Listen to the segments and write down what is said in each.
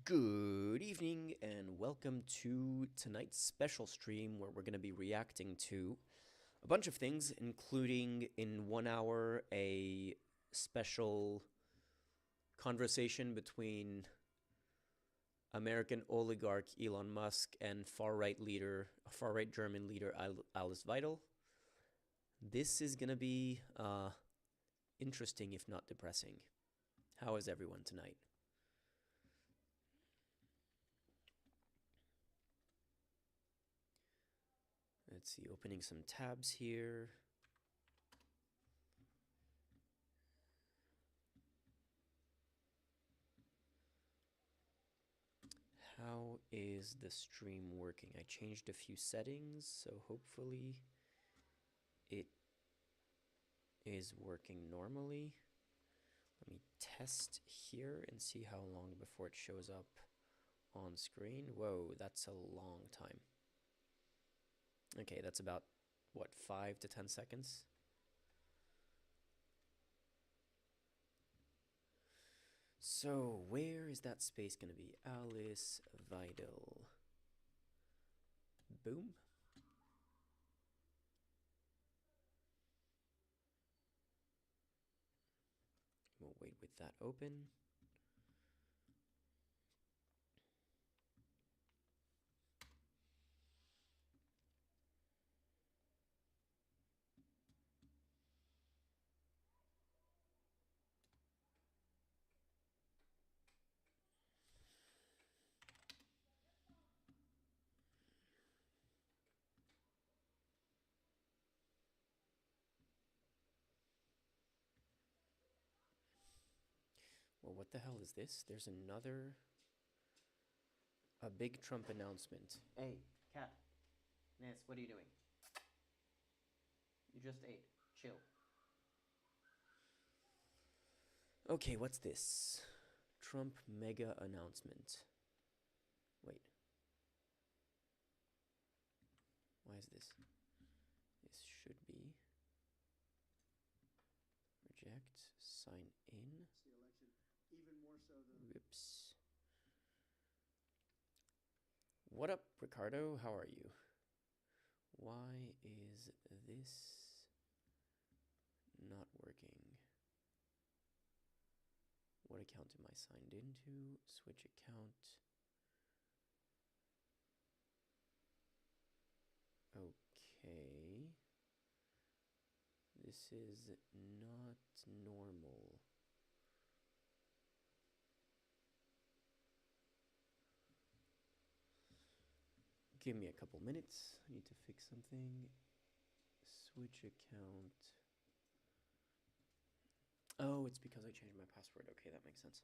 Good evening and welcome to tonight's special stream where we're going to be reacting to a bunch of things, including in 1 hour a special conversation between American oligarch Elon Musk and far-right German leader Alice Weidel. This is going to be interesting if not depressing. How is everyone tonight? Let's see, opening some tabs here. How is the stream working? I changed a few settings, so hopefully it is working normally. Let me test here and see how long before it shows up on screen. Whoa, that's a long time. Okay, that's about, what, 5 to 10 seconds? So, where is that space going to be? Alice Weidel. Boom. We'll wait with that open. Well, what the hell is this? There's a big Trump announcement. Hey, cat. Nance, what are you doing? You just ate. Chill. Okay, what's this? Trump mega announcement. Wait. Why is this? This should be reject, sign in. Whoops. What up, Ricardo? How are you? Why is this not working? What account am I signed into? Switch account. Okay. This is not normal. Give me a couple minutes. I need to fix something. Switch account. Oh, it's because I changed my password. Okay, that makes sense.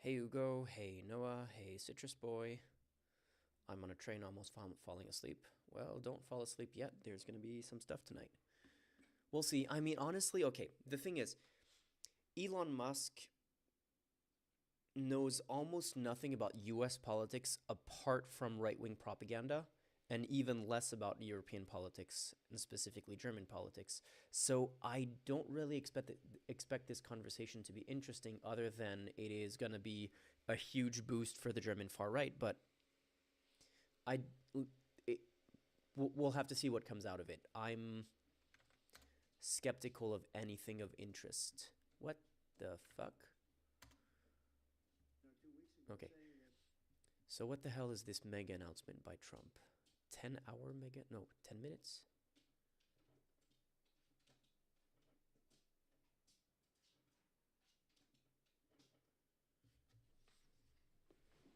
Hey Hugo, hey Noah, hey Citrus Boy. I'm on a train almost falling asleep. Well, don't fall asleep yet. There's going to be some stuff tonight. We'll see. I mean, honestly, okay, the thing is, Elon Musk knows almost nothing about US politics apart from right-wing propaganda, and even less about European politics, and specifically German politics. So I don't really expect this conversation to be interesting other than it is going to be a huge boost for the German far right, but we'll have to see what comes out of it. I'm skeptical of anything of interest. What the fuck? Okay. So what the hell is this mega announcement by Trump? 10-hour mega? No, 10 minutes?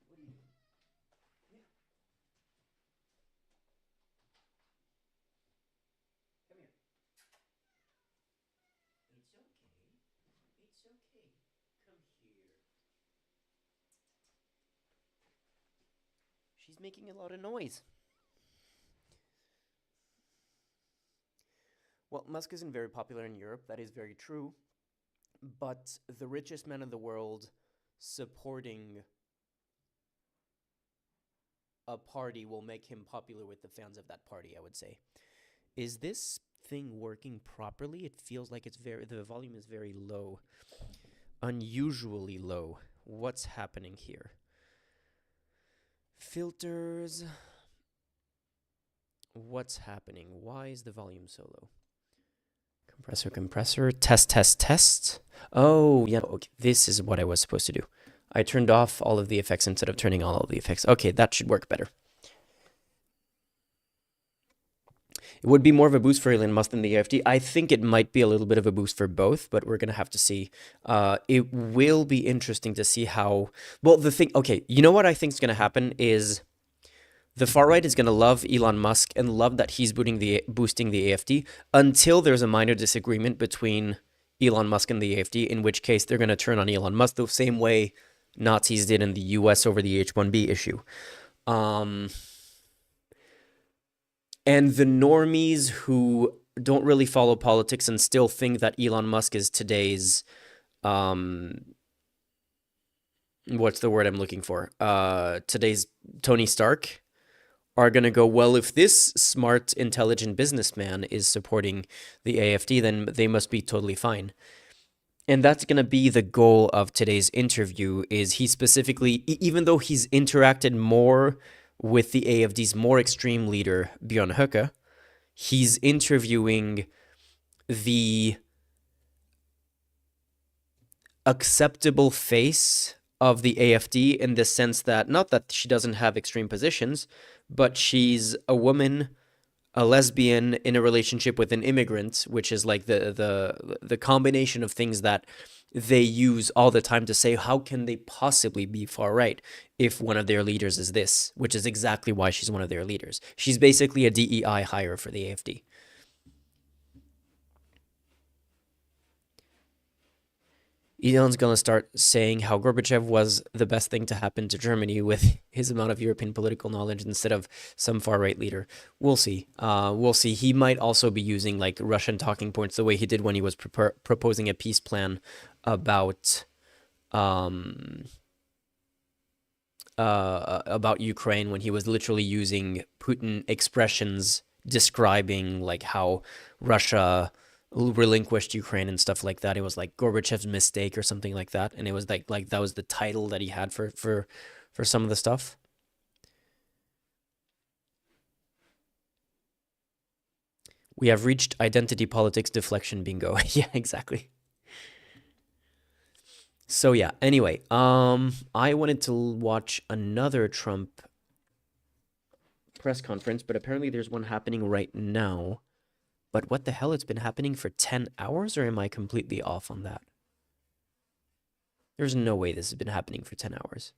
What are you doing? Yeah. Come here. It's okay. It's okay. Come here. She's making a lot of noise. Well, Well, Musk isn't very popular in Europe. That is very true. But the richest man in the world supporting a party will make him popular with the fans of that party, I would say. Is this thing working properly? It feels like the volume is very low. Unusually low. What's happening here? Filters. What's happening? Why is the volume so low? Compressor. Test. Oh, yeah. Okay. This is what I was supposed to do. I turned off all of the effects instead of turning on all of the effects. Okay, that should work better. It would be more of a boost for Elon Musk than the AfD. I think it might be a little bit of a boost for both, but we're going to have to see. It will be interesting to see how... Well, okay, you know what I think is going to happen is the far right is going to love Elon Musk and love that he's boosting the AfD until there's a minor disagreement between Elon Musk and the AfD, in which case they're going to turn on Elon Musk the same way Nazis did in the US over the H-1B issue. And the normies who don't really follow politics and still think that Elon Musk is today's, what's the word I'm looking for? Today's Tony Stark are going to go, well, if this smart, intelligent businessman is supporting the AfD, then they must be totally fine. And that's going to be the goal of today's interview, is he specifically, even though he's interacted more with the AfD's more extreme leader, Björn Höcke, he's interviewing the acceptable face of the AfD in the sense that, not that she doesn't have extreme positions, but she's a woman, a lesbian in a relationship with an immigrant, which is like the combination of things that they use all the time to say, how can they possibly be far right if one of their leaders is this, which is exactly why she's one of their leaders. She's basically a DEI hire for the AfD. Elon's going to start saying how Gorbachev was the best thing to happen to Germany with his amount of European political knowledge instead of some far-right leader. We'll see. We'll see. He might also be using like Russian talking points the way he did when he was proposing a peace plan about Ukraine, when he was literally using Putin expressions describing like how Russia relinquished Ukraine and stuff like that. It was like Gorbachev's mistake or something like that, and it was like that was the title that he had for some of the stuff. We have reached identity politics deflection bingo. Yeah, exactly. So yeah, anyway, I wanted to watch another Trump press conference, but apparently there's one happening right now. But what the hell? It's been happening for 10 hours, or am I completely off on that? There's no way this has been happening for 10 hours.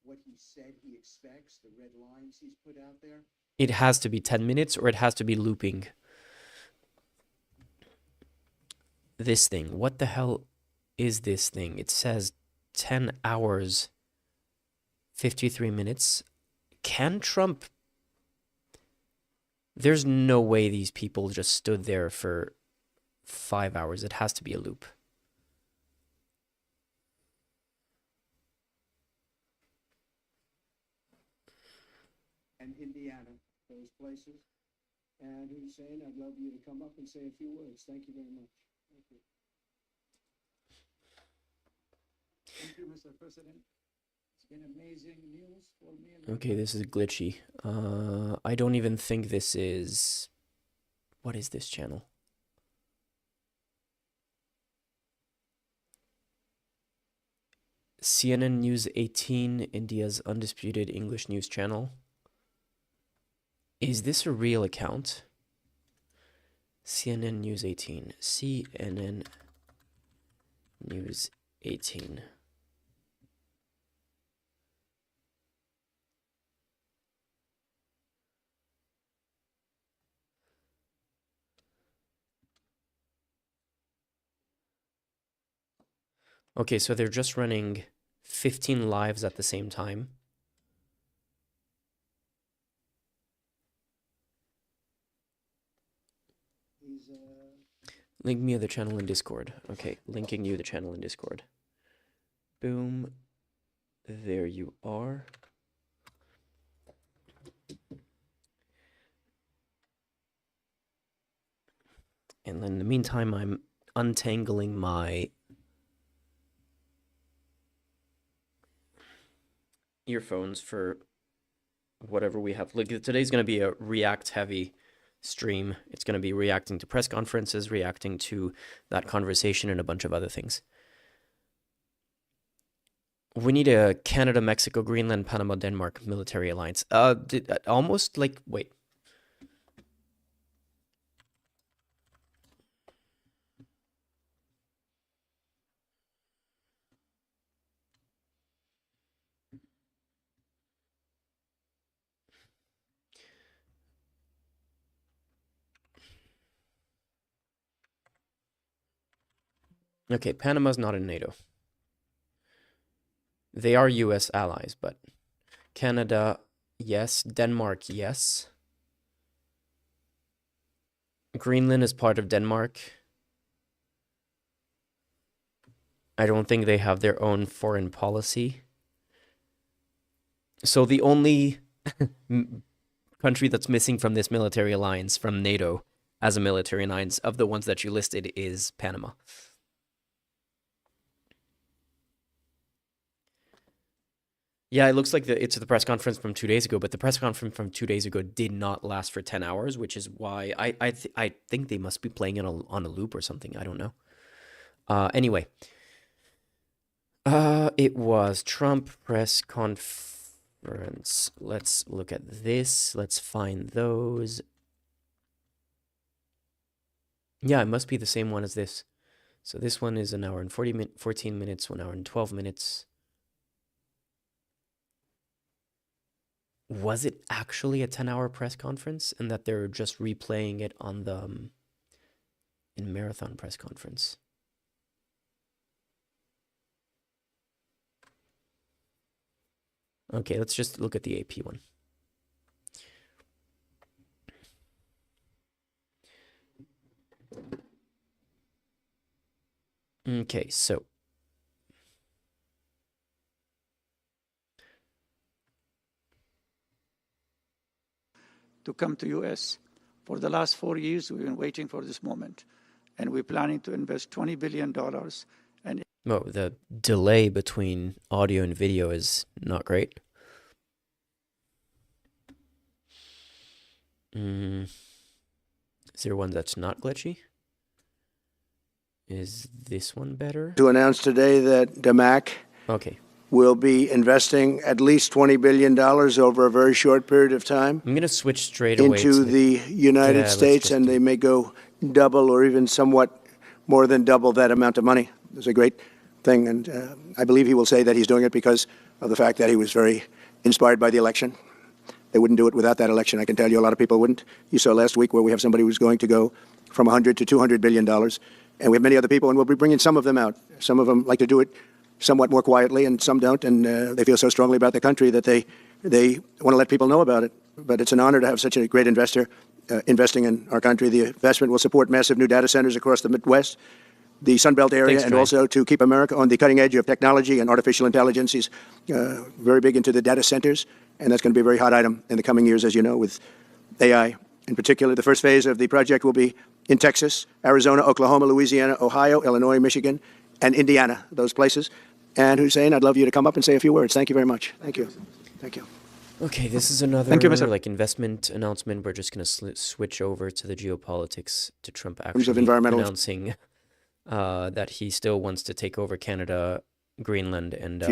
What he said he expects, the red lines he's put out there. It has to be 10 minutes or it has to be looping. This thing. What the hell is this thing? It says 10 hours, 53 minutes. Can Trump... There's no way these people just stood there for 5 hours. It has to be a loop. And Indiana, those places. And Hussein, I'd love you to come up and say a few words. Thank you very much. Thank you. Thank you, Mr. President. It's been amazing news for me. Okay, this is glitchy. I don't even think this is... What is this channel? CNN News 18, India's undisputed English news channel. Is this a real account? CNN News 18. CNN News 18. Okay, so they're just running 15 lives at the same time. Link me the channel in Discord. Okay, linking you the channel in Discord. Boom. There you are. And in the meantime, I'm untangling my earphones for whatever we have. Like, today's going to be a React heavy stream. It's going to be reacting to press conferences, reacting to that conversation, and a bunch of other things. We need a Canada, Mexico, Greenland, Panama, Denmark military alliance. Almost like, wait. Okay, Panama's not in NATO. They are US allies, but Canada, yes. Denmark, yes. Greenland is part of Denmark. I don't think they have their own foreign policy. So the only country that's missing from this military alliance from NATO as a military alliance of the ones that you listed is Panama. Yeah, it looks like it's the press conference from 2 days ago, but the press conference from 2 days ago did not last for 10 hours, which is why I think they must be playing it on a loop or something. I don't know. Anyway, it was Trump press conference. Let's look at this. Let's find those. Yeah, it must be the same one as this. So this one is 1 hour and 14 minutes, 1 hour and 12 minutes. Was it actually a 10-hour press conference and that they're just replaying it on the in marathon press conference? Okay, let's just look at the AP one. Okay, so to come to U.S. For the last 4 years, we've been waiting for this moment, and we're planning to invest $20 billion. And oh, the delay between audio and video is not great. Is there one that's not glitchy? Is this one better? To announce today that DMAC will be investing at least $20 billion over a very short period of time. I'm going to switch straight away into the United States, and they may go double or even somewhat more than double that amount of money. It's a great thing, and I believe he will say that he's doing it because of the fact that he was very inspired by the election. They wouldn't do it without that election. I can tell you a lot of people wouldn't. You saw last week where we have somebody who's going to go from $100 to $200 billion. And we have many other people, and we'll be bringing some of them out. Some of them like to do it somewhat more quietly, and some don't. And they feel so strongly about the country that they want to let people know about it. But it's an honor to have such a great investor investing in our country. The investment will support massive new data centers across the Midwest, the Sunbelt area, and also to keep America on the cutting edge of technology and artificial intelligence. He's very big into the data centers, and that's going to be a very hot item in the coming years, as you know, with AI. In particular, the first phase of the project will be in Texas, Arizona, Oklahoma, Louisiana, Ohio, Illinois, Michigan, and Indiana, those places. And Hussein, I'd love you to come up and say a few words. Thank you very much. Thank you. Thank you. Okay, this is another investment announcement. We're just going to switch over to the geopolitics, to Trump actually announcing that he still wants to take over Canada, Greenland, and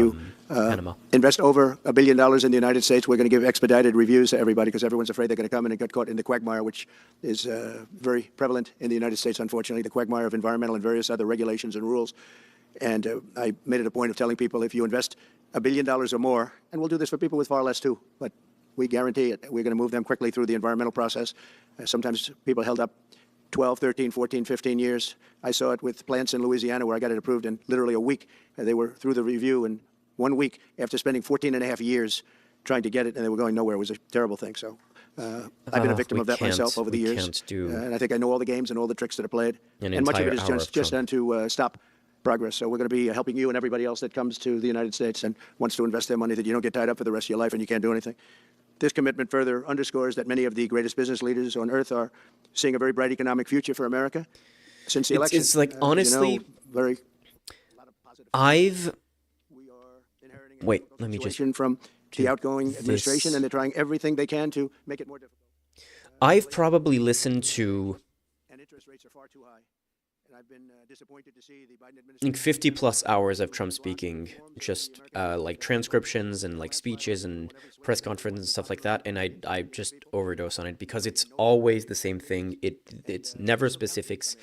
Panama. Invest over $1 billion in the United States. We're going to give expedited reviews to everybody because everyone's afraid they're going to come in and get caught in the quagmire, which is very prevalent in the United States, unfortunately, the quagmire of environmental and various other regulations and rules. And I made it a point of telling people if you invest $1 billion or more, and we'll do this for people with far less too, but we guarantee it. We're going to move them quickly through the environmental process. Sometimes people held up 12, 13, 14, 15 years. I saw it with plants in Louisiana where I got it approved in literally a week. They were through the review, and 1 week after spending 14 and a half years trying to get it, and they were going nowhere. It was a terrible thing. So I've been a victim of that myself over the years. And I think I know all the games and all the tricks that are played. And much of it is just done to stop progress. So we're going to be helping you and everybody else that comes to the United States and wants to invest their money, that you don't get tied up for the rest of your life and you can't do anything. This commitment further underscores that many of the greatest business leaders on earth are seeing a very bright economic future for America since the election. It's like, honestly, wait, let me just from the outgoing administration, and they're trying everything they can to make it more difficult. I've probably listened to, and interest rates are far too high. And I've been disappointed to see the Biden administration. I think 50 plus hours of Trump speaking, just like transcriptions and like speeches and press conferences and stuff like that, and I just overdose on it because it's always the same thing. It's never specifics.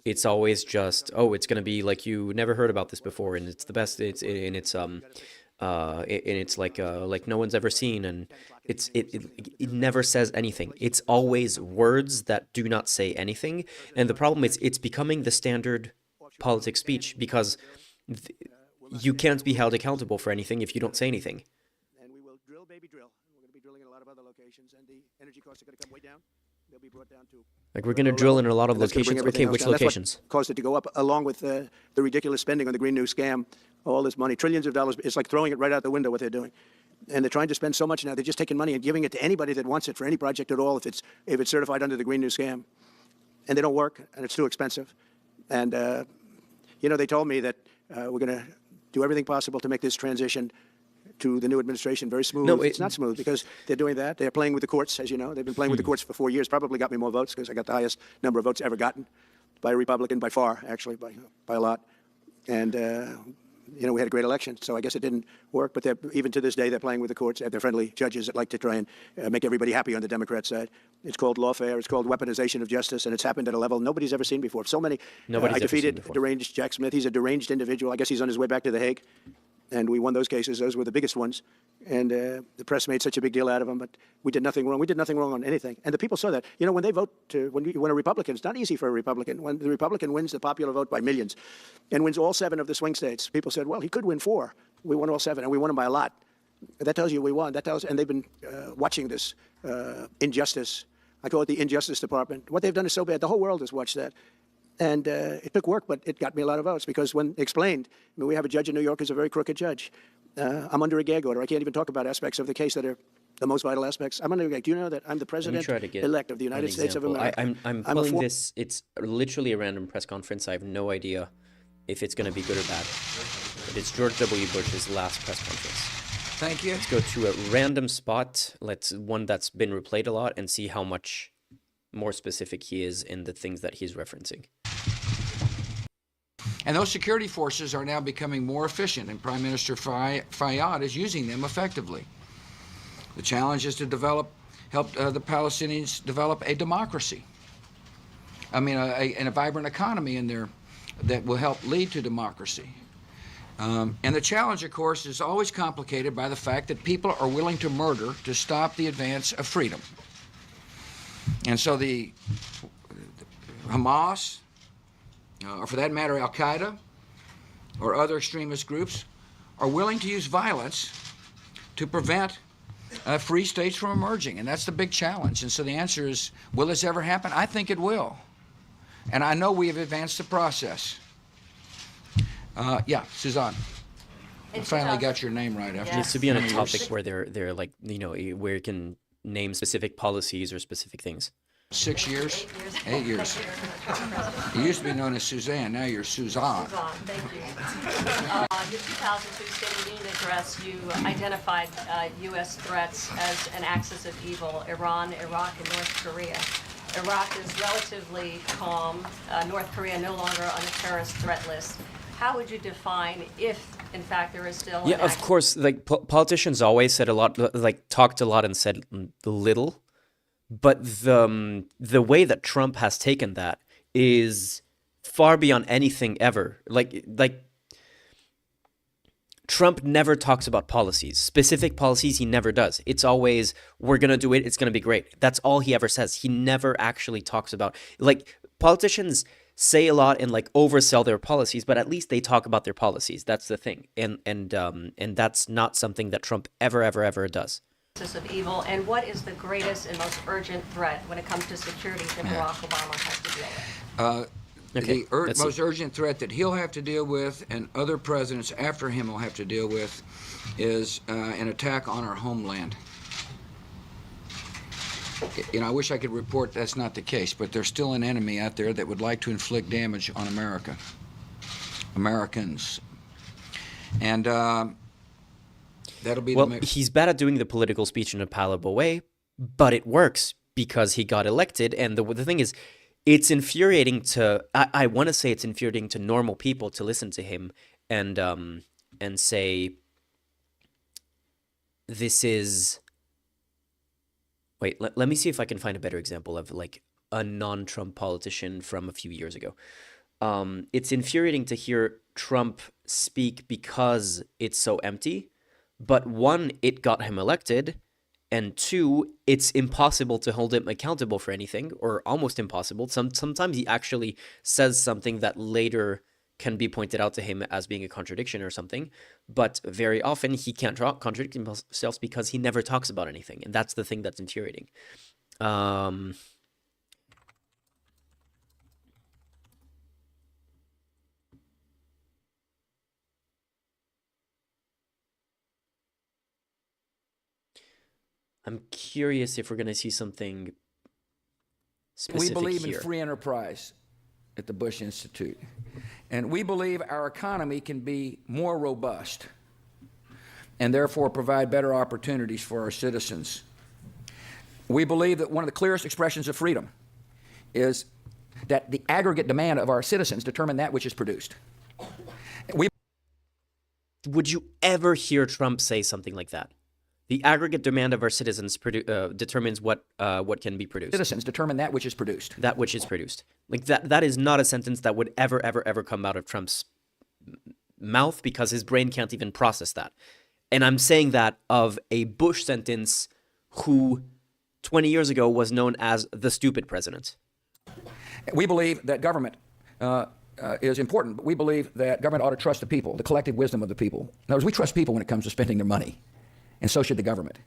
It's always just, oh, it's gonna be like you never heard about this before, and it's the best. It's like no one's ever seen, and it never says anything. It's always words that do not say anything, and the problem is it's becoming the standard politics speech because you can't be held accountable for anything if you don't say anything. And we will drill, baby, drill. We're going to be drilling in a lot of other locations, and the energy costs are going to come way down. They'll be brought down to. Like we're going to drill in a lot of locations. Okay, which locations? That's what caused it to go up, along with the ridiculous spending on the Green New scam. All this money, trillions of dollars. It's like throwing it right out the window, what they're doing. And they're trying to spend so much now, they're just taking money and giving it to anybody that wants it for any project at all, if it's certified under the Green New scam. And they don't work, and it's too expensive. And, they told me that we're going to do everything possible to make this transition to the new administration very smooth. No, it's not smooth because they're doing that. They're playing with the courts, as you know. They've been playing with the courts for 4 years, probably got me more votes because I got the highest number of votes ever gotten by a Republican, by far, actually, by a lot. And, we had a great election, so I guess it didn't work. But even to this day, they're playing with the courts. They're friendly judges that like to try and make everybody happy on the Democrat side. It's called lawfare. It's called weaponization of justice, and it's happened at a level nobody's ever seen before. So many. I defeated deranged Jack Smith. He's a deranged individual. I guess he's on his way back to The Hague. And we won those cases. Those were the biggest ones. And the press made such a big deal out of them. But we did nothing wrong. We did nothing wrong on anything. And the people saw that. When they vote, when a Republican, it's not easy for a Republican. When the Republican wins the popular vote by millions and wins all 7 of the swing states, people said, well, he could win 4. We won all 7, and we won them by a lot. That tells you we won. And they've been watching this injustice. I call it the Injustice Department. What they've done is so bad. The whole world has watched that. And it took work, but it got me a lot of votes because when explained, we have a judge in New York who's a very crooked judge. I'm under a gag order. I can't even talk about aspects of the case that are the most vital aspects. I'm under a gag. Do you know that I'm the president-elect of the United States of America? I'm pulling this. It's literally a random press conference. I have no idea if it's going to be good or bad. But it's George W. Bush's last press conference. Thank you. Let's go to a random spot. One that's been replayed a lot and see how much more specific he is in the things that he's referencing. And those security forces are now becoming more efficient, and Prime Minister Fayyad is using them effectively. The challenge is to help the Palestinians develop a democracy. And a vibrant economy in there that will help lead to democracy. And the challenge, of course, is always complicated by the fact that people are willing to murder to stop the advance of freedom. And so the Hamas, or for that matter, Al-Qaeda, or other extremist groups, are willing to use violence to prevent free states from emerging. And that's the big challenge. And so the answer is, will this ever happen? I think it will. And I know we have advanced the process. Suzanne. I finally got your name right after. It needs to be on a topic where they're like, where you can name specific policies or specific things. 6 years? 8 years. You used to be known as Suzanne, now you're Suzanne. Thank you. Your 2002 State of the Union address, you identified U.S. threats as an axis of evil: Iran, Iraq, and North Korea. Iraq is relatively calm. North Korea no longer on the terrorist threat list. How would you define if, in fact, there is still an of course, like politicians always said a lot, like talked a lot and said little. But the way that Trump has taken that is far beyond anything ever. Like Trump never talks about policies. Specific policies he never does. It's always, we're going to do it, it's going to be great. That's all he ever says. He never actually talks about, like, politicians say a lot and like oversell their policies, but at least they talk about their policies. That's the thing, and that's not something that Trump ever does. Of evil, and what is the greatest and most urgent threat when it comes to security that Barack Obama has to deal with? Okay, The most urgent threat that he'll have to deal with, and other presidents after him will have to deal with, is an attack on our homeland. You know, I wish I could report that's not the case, but there's still an enemy out there that would like to inflict damage on America, Americans, and that'll be. Well, he's bad at doing the political speech in a palatable way, but it works because he got elected. And the thing is, it's infuriating to, I want to say it's infuriating to normal people to listen to him and say, this is, wait, let me see if I can find a better example of like a non-Trump politician from a few years ago. It's infuriating to hear Trump speak because it's so empty, but one, it got him elected, and two, it's impossible to hold him accountable for anything, or almost impossible. Sometimes he actually says something that later can be pointed out to him as being a contradiction or something, but very often he can't contradict himself because he never talks about anything, and that's the thing that's infuriating. I'm curious if we're going to see something specific We believe here. in free enterprise at the Bush Institute, and we believe our economy can be more robust and therefore provide better opportunities for our citizens. We believe that one of the clearest expressions of freedom is that the aggregate demand of our citizens determine that which is produced. Would you ever hear Trump say something like that? The aggregate demand of our citizens determines what can be produced. Citizens determine that which is produced. That which is produced. Like that is not a sentence that would ever come out of Trump's mouth, because his brain can't even process that. And I'm saying that of a Bush sentence who 20 years ago was known as the stupid president. We believe that government is important, but we believe that government ought to trust the people, the collective wisdom of the people. In other words, we trust people when it comes to spending their money, and so should the government.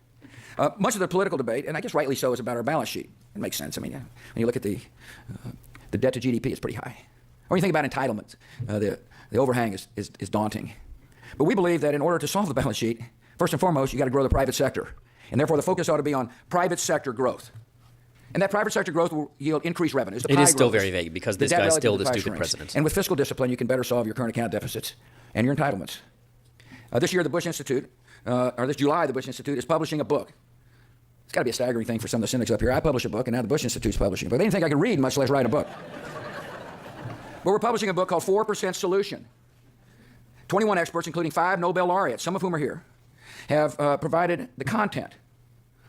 Much of the political debate, and I guess rightly so, is about our balance sheet. It makes sense. I mean, when you look at the debt to GDP, it's pretty high. Or when you think about entitlements, the overhang is daunting. But we believe that in order to solve the balance sheet, first and foremost, you got to grow the private sector. And therefore, the focus ought to be on private sector growth. And that private sector growth will yield increased revenues. It is still very vague because this guy's still the stupid president. And with fiscal discipline, you can better solve your current account deficits and your entitlements. This year, the Bush Institute, or this July, the Bush Institute is publishing a book. It's got to be a staggering thing for some of the cynics up here. I publish a book, and now the Bush Institute's publishing a book. They didn't think I could read, much less write a book. But we're publishing a book called 4% Solution. 21 experts, including 5 Nobel laureates, some of whom are here, have provided the content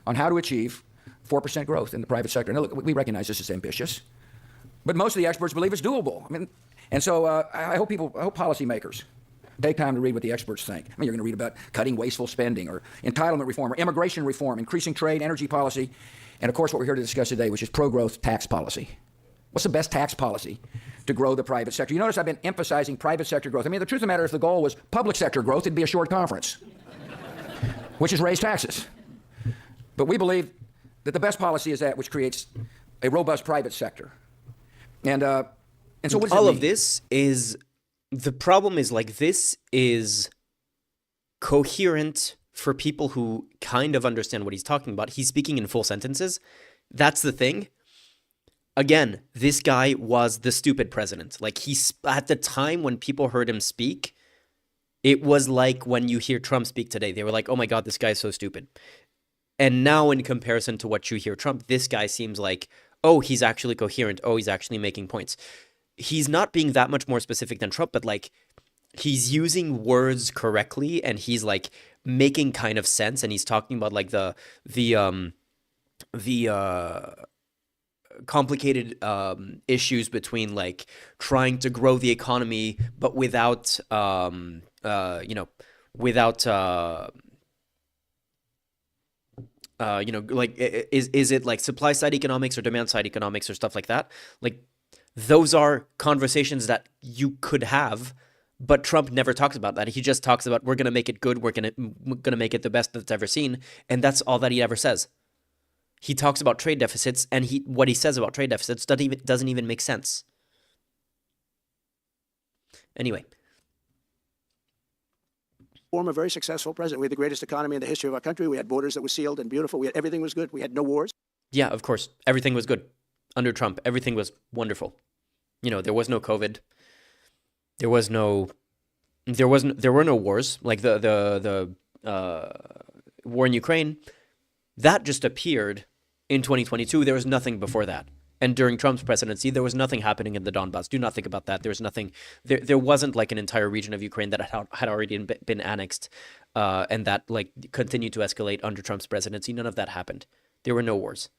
on how to achieve 4% growth in the private sector. Now, look, we recognize this is ambitious, but most of the experts believe it's doable. I mean, and so I hope policymakers take time to read what the experts think. I mean, you're going to read about cutting wasteful spending, or entitlement reform, or immigration reform, increasing trade, energy policy, and of course what we're here to discuss today, which is pro-growth tax policy. What's the best tax policy to grow the private sector? You notice I've been emphasizing private sector growth. I mean, the truth of the matter, if the goal was public sector growth, it'd be a short conference, which is raise taxes. But we believe that the best policy is that which creates a robust private sector. And so what does it mean? All of this is, the problem is, like, this is coherent for people who kind of understand what he's talking about. He's speaking in full sentences. That's the thing. Again, this guy was the stupid president. Like, at the time when people heard him speak, it was like when you hear Trump speak today. They were like, oh my God, this guy is so stupid. And now in comparison to what you hear Trump, this guy seems like, oh, he's actually coherent. Oh, he's actually making points. He's not being that much more specific than Trump, but like, he's using words correctly, and he's like making kind of sense. And he's talking about like the complicated issues between like trying to grow the economy, but without like, is it like supply side economics or demand side economics or stuff like that? Like, Those are conversations that you could have, but Trump never talks about that. He just talks about, we're going to make it good, we're going to make it the best that's ever seen, and that's all that he ever says. He talks about trade deficits, and what he says about trade deficits doesn't even make sense. Anyway. Form a very successful president. We had the greatest economy in the history of our country. We had borders that were sealed and beautiful. Everything was good. We had no wars. Yeah, of course. Everything was good. Under Trump, everything was wonderful. You know, there was no COVID. There were no wars, like the war in Ukraine. That just appeared in 2022. There was nothing before that. And during Trump's presidency, there was nothing happening in the Donbass. Do not think about that. There was nothing. There wasn't like an entire region of Ukraine that had already been annexed, and that like continued to escalate under Trump's presidency. None of that happened. There were no wars.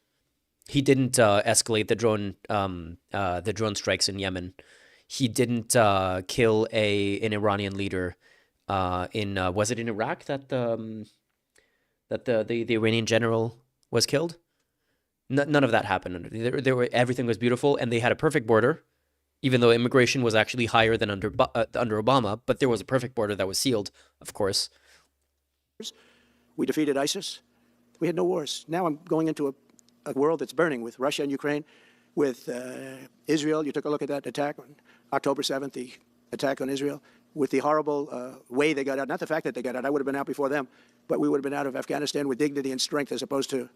He didn't escalate the drone strikes in Yemen. He didn't kill an Iranian leader was it in Iraq that the Iranian general was killed? None of that happened. Everything was beautiful, and they had a perfect border, even though immigration was actually higher than under Obama. But there was a perfect border that was sealed, of course. We defeated ISIS. We had no wars. Now I'm going into a world that's burning with Russia and Ukraine, with Israel. You took a look at that attack on October 7th, the attack on Israel, with the horrible way they got out. Not the fact that they got out. I would have been out before them, but we would have been out of Afghanistan with dignity and strength, as opposed to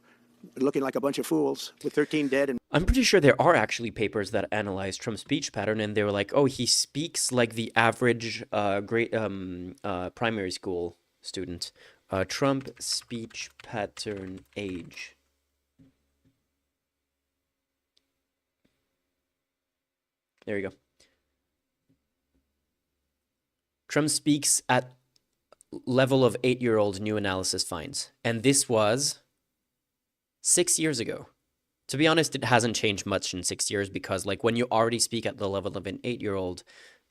looking like a bunch of fools with 13 dead. And I'm pretty sure there are actually papers that analyze Trump's speech pattern, and they were like, oh, he speaks like the average primary school student. Trump speech pattern age. There you go. Trump speaks at level of 8-year-old, new analysis finds. And this was 6 years ago. To be honest, it hasn't changed much in 6 years, because like when you already speak at the level of an 8-year-old,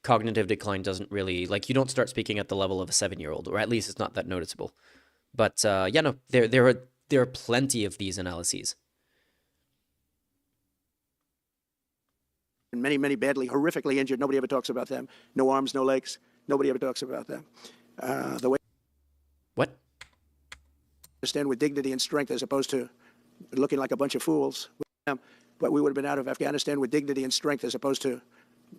cognitive decline doesn't really, like, you don't start speaking at the level of a 7-year-old, or at least it's not that noticeable. But yeah, no, there are plenty of these analyses. many, many badly, horrifically injured. Nobody ever talks about them. No arms, no legs. Nobody ever talks about them. The way What? stand with dignity and strength, as opposed to looking like a bunch of fools. But we would have been out of Afghanistan with dignity and strength, as opposed to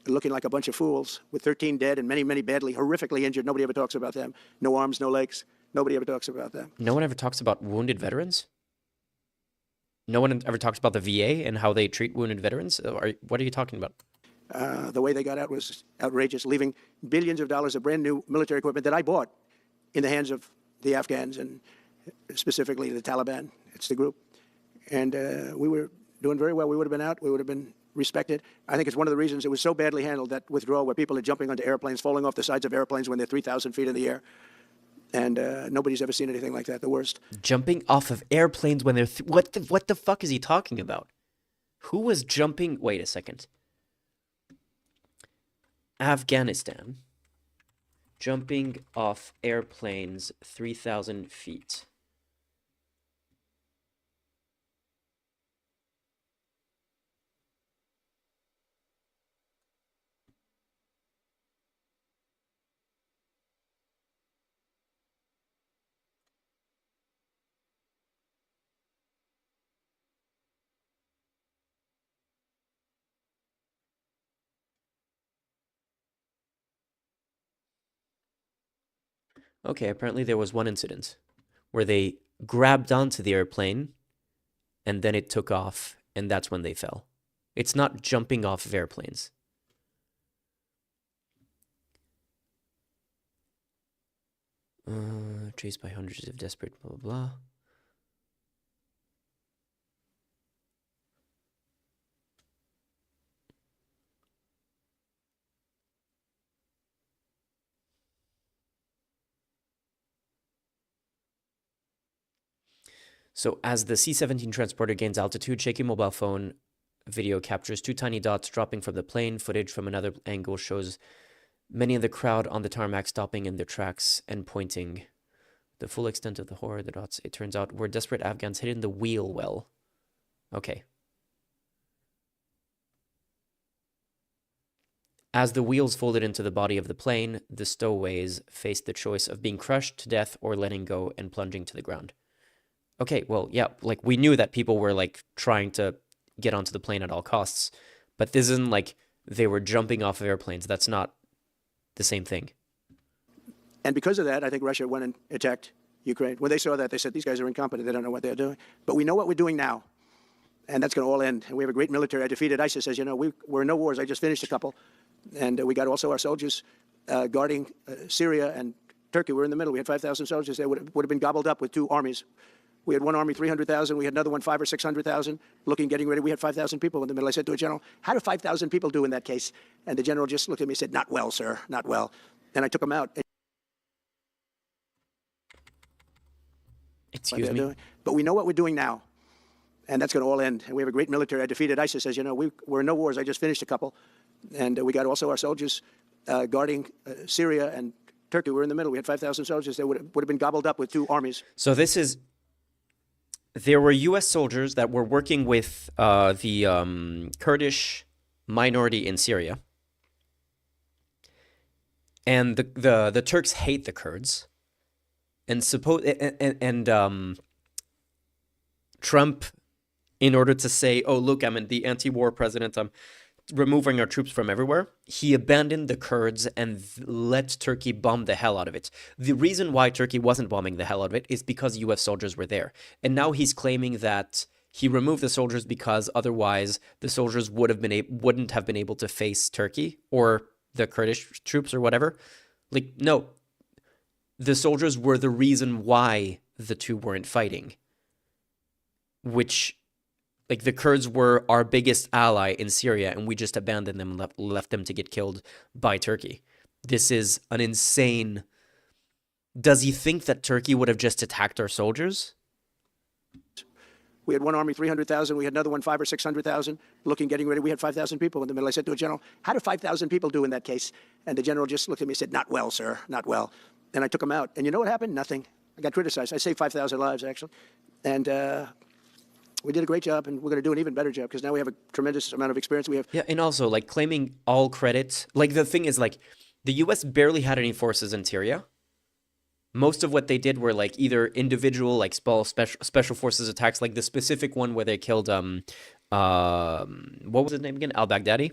looking like a bunch of fools, with 13 dead and many, many badly, horrifically injured. Nobody ever talks about them. No arms, no legs. Nobody ever talks about them. No one ever talks about wounded veterans? No one ever talks about the VA and how they treat wounded veterans? What are you talking about? The way they got out was outrageous, leaving billions of dollars of brand new military equipment that I bought in the hands of the Afghans, and specifically the Taliban. It's the group. And we were doing very well. We would have been out. We would have been respected. I think it's one of the reasons it was so badly handled, that withdrawal, where people are jumping onto airplanes, falling off the sides of airplanes when they're 3,000 feet in the air. And nobody's ever seen anything like that. The worst. Jumping off of airplanes when they're... What the fuck is he talking about? Who was jumping... Wait a second. Afghanistan. Jumping off airplanes 3,000 feet. Okay, apparently there was one incident where they grabbed onto the airplane and then it took off, and that's when they fell. It's not jumping off of airplanes. Chased by hundreds of desperate blah, blah, blah. So as the C-17 transporter gains altitude, shaky mobile phone video captures two tiny dots dropping from the plane. Footage from another angle shows many of the crowd on the tarmac stopping in their tracks and pointing. The full extent of the horror, the dots, it turns out, were desperate Afghans hitting the wheel well. Okay. As the wheels folded into the body of the plane, the stowaways faced the choice of being crushed to death or letting go and plunging to the ground. Okay, well, yeah, like we knew that people were like trying to get onto the plane at all costs, but this isn't like they were jumping off of airplanes. That's not the same thing. And because of that, I think Russia went and attacked Ukraine. When they saw that, they said, these guys are incompetent. They don't know what they're doing. But we know what we're doing now, and that's going to all end. And we have a great military. I defeated ISIS, as you know. We're in no wars. I just finished a couple. And we got also our soldiers guarding Syria and Turkey. We're in the middle. We had 5,000 soldiers. They would have been gobbled up with two armies. We had one army, 300,000. We had another one, 500,000 or 600,000, getting ready. We had 5,000 people in the middle. I said to a general, how do 5,000 people do in that case? And the general just looked at me and said, not well, sir, not well. And I took him out. Excuse me? But we know what we're doing now, and that's going to all end. And we have a great military. I defeated ISIS, as you know. We're in no wars. I just finished a couple. And we got also our soldiers guarding Syria and Turkey. We're in the middle. We had 5,000 soldiers. They would have been gobbled up with two armies. So there were U.S. soldiers that were working with the Kurdish minority in Syria. And the Turks hate the Kurds. And Trump, in order to say, oh, look, I'm the anti-war president, I'm removing our troops from everywhere, he abandoned the Kurds and let Turkey bomb the hell out of it. The reason why Turkey wasn't bombing the hell out of it is because U.S. soldiers were there. And now he's claiming that he removed the soldiers because otherwise the soldiers wouldn't have been able to face Turkey or the Kurdish troops or whatever. Like, no. The soldiers were the reason why the two weren't fighting. Which, like, the Kurds were our biggest ally in Syria, and we just abandoned them and left them to get killed by Turkey. This is an insane... Does he think that Turkey would have just attacked our soldiers? We had one army, 300,000. We had another one, 500,000 or 600,000, getting ready. We had 5,000 people in the middle. I said to a general, how do 5,000 people do in that case? And the general just looked at me and said, not well, sir, not well. And I took him out. And you know what happened? Nothing. I got criticized. I saved 5,000 lives, actually. And we did a great job, and we're going to do an even better job because now we have a tremendous amount of experience. Yeah, and also, like, claiming all credit. Like, the thing is, like, the U.S. barely had any forces in Syria. Most of what they did were, like, either individual, like, special forces attacks, like the specific one where they killed, what was his name again? Al-Baghdadi.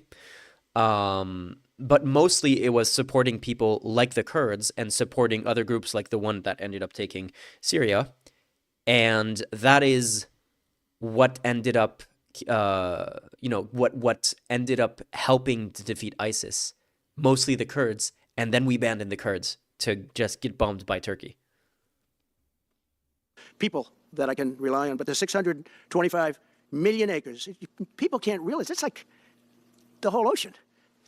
But mostly it was supporting people like the Kurds and supporting other groups like the one that ended up taking Syria. And that is what ended up, what ended up helping to defeat ISIS. Mostly the Kurds. And then we abandoned the Kurds to just get bombed by Turkey. People that I can rely on, but there's 625 million acres. People can't realize it's like the whole ocean.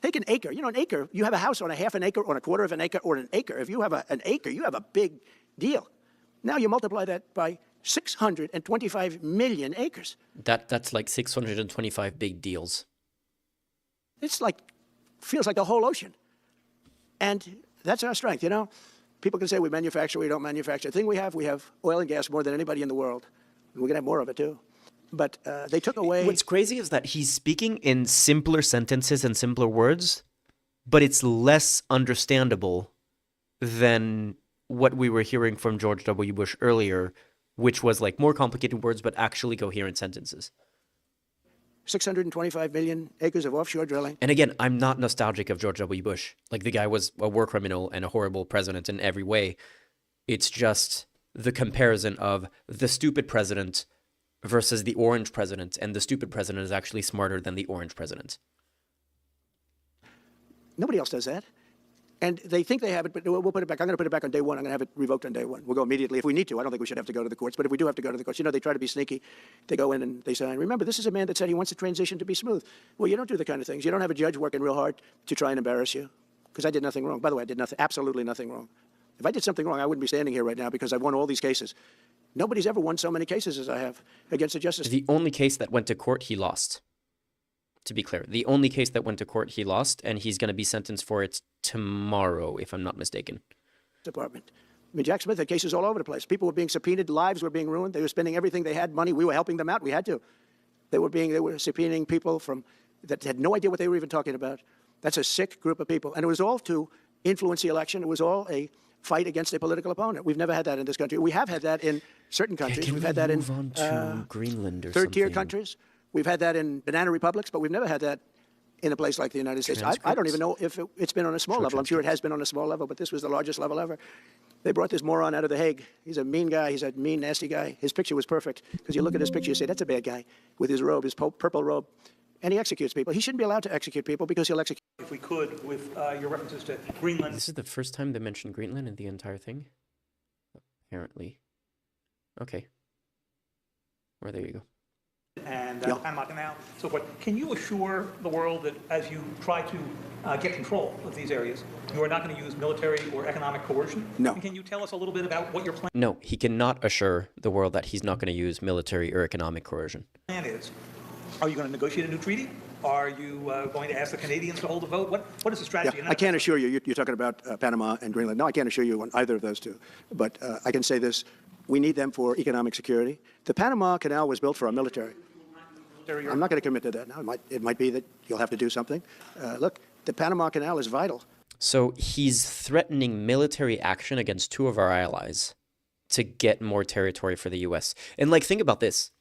Take an acre. You know, an acre, you have a house on a half an acre, on a quarter of an acre, or an acre. If you have an acre, you have a big deal. Now you multiply that by 625 million acres. That's like 625 big deals. It's like, feels like the whole ocean. And that's our strength, you know? People can say we manufacture, we don't manufacture. The thing we have oil and gas more than anybody in the world. And we're going to have more of it, too. But they took away... What's crazy is that he's speaking in simpler sentences and simpler words, but it's less understandable than what we were hearing from George W. Bush earlier, which was like more complicated words, but actually coherent sentences. 625 million acres of offshore drilling. And again, I'm not nostalgic of George W. Bush. Like, the guy was a war criminal and a horrible president in every way. It's just the comparison of the stupid president versus the orange president, and the stupid president is actually smarter than the orange president. Nobody else does that. And they think they have it, but we'll put it back. I'm going to put it back on day one. I'm going to have it revoked on day one. We'll go immediately if we need to. I don't think we should have to go to the courts, but if we do have to go to the courts, you know, they try to be sneaky. They go in and they say, remember, this is a man that said he wants the transition to be smooth. Well, you don't do the kind of things. You don't have a judge working real hard to try and embarrass you, because I did nothing wrong. By the way, I did nothing, absolutely nothing wrong. If I did something wrong, I wouldn't be standing here right now because I've won all these cases. Nobody's ever won so many cases as I have against the justice. The only case that went to court, he lost. To be clear, the only case that went to court, he lost, and he's going to be sentenced for it tomorrow, if I'm not mistaken. Department. I mean, Jack Smith had cases all over the place. People were being subpoenaed, lives were being ruined. They were spending everything they had, money. We were helping them out. We had to. They were subpoenaing people that had no idea what they were even talking about. That's a sick group of people. And it was all to influence the election. It was all a fight against a political opponent. We've never had that in this country. We have had that in certain countries. Can We've we had that in move on to Greenland or third-tier something? countries. We've had that in banana republics, but we've never had that in a place like the United States. I don't even know if it's been on a small level. I'm sure it has been on a small level, but this was the largest level ever. They brought this moron out of The Hague. He's a mean guy. He's a mean, nasty guy. His picture was perfect, because you look at his picture, you say, that's a bad guy with his robe, his purple robe. And he executes people. He shouldn't be allowed to execute people because he'll execute. If we could, with your references to Greenland. This is the first time they mentioned Greenland in the entire thing? Apparently. Okay. Well, there you go. And the Panama Canal, so forth. Can you assure the world that as you try to get control of these areas, you are not going to use military or economic coercion? No. And can you tell us a little bit about what your plan No, he cannot assure the world that he's not going to use military or economic coercion. is? Are you going to negotiate a new treaty? Are you going to ask the Canadians to hold a vote? What is the strategy? Yeah, I can't assure you. You're talking about Panama and Greenland. No, I can't assure you on either of those two. But I can say this. We need them for economic security. The Panama Canal was built for our military. I'm not going to commit to that now. It might be that you'll have to do something. Look, the Panama Canal is vital. So he's threatening military action against two of our allies to get more territory for the U.S. And, like, think about this.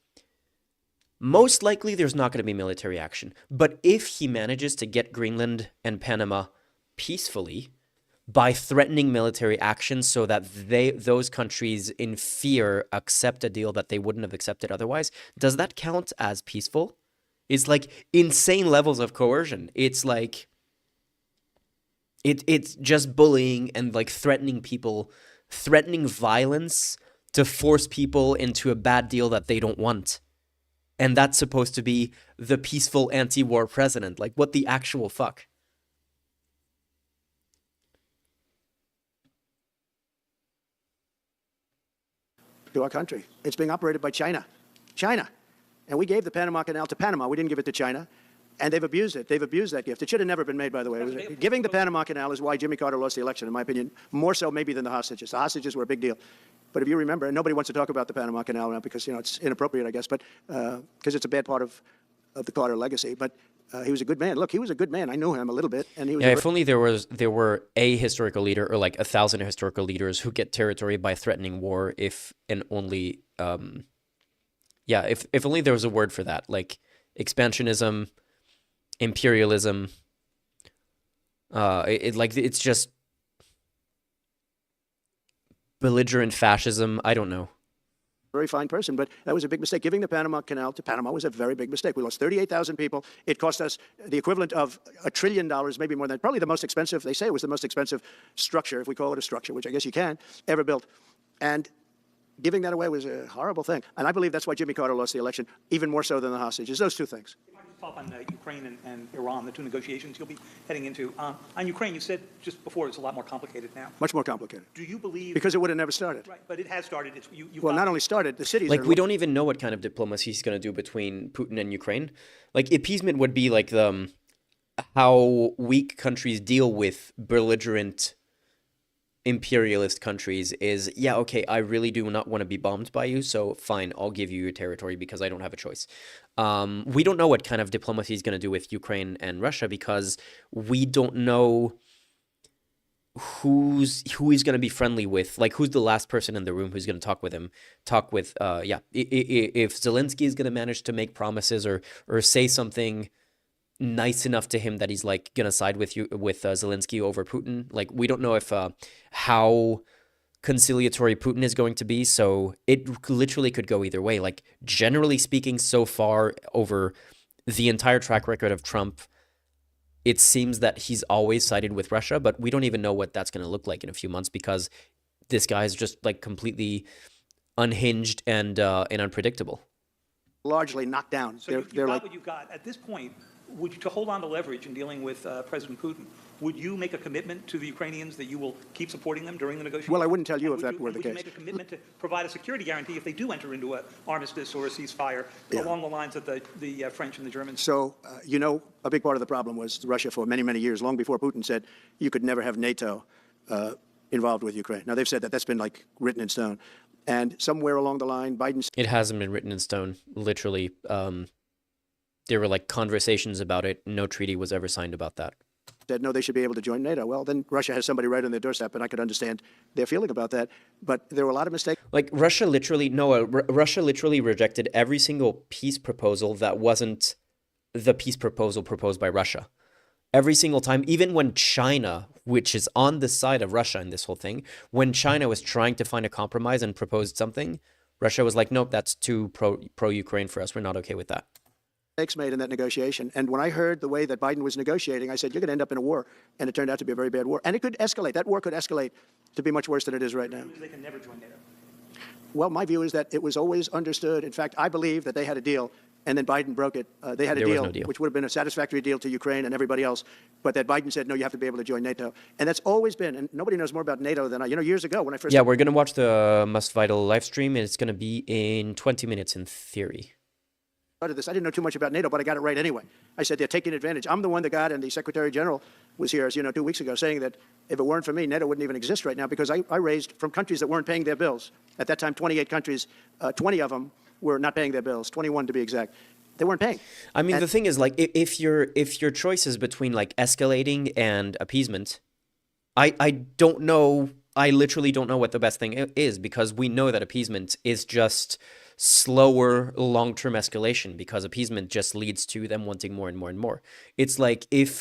Most likely there's not going to be military action. But if he manages to get Greenland and Panama peacefully by threatening military action so that those countries in fear accept a deal that they wouldn't have accepted otherwise, does that count as peaceful? It's like insane levels of coercion. It's like it's just bullying and like threatening people, threatening violence to force people into a bad deal that they don't want. And that's supposed to be the peaceful anti-war president. Like, what the actual fuck? To our country. It's being operated by China. China. And we gave the Panama Canal to Panama. We didn't give it to China. And they've abused it. They've abused that gift. It should have never been made, by the way. Giving the Panama Canal is why Jimmy Carter lost the election, in my opinion, more so maybe than the hostages. The hostages were a big deal. But if you remember, and nobody wants to talk about the Panama Canal now because, it's inappropriate, I guess, but because it's a bad part of the Carter legacy. But he was a good man. Look, he was a good man. I knew him a little bit. And he was if only there were a historical leader or like 1,000 historical leaders who get territory by threatening war, if only there was a word for that, like expansionism, imperialism. It's just belligerent fascism. I don't know. Very fine person, but that was a big mistake. Giving the Panama Canal to Panama was a very big mistake. We lost 38,000 people. It cost us the equivalent of $1 trillion, maybe more than that. Probably the most expensive, they say it was the most expensive structure, if we call it a structure, which I guess you can, ever built. And giving that away was a horrible thing. And I believe that's why Jimmy Carter lost the election, even more so than the hostages. Those two things. Talk on Ukraine and Iran, the two negotiations you'll be heading into. On Ukraine, you said just before it's a lot more complicated now. Much more complicated. Do you believe... Because it would have never started. Right, but it has started. Well, not only started, the cities... Like, we don't even know what kind of diplomacy he's going to do between Putin and Ukraine. Like, appeasement would be like how weak countries deal with belligerent imperialist countries is, yeah, okay, I really do not want to be bombed by you, so fine, I'll give you your territory because I don't have a choice. We don't know what kind of diplomacy he's going to do with Ukraine and Russia because we don't know who he's going to be friendly with, like who's the last person in the room who's going to talk with him, if Zelensky is going to manage to make promises or say something nice enough to him that he's like gonna side with Zelensky over Putin. Like, we don't know if how conciliatory Putin is going to be, so it literally could go either way. Like, generally speaking, so far over the entire track record of Trump, it seems that he's always sided with Russia, but we don't even know what that's going to look like in a few months because this guy is just like completely unhinged and unpredictable. Largely knocked down. So you've got what you've got. At this point, to hold on to leverage in dealing with President Putin, would you make a commitment to the Ukrainians that you will keep supporting them during the negotiations? Well, I wouldn't tell you if that were the case. Would you make a commitment to provide a security guarantee if they do enter into an armistice or a ceasefire along the lines that the French and the Germans? So, a big part of the problem was Russia for many, many years, long before Putin said you could never have NATO involved with Ukraine. Now, they've said that. That's been, like, written in stone. And somewhere along the line, Biden... It hasn't been written in stone, literally. There were like conversations about it. No treaty was ever signed about that. said, no, they should be able to join NATO. Well, then Russia has somebody right on their doorstep, and I could understand their feeling about that. But there were a lot of mistakes. Like Russia literally rejected every single peace proposal that wasn't the peace proposal proposed by Russia. Every single time, even when China, which is on the side of Russia in this whole thing, when China was trying to find a compromise and proposed something, Russia was like, nope, that's too pro-Ukraine for us. We're not okay with that. Made in that negotiation. And when I heard the way that Biden was negotiating, I said, you're going to end up in a war. And it turned out to be a very bad war. And it could escalate. That war could escalate to be much worse than it is right now. They can never join NATO. Well, my view is that it was always understood. In fact, I believe that they had a deal, and then Biden broke it. They had a deal, no deal, which would have been a satisfactory deal to Ukraine and everybody else, but that Biden said, no, you have to be able to join NATO. And that's always been, and nobody knows more about NATO than I. You know, years ago when I first... Yeah, we're going to watch the Must Vital live stream, and it's going to be in 20 minutes in theory. Started this. I didn't know too much about NATO, but I got it right anyway. I said they're taking advantage. I'm the one that got, and the Secretary General was here, as you know, 2 weeks ago, saying that if it weren't for me, NATO wouldn't even exist right now, because I raised from countries that weren't paying their bills. At that time, 28 countries, 20 of them were not paying their bills, 21 to be exact. They weren't paying. I mean, the thing is, like, if your choice is between like escalating and appeasement, I don't know. I literally don't know what the best thing is, because we know that appeasement is just slower long-term escalation, because appeasement just leads to them wanting more and more and more. It's like if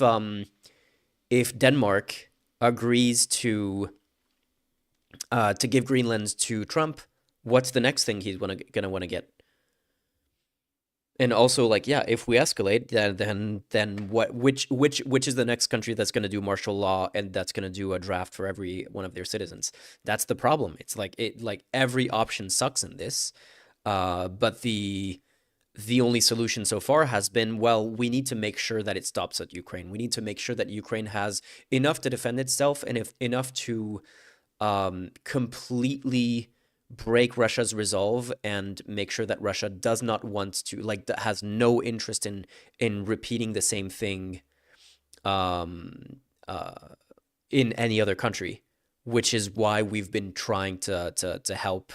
Denmark agrees to give Greenland to Trump, what's the next thing he's gonna want to get? And also, like, yeah, if we escalate, then what? Which is the next country that's going to do martial law and that's going to do a draft for every one of their citizens? That's the problem. It's like every option sucks in this. But the only solution so far has been, well, we need to make sure that it stops at Ukraine. We need to make sure that Ukraine has enough to defend itself and enough to completely break Russia's resolve and make sure that Russia does not want to, like, that has no interest in repeating the same thing in any other country, which is why we've been trying to help,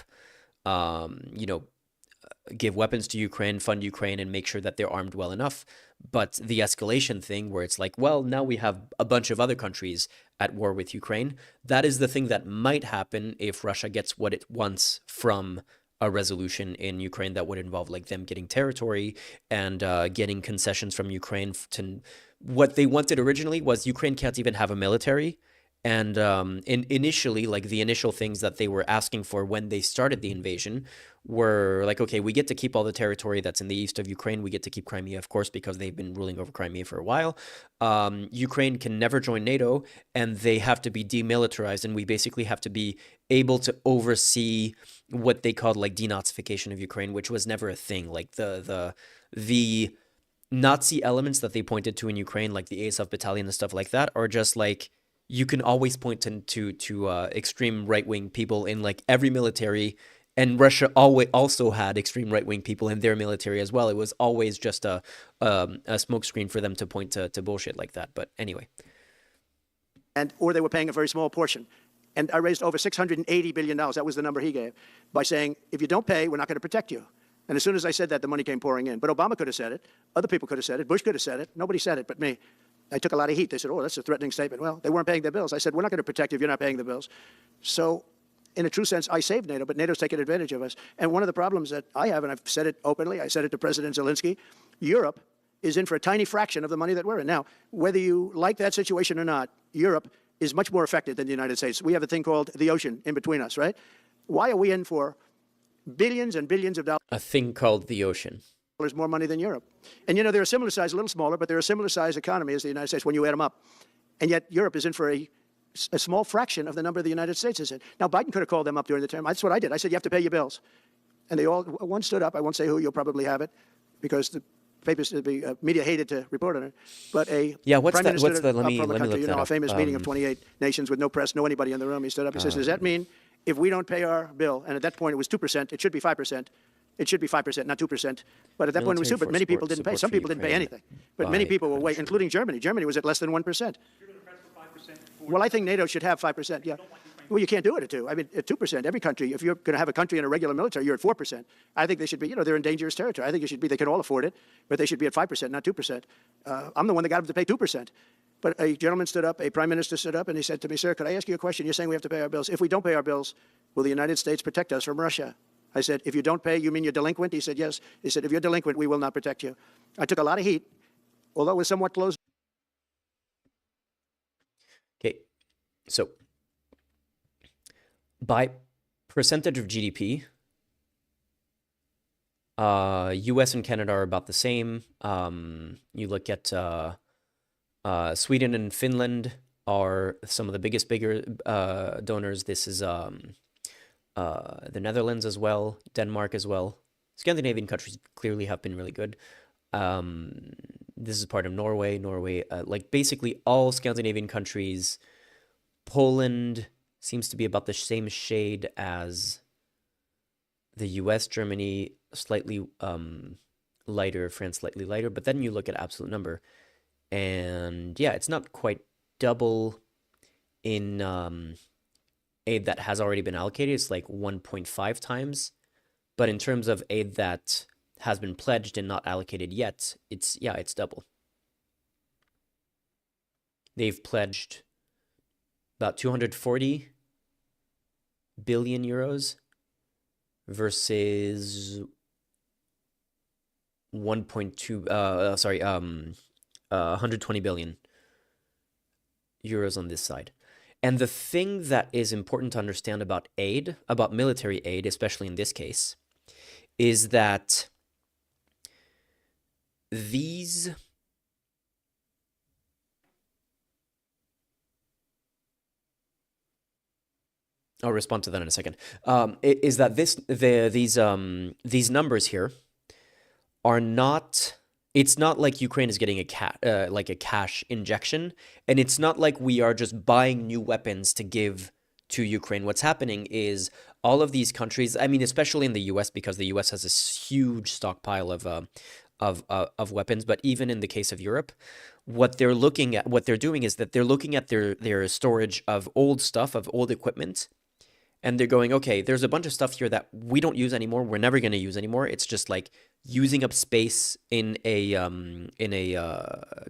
give weapons to Ukraine, fund Ukraine, and make sure that they're armed well enough. But the escalation thing, where it's like, well, now we have a bunch of other countries at war with Ukraine, that is the thing that might happen if Russia gets what it wants from a resolution in Ukraine that would involve, like, them getting territory and getting concessions from Ukraine. What they wanted originally was Ukraine can't even have a military. And initially, like, the initial things that they were asking for when they started the invasion were like, okay, we get to keep all the territory that's in the east of Ukraine. We get to keep Crimea, of course, because they've been ruling over Crimea for a while. Ukraine can never join NATO, and they have to be demilitarized. And we basically have to be able to oversee what they called, like, denazification of Ukraine, which was never a thing. Like, the Nazi elements that they pointed to in Ukraine, like the Azov battalion and stuff like that, are just like, you can always point to extreme right-wing people in, like, every military, and Russia also had extreme right-wing people in their military as well. It was always just a smokescreen for them to point to bullshit like that. But anyway. Or they were paying a very small portion. And I raised over $680 billion. That was the number he gave, by saying, if you don't pay, we're not going to protect you. And as soon as I said that, the money came pouring in. But Obama could have said it. Other people could have said it. Bush could have said it. Nobody said it but me. I took a lot of heat. They said, oh, that's a threatening statement. Well, they weren't paying their bills. I said, we're not going to protect you if you're not paying the bills. So in a true sense, I saved NATO, but NATO's taken advantage of us. And one of the problems that I have, and I've said it openly, I said it to President Zelensky, Europe is in for a tiny fraction of the money that we're in. Now, whether you like that situation or not, Europe is much more affected than the United States. We have a thing called the ocean in between us, right? Why are we in for billions and billions of dollars? A thing called the ocean. More money than Europe. And, they're a similar size, a little smaller, but they're a similar size economy as the United States when you add them up. And yet Europe is in for a small fraction of the number the United States is in. Now, Biden could have called them up during the term. That's what I did. I said, you have to pay your bills. And one stood up. I won't say who. You'll probably have it because the papers, the media hated to report on it. But a prime minister from a country, a famous meeting of 28 nations with no press, no anybody in the room, he stood up. He says, does that mean if we don't pay our bill, and at that point it was 2%, it should be 5%, it should be 5%, not 2%. But at that point, it was 2%. But many people didn't pay. Some people didn't pay anything. But many people were waiting, including Germany. Germany was at less than 1%. Well, I think NATO should have 5%. Yeah. Well, you can't do it at 2. I mean, at 2%, every country, if you're going to have a country in a regular military, you're at 4%. I think they should be, they're in dangerous territory. I think it should be, they can all afford it, but they should be at 5%, not 2%. I'm the one that got them to pay 2%. But a gentleman stood up, a prime minister stood up, and he said to me, sir, could I ask you a question? You're saying we have to pay our bills. If we don't pay our bills, will the United States protect us from Russia? I said, if you don't pay, you mean you're delinquent? He said, yes. He said, if you're delinquent, we will not protect you. I took a lot of heat, although it was somewhat close. Okay, so by percentage of GDP, US and Canada are about the same. You look at Sweden and Finland are some of the bigger donors. This is the Netherlands as well, Denmark as well. Scandinavian countries clearly have been really good. This is part of Norway. Like basically all Scandinavian countries. Poland seems to be about the same shade as the US, Germany slightly lighter, France slightly lighter. But then you look at absolute number, and yeah, it's not quite double in aid that has already been allocated. It's like 1.5 times. But in terms of aid that has been pledged and not allocated yet, it's double. They've pledged about 240 billion euros versus 120 billion euros on this side. And the thing that is important to understand about aid, about military aid, especially in this case, is that these I'll respond to that in a second. Is that these numbers here are not? It's not like Ukraine is getting a cash injection, and it's not like we are just buying new weapons to give to Ukraine. What's happening is all of these countries, I mean, especially in the U.S., because the U.S. has this huge stockpile of weapons, but even in the case of Europe, what they're doing is that they're looking at their storage of old stuff, of old equipment. And they're going, okay, there's a bunch of stuff here that we don't use anymore. We're never going to use anymore. It's just like using up space in a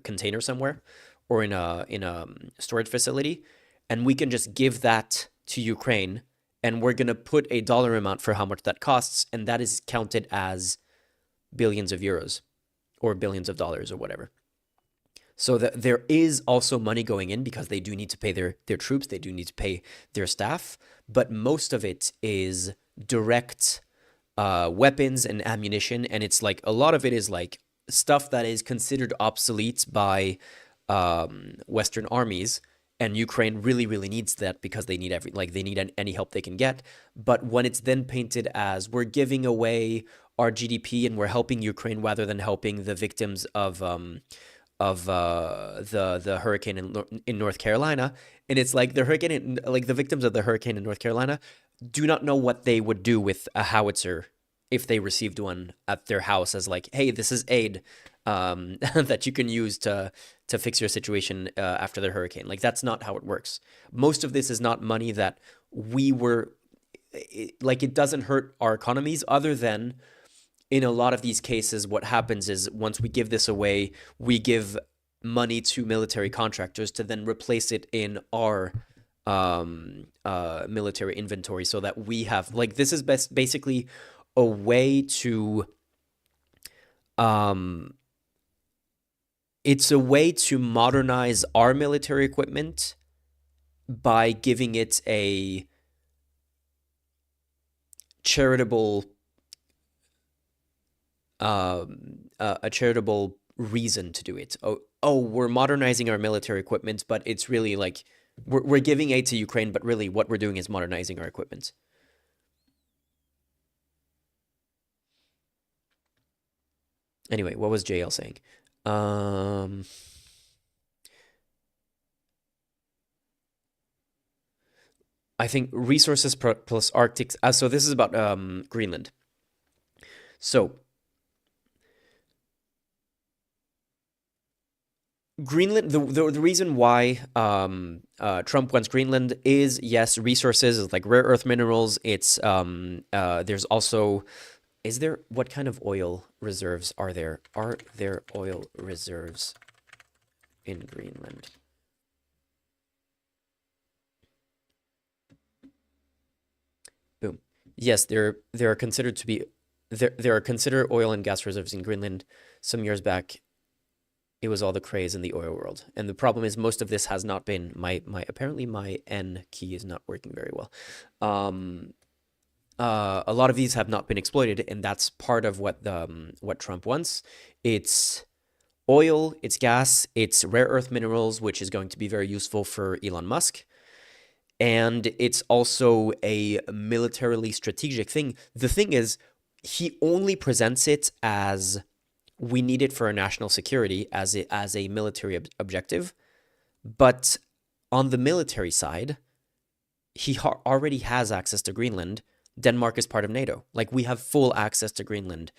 container somewhere, or in a storage facility, and we can just give that to Ukraine, and we're going to put a dollar amount for how much that costs, and that is counted as billions of euros or billions of dollars or whatever. So that there is also money going in because they do need to pay their troops, they do need to pay their staff, but most of it is direct weapons and ammunition, and it's like a lot of it is like stuff that is considered obsolete by Western armies, and Ukraine really, really needs that because they need any help they can get. But when it's then painted as we're giving away our GDP and we're helping Ukraine rather than helping the victims of the hurricane in North Carolina, and it's like the victims of the hurricane in North Carolina do not know what they would do with a howitzer if they received one at their house as like, hey, this is aid that you can use to fix your situation after the hurricane. Like, that's not how it works. Most of this is not money that it doesn't hurt our economies, other than in a lot of these cases, what happens is once we give this away, we give money to military contractors to then replace it in our military inventory, so that we have, like, this is basically a way to it's a way to modernize our military equipment by giving it a charitable reason to do it. Oh, we're modernizing our military equipment, but it's really like we're giving aid to Ukraine, but really what we're doing is modernizing our equipment. Anyway, what was JL saying? I think resources plus Arctic. So this is about Greenland. So Greenland, the reason why Trump wants Greenland is, yes, resources, is like rare earth minerals. It's there's also, is there, what kind of oil reserves are there? Are there oil reserves in Greenland? Boom. Yes, there are considered to be, there are considered oil and gas reserves in Greenland. Some years back, it was all the craze in the oil world. And the problem is most of this has not been, apparently my N key is not working very well. A lot of these have not been exploited, and that's part of what what Trump wants. It's oil, it's gas, it's rare earth minerals, which is going to be very useful for Elon Musk. And it's also a militarily strategic thing. The thing is, he only presents it as we need it for our national security, as a military objective. But on the military side, he already has access to Greenland. Denmark is part of NATO. Like, we have full access to Greenland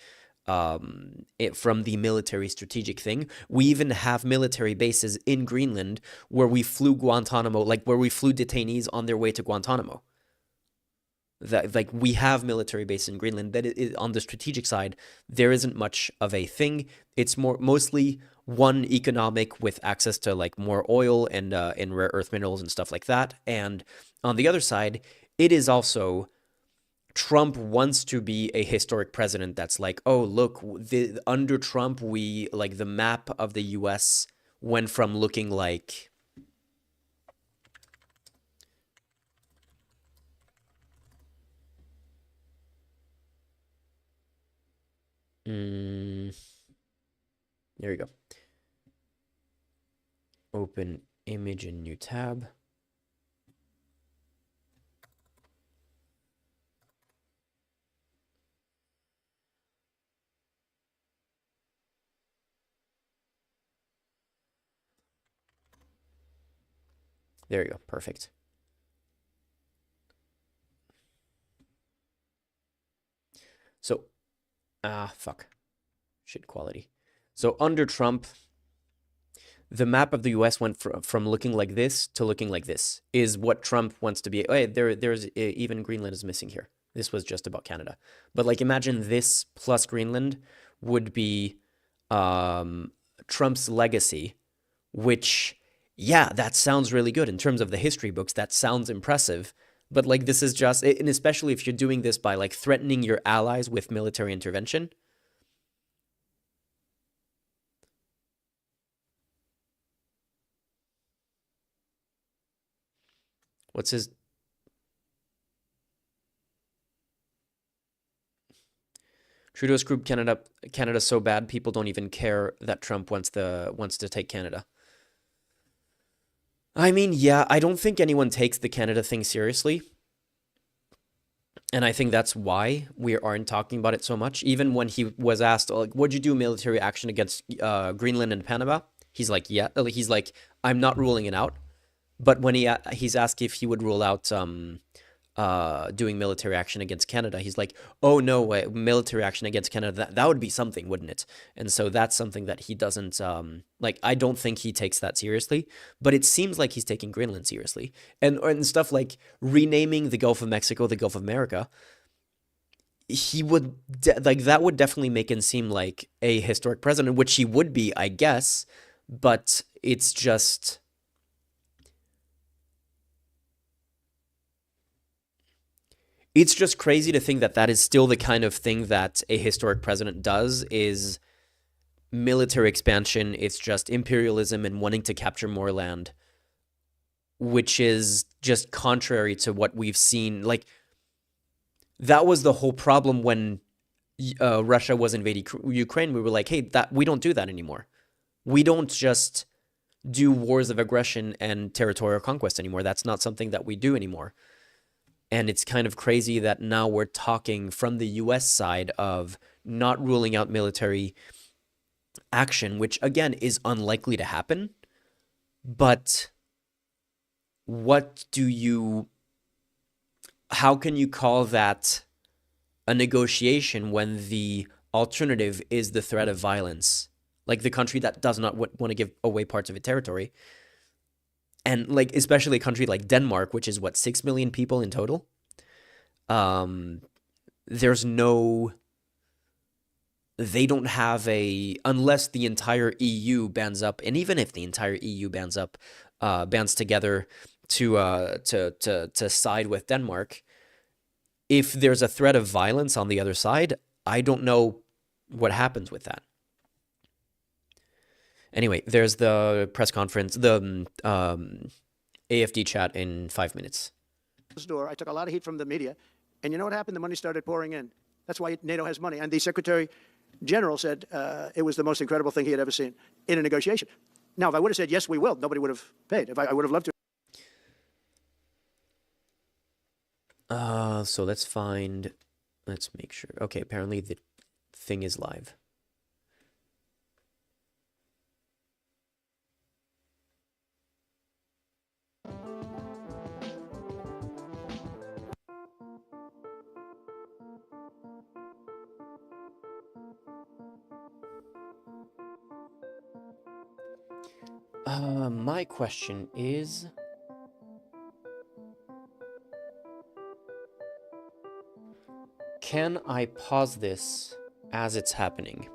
from the military strategic thing. We even have military bases in Greenland where we flew Guantanamo, like where we flew detainees on their way to Guantanamo. That, like, we have military bases in Greenland. That on the strategic side, there isn't much of a thing. It's mostly one, economic, with access to like more oil and rare earth minerals and stuff like that. And on the other side, it is also, Trump wants to be a historic president that's like, oh, look, under Trump, we, like, the map of the US went from looking like, there you go. Open image in new tab. There you go. Perfect. So, fuck. Shit quality. So under Trump, the map of the US went from looking like this to looking like this, is what Trump wants to be. Oh, hey, there's even Greenland is missing here. This was just about Canada. But like, imagine this plus Greenland would be Trump's legacy, which, yeah, that sounds really good in terms of the history books. That sounds impressive. But like, this is just, and especially if you're doing this by like threatening your allies with military intervention. What's his? Trudeau's group Canada so bad people don't even care that Trump wants to take Canada. I mean, yeah, I don't think anyone takes the Canada thing seriously. And I think that's why we aren't talking about it so much. Even when he was asked, like, would you do military action against Greenland and Panama? He's like, yeah. He's like, I'm not ruling it out. But when he's asked if he would rule out doing military action against Canada, he's like, oh, no, military action against Canada, that would be something, wouldn't it? And so that's something that he doesn't, like, I don't think he takes that seriously, but it seems like he's taking Greenland seriously. And stuff like renaming the Gulf of Mexico the Gulf of America, he would, like, that would definitely make him seem like a historic president, which he would be, I guess, but it's just... It's just crazy to think that that is still the kind of thing that a historic president does, is military expansion. It's just imperialism and wanting to capture more land, which is just contrary to what we've seen. Like, that was the whole problem when Russia was invading Ukraine. We were like, hey, we don't do that anymore. We don't just do wars of aggression and territorial conquest anymore. That's not something that we do anymore. And it's kind of crazy that now we're talking from the US side of not ruling out military action, which again is unlikely to happen. But how can you call that a negotiation when the alternative is the threat of violence like the country that does not want to give away parts of its territory. And like, especially a country like Denmark, which is what, 6 million people in total. There's no, they don't have unless the entire EU bands up, and even if the entire EU bands together to side with Denmark, if there's a threat of violence on the other side, I don't know what happens with that. Anyway, there's the press conference, the AfD chat in 5 minutes. Door. I took a lot of heat from the media, and you know what happened? The money started pouring in. That's why NATO has money. And the Secretary General said it was the most incredible thing he had ever seen in a negotiation. Now, if I would have said, yes, we will, nobody would have paid. If I would have loved to. So let's make sure. Okay, apparently the thing is live. My question is, can I pause this as it's happening?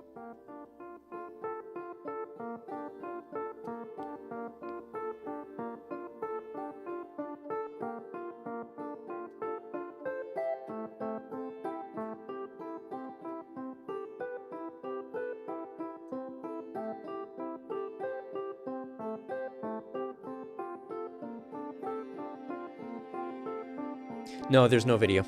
No, there's no video.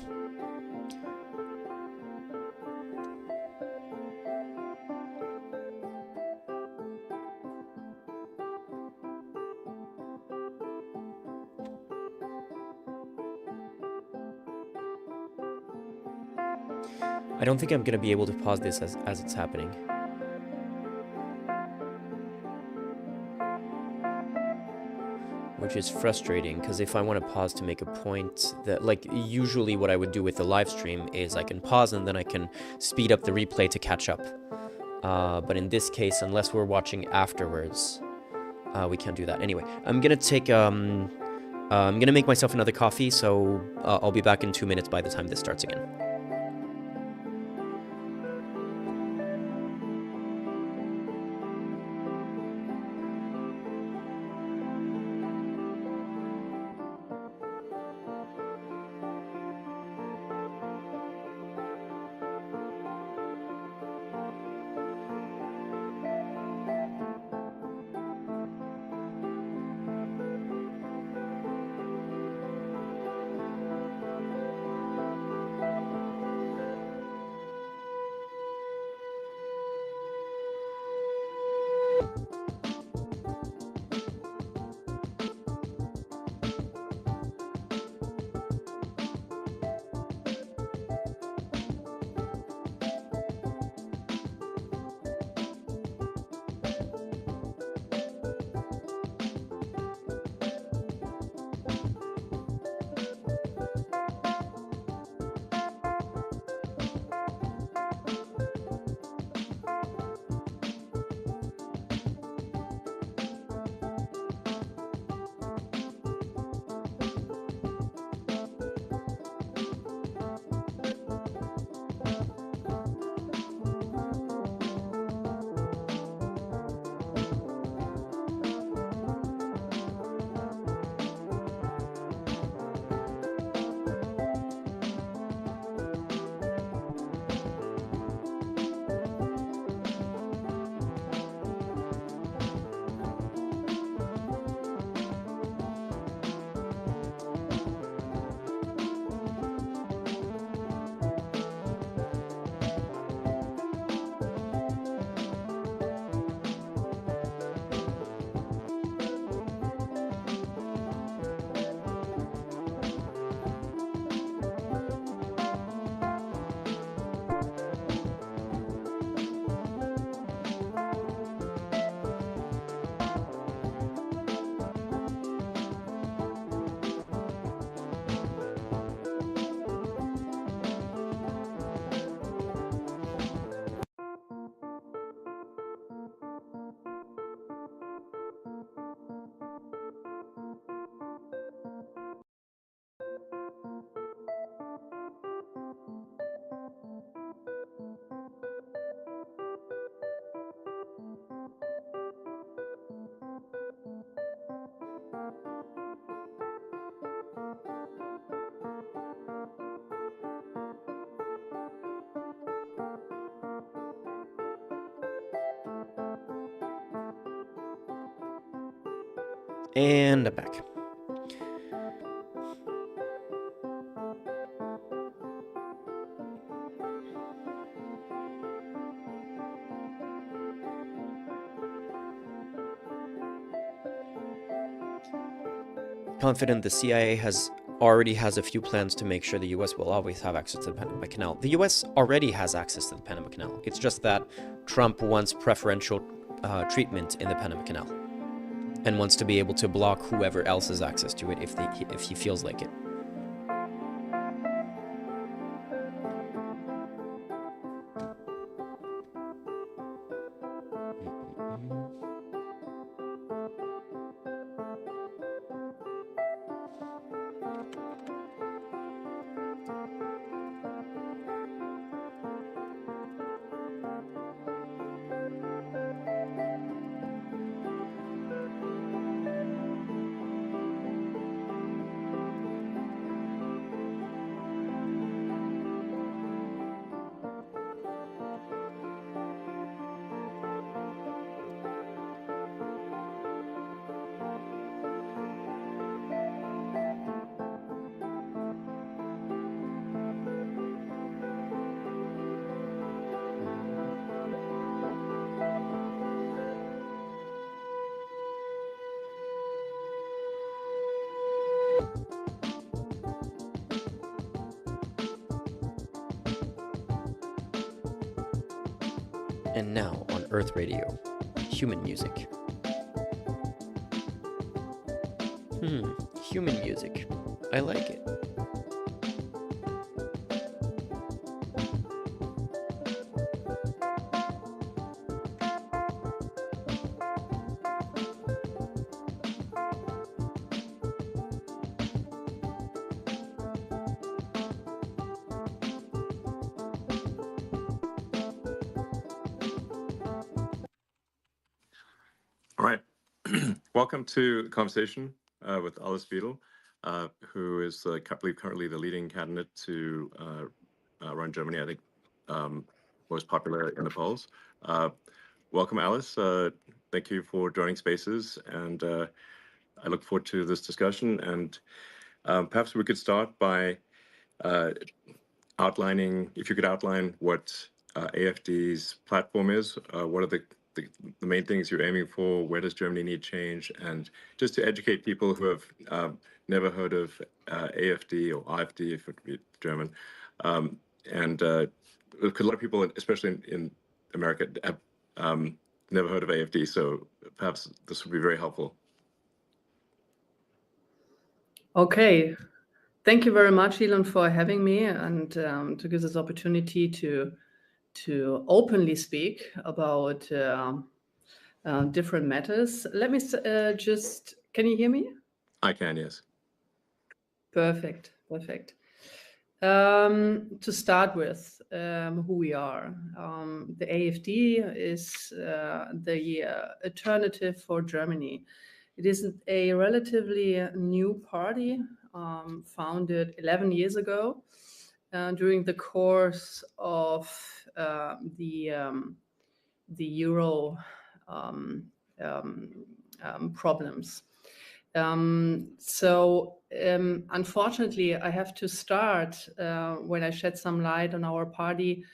I don't think I'm gonna be able to pause this as it's happening. Which is frustrating, because if I want to pause to make a point, that, like, usually what I would do with the live stream is I can pause and then I can speed up the replay to catch up. But in this case, unless we're watching afterwards, we can't do that. Anyway, I'm gonna take, I'm gonna make myself another coffee, so I'll be back in 2 minutes by the time this starts again. And I'm back. Confident the CIA already has a few plans to make sure the US will always have access to the Panama Canal. The US already has access to the Panama Canal. It's just that Trump wants preferential treatment in the Panama Canal and wants to be able to block whoever else has access to it if he feels like it. And now on Earth Radio, human music. Human music. I like it. All right. Welcome to the conversation with Alice Beadle, who is, I believe, currently the leading candidate to run Germany, I think, most popular in the polls. Welcome, Alice. Thank you for joining Spaces, and I look forward to this discussion. And perhaps we could start by outlining, if you could outline what AfD's platform is, what are the main things you're aiming for, where does Germany need change, and just to educate people who have never heard of AfD or AfD, if it be German, and because a lot of people, especially in America, have never heard of AfD, so perhaps this would be very helpful. Okay. Thank you very much, Elon, for having me and to give this opportunity to openly speak about different matters. Let me just, can you hear me? I can, yes. Perfect. To start with, who we are. The AfD is the alternative for Germany. It is a relatively new party, founded 11 years ago during the course of the Euro problems. Unfortunately, I have to start when I shed some light on our party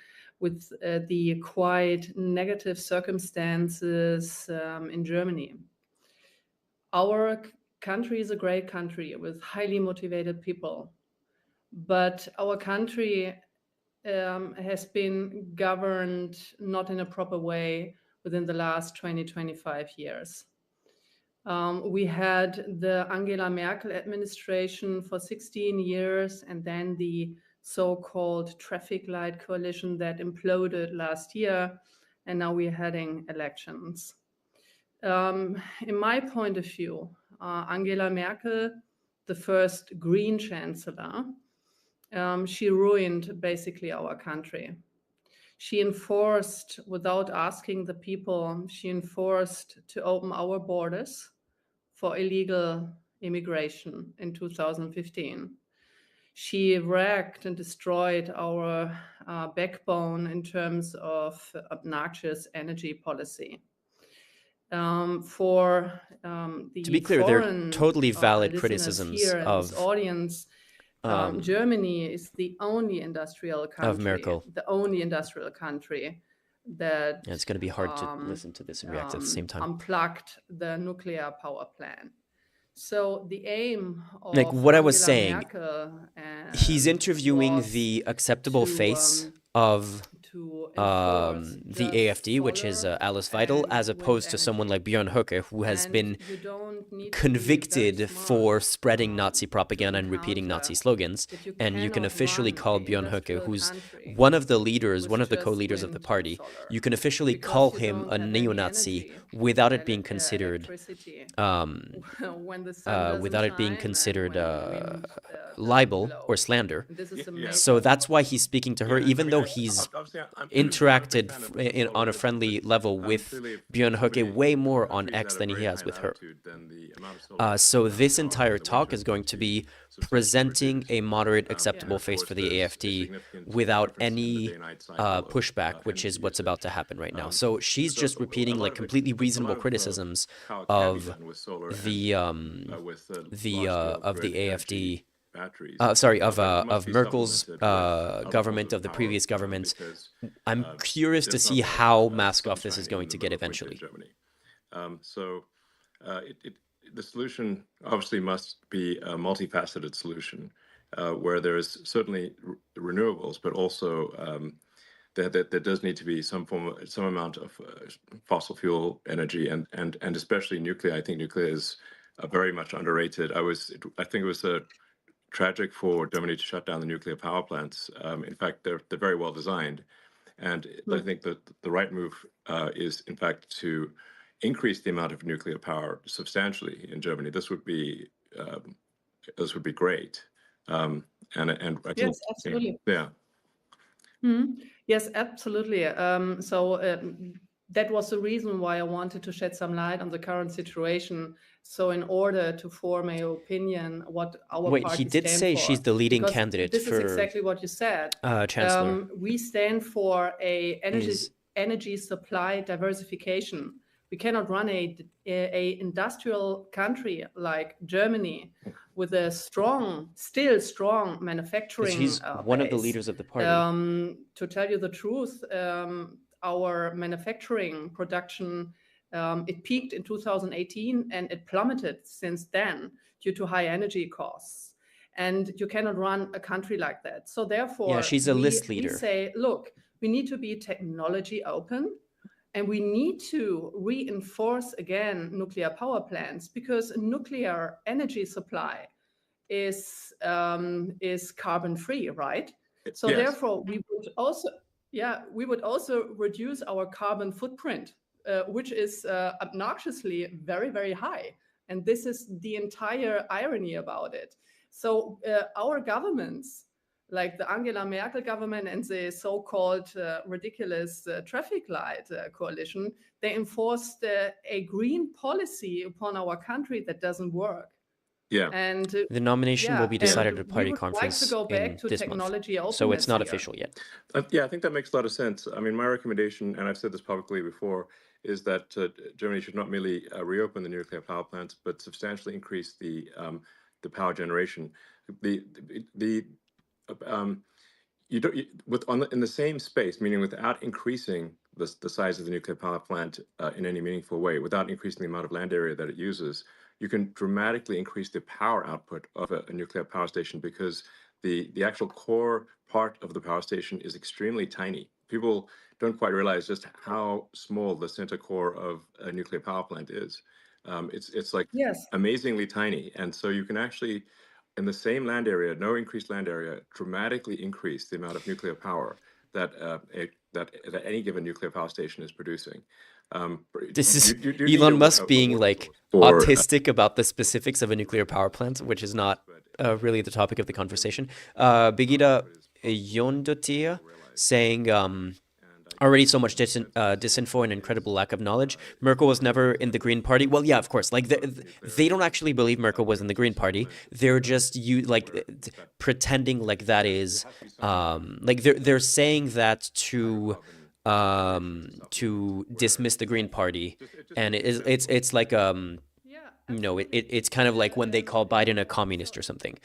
with the quite negative circumstances in Germany. Our country is a great country with highly motivated people, but our country has been governed not in a proper way within the last 20-25 years. We had the Angela Merkel administration for 16 years, and then the so-called traffic light coalition that imploded last year, and now we're heading elections. In my point of view, Angela Merkel, the first Green Chancellor, she ruined basically our country. She enforced, without asking the people, she enforced to open our borders for illegal immigration in 2015. She wrecked and destroyed our backbone in terms of obnoxious energy policy. For To the be clear, they're foreign totally valid listeners criticisms here in this of audience, Germany is the only industrial country, Merkel. the only industrial country that Yeah, it's going to be hard to listen to this and react at the same time. unplugged the nuclear power plant. So the aim of Like what I was Angela saying, Merkel he's interviewing was the acceptable to, face of to enforce the just AfD, which is solar Alice Weidel, and as opposed wind to someone energy. like Björn Höcke, who has And been you don't need to be very convicted smart, for spreading Nazi to propaganda and repeating encounter Nazi slogans. that you And you can cannot officially run call a Björn Höcke, industrial who's country one of the leaders, with one of the just co-leaders of the wind and party, solar, you can officially because call you him don't a have any neo-Nazi energy, without it being considered electricity. um, When the sun doesn't without it being shine and considered when the wind doesn't libel blow. or slander. And this is the main So that's why he's speaking to her, Yeah, even I mean, though he's obviously, I'm interacted a fan of on a solar, friendly but, level with clearly, Björn Höcke Germany, way more countries on at X a than he very has high with her. latitude than the amount of solar So this power entire in the talk winter is going must to be be substantially presenting reduced. a moderate, And acceptable of face course, for the there's a AfD significant without difference in the any day-night cycle of, pushback, which is energy what's about to usage. happen right now. So she's So just a repeating lot like of completely a reasonable lot of criticisms power can be of done with solar the and with large-scale of the grid energy AfD. batteries. Sorry, But it must of be Merkel's supplemented with other government, forms of the power, previous government. because I'm curious to there's see not like how mask off this sunshine is in going the to get middle of winter in eventually. Germany. The solution obviously must be a multifaceted solution, where there is certainly renewables, but also there does need to be some amount of fossil fuel energy, and especially nuclear. I think nuclear is very much underrated. I think it was tragic for Germany to shut down the nuclear power plants. In fact, they're very well designed, and I think that the right move is, in fact, to increase the amount of nuclear power substantially in Germany. This would be great, and I think, Yes, absolutely. yeah. Yes, absolutely. That was the reason why I wanted to shed some light on the current situation. So in order to form an opinion what our Wait, party he did stand say for, she's the leading because candidate this is for exactly what you said. chancellor. We stand for a Is energy supply diversification. We cannot run a industrial country like Germany with a still strong manufacturing he's one of the base. leaders of the party. To tell you the truth, our manufacturing production, it peaked in 2018 and it plummeted since then due to high energy costs. And you cannot run a country like that. So therefore, Yeah, she's a list we leader. say, look, we need to be technology open. And we need to reinforce again nuclear power plants, because nuclear energy supply is carbon free, right? So Yes. therefore, we would also reduce our carbon footprint, which is obnoxiously very, very high. And this is the entire irony about it. So our governments, like the Angela Merkel government and the so-called ridiculous traffic light coalition, they enforced a green policy upon our country that doesn't work. Yeah. And The nomination will be decided at a party we would conference like to go back in to this technology month, so it's openness not here. official yet. Yeah, I think that makes a lot of sense. I mean, my recommendation, and I've said this publicly before, is that Germany should not merely reopen the nuclear power plants, but substantially increase the power generation. In the same space, meaning without increasing the size of the nuclear power plant in any meaningful way, without increasing the amount of land area that it uses, you can dramatically increase the power output of a nuclear power station, because the actual core part of the power station is extremely tiny. People don't quite realize just how small the center core of a nuclear power plant is. It's like Yes. amazingly tiny, and so you can actually, in the same land area, no increased land area, dramatically increase the amount of nuclear power that any given nuclear power station is producing. This is you need Elon a Musk being water like source for, autistic about the specifics of a nuclear power plant, which is not really the topic of the conversation. Birgitta Yondotia saying already so much disinfo and incredible lack of knowledge. Merkel was never in the Green Party. Well, yeah, of course. Like they don't actually believe Merkel was in the Green Party. They're just pretending like that is like they're saying that to to dismiss the Green Party, and it's like it's kind of like when they call Biden a communist or something.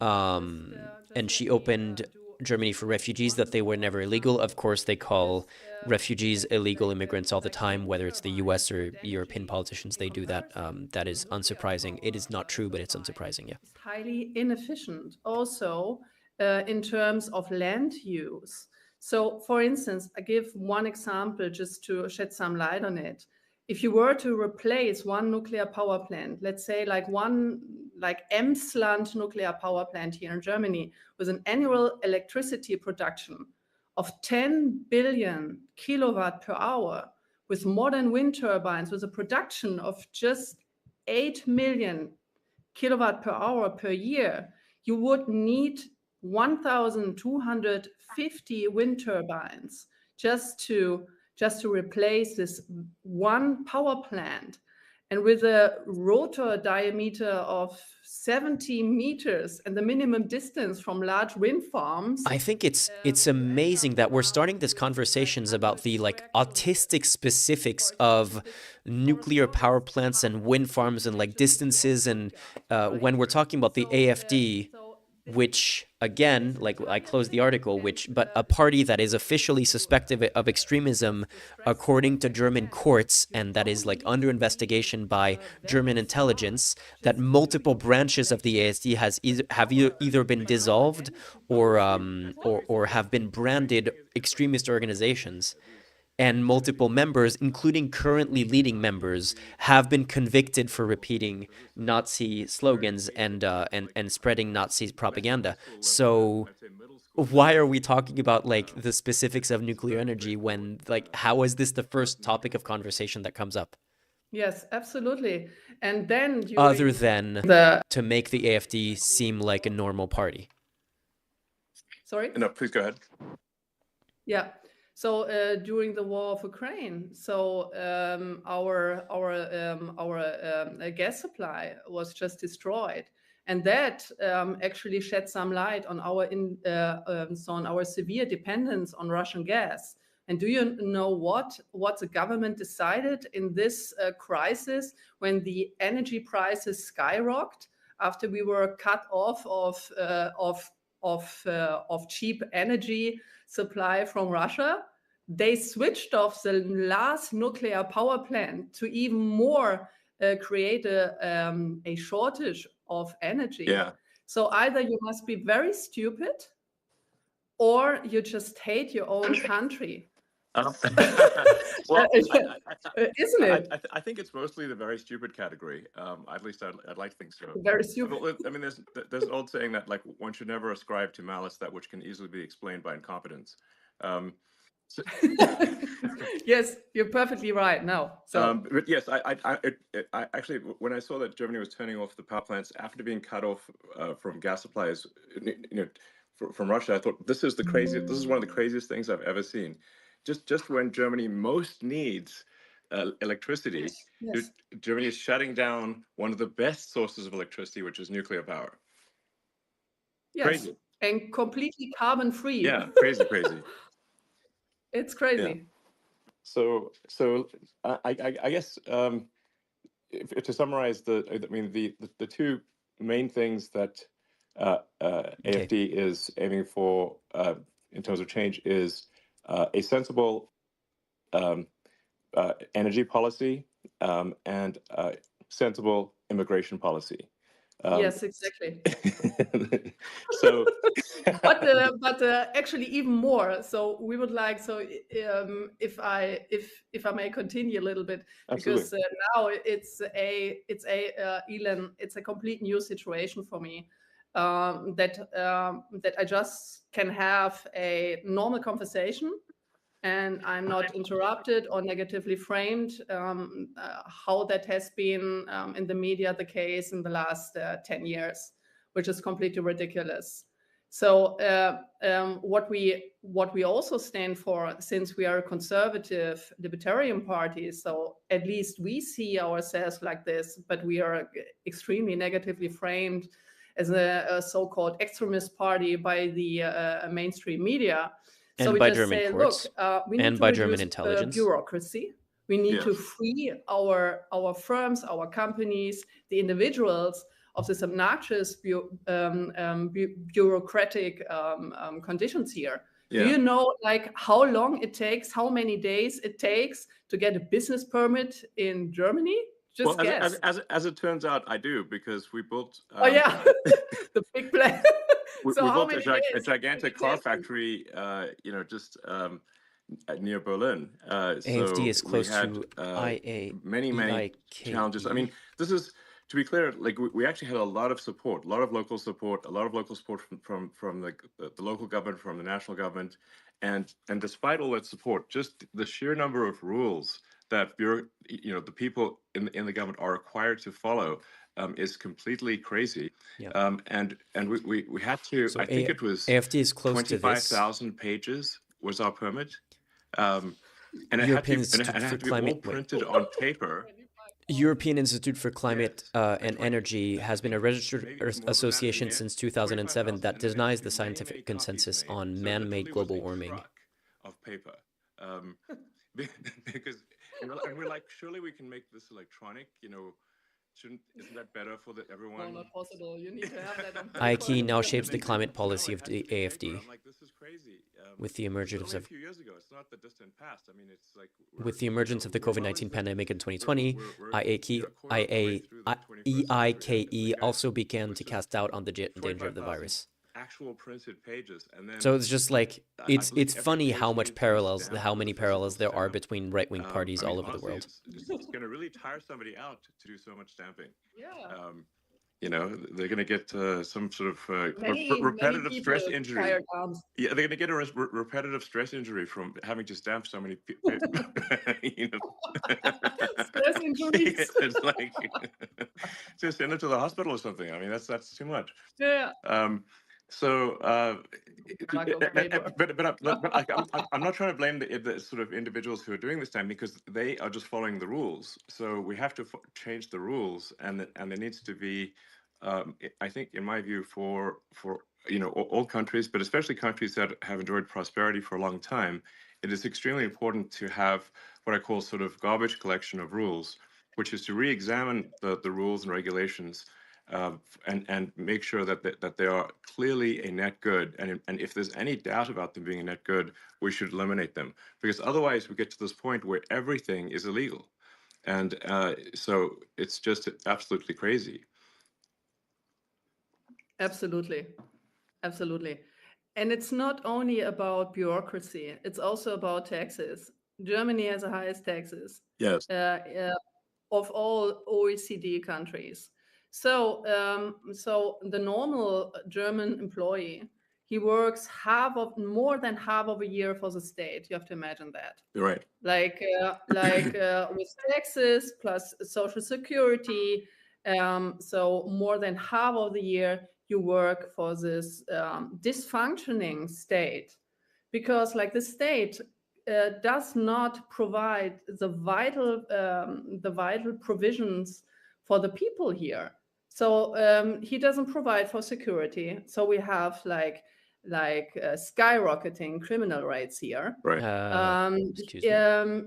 And she opened Germany for refugees, that they were never illegal. Of course, they call refugees illegal immigrants all the time, whether it's the US or European politicians, they do that. That is unsurprising. It is not true, but it's unsurprising, yeah. It's highly inefficient also in terms of land use. So, for instance, I give one example just to shed some light on it. If you were to replace one nuclear power plant, let's say like Emsland nuclear power plant here in Germany, with an annual electricity production of 10 billion kilowatt per hour, with modern wind turbines, with a production of just 8 million kilowatt per hour per year, you would need 1,250 wind turbines just to replace this one power plant. And with a rotor diameter of 70 meters and the minimum distance from large wind farms. I think it's amazing that we're starting these conversations about the like autistic specifics of nuclear power plants and wind farms and like distances, and when we're talking about the AfD, which again, like I closed the article, but a party that is officially suspected of extremism according to German courts, and that is like under investigation by German intelligence, that multiple branches of the AfD have either been dissolved or have been branded extremist organizations. And multiple members, including currently leading members, have been convicted for repeating Nazi slogans and spreading Nazi propaganda. So why are we talking about like the specifics of nuclear energy when, like, how is this the first topic of conversation that comes up? Yes, absolutely. And then other than to make the AfD seem like a normal party. Sorry? No, please go ahead. Yeah. So during the war of Ukraine, so our gas supply was just destroyed, and that actually shed some light on our severe dependence on Russian gas. And do you know what the government decided in this crisis when the energy prices skyrocketed after we were cut off of cheap energy supply from Russia? They switched off the last nuclear power plant to even more create a shortage of energy. Yeah. So either you must be very stupid or you just hate your own country. Well, Isn't it? I think it's mostly the very stupid category. At least I'd like to think so. Very stupid. I mean, there's an old saying that like one should never ascribe to malice that which can easily be explained by incompetence. Yes, you're perfectly right. Now, so but yes, I actually, when I saw that Germany was turning off the power plants after being cut off from gas supplies, from Russia, I thought this is one of the craziest things I've ever seen. Just when Germany most needs electricity, yes. Germany is shutting down one of the best sources of electricity, which is nuclear power. Yes, crazy. And completely carbon free. Yeah, crazy. It's crazy. Yeah. So I guess if to summarize the two main things that AfD is aiming for in terms of change is a sensible energy policy and sensible immigration policy. Yes, exactly. So, but actually even more. So we would like if I may continue a little bit, absolutely. Because now it's Elon, it's a complete new situation for me. That I just can have a normal conversation and I'm not interrupted or negatively framed, how that has been in the media the case in the last 10 years, which is completely ridiculous. So what we also stand for, since we are a conservative libertarian party, so at least we see ourselves like this, but we are extremely negatively framed as a so-called extremist party by the mainstream media. So And we by just German say, courts. look, we need And to by German reduce intelligence. bureaucracy. We need to Yes. free our firms, our companies, the individuals of this obnoxious bureaucratic conditions here. Yeah. Do you know like how long it takes, how many days it takes to get a business permit in Germany? Just Well, guess. as it turns out, I do, because we built. Oh yeah, the big plan. We So how built many a days? gigantic car Exactly. factory, just near Berlin. AfD is close we had to many challenges. I mean, this is, to be clear, like we actually had a lot of support, a lot of local support from the local government, from the national government, and despite all that support, just the sheer number of rules that the people in the government are required to follow is completely crazy. Yeah. And we had to. So I think it was AfD is close to this. 25,000 pages was our permit, and it European had Institute for to be all Climate. printed on paper. European Institute for Climate and Energy has been a registered association since 2007 that denies the scientific consensus on man-made global warming. Of paper, because and we're like, surely we can make this electronic. Isn't that better for everyone? No, not possible. You need to have that on paper. IKE now shapes the climate policy of the AfD. I'm like, this is crazy. With the emergence of a few years ago, it's not the distant past. I mean, it's like with the emergence of the COVID-19 pandemic in 2020, EIKE also began to cast doubt on the danger of the virus. Actual printed pages, and then so it's just like it's funny how many parallels there are between right-wing parties all over the world. It's going to really tire somebody out to do so much stamping. Yeah. They're going to get some sort of repetitive many stress injury. Yeah, they're going to get a repetitive stress injury from having to stamp so many people. Stress injuries. It's like just send it to the hospital or something. I mean, that's too much. Yeah. So, but I'm not trying to blame the sort of individuals who are doing this time, because they are just following the rules. So we have to change the rules, and there needs to be, I think, in my view, for all countries, but especially countries that have enjoyed prosperity for a long time, it is extremely important to have what I call sort of garbage collection of rules, which is to re-examine the rules and regulations. And make sure that they are clearly a net good, and if there's any doubt about them being a net good, we should eliminate them, because otherwise we get to this point where everything is illegal, and so it's just absolutely crazy. Absolutely, and it's not only about bureaucracy; it's also about taxes. Germany has the highest taxes. Yes. Of all OECD countries. So, so the normal German employee, he works more than half of a year for the state. You have to imagine that. You're right. Like with taxes plus Social Security. So more than half of the year you work for this dysfunctioning state, because like the state does not provide the vital provisions for the people here. So he doesn't provide for security. So we have like skyrocketing criminal rates here. Right.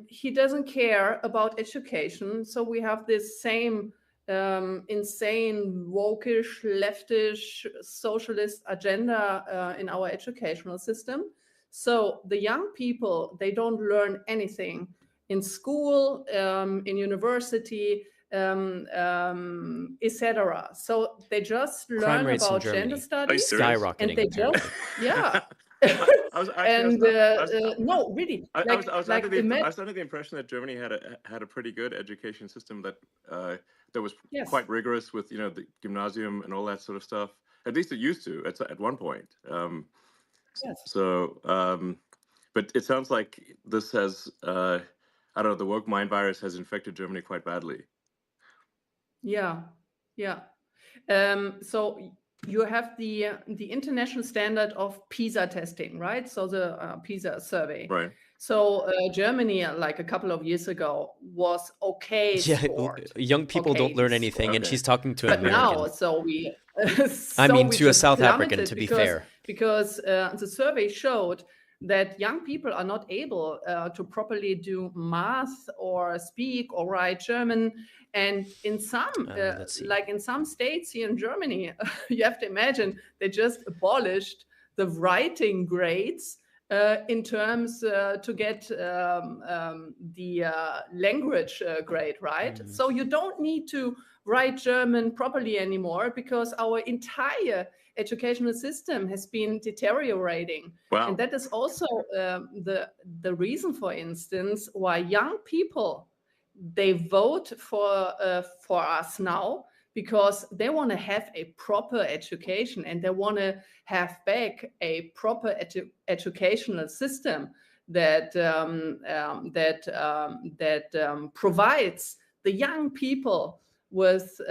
He doesn't care about education. So we have this same insane wokish, leftish, socialist agenda in our educational system. So the young people, they don't learn anything in school, in university, etc. So they just learn about gender studies, skyrocketing, and they just no, really. I was under the impression that Germany had a pretty good education system that was quite rigorous with the gymnasium and all that sort of stuff. At least it used to at one point. Yes. So, but it sounds like this has I don't know, the woke mind virus has infected Germany quite badly. Yeah. So you have the international standard of PISA testing, right? So the PISA survey. Right. So Germany, like a couple of years ago, was okay. Yeah, sport. Young people don't learn anything, and she's talking to an American. Now, so we. I mean, to a South African, to be fair. Because the survey showed that young people are not able to properly do math or speak or write German. And in some, let's see. like in some states here in Germany, you have to imagine they just abolished the writing grades in terms to get the language grade, right? So you don't need to write German properly anymore because our entire educational system has been deteriorating. Wow. And that is also the reason, for instance, why young people, they vote for us now, because they want to have a proper education and they want to have back a proper educational system that provides the young people with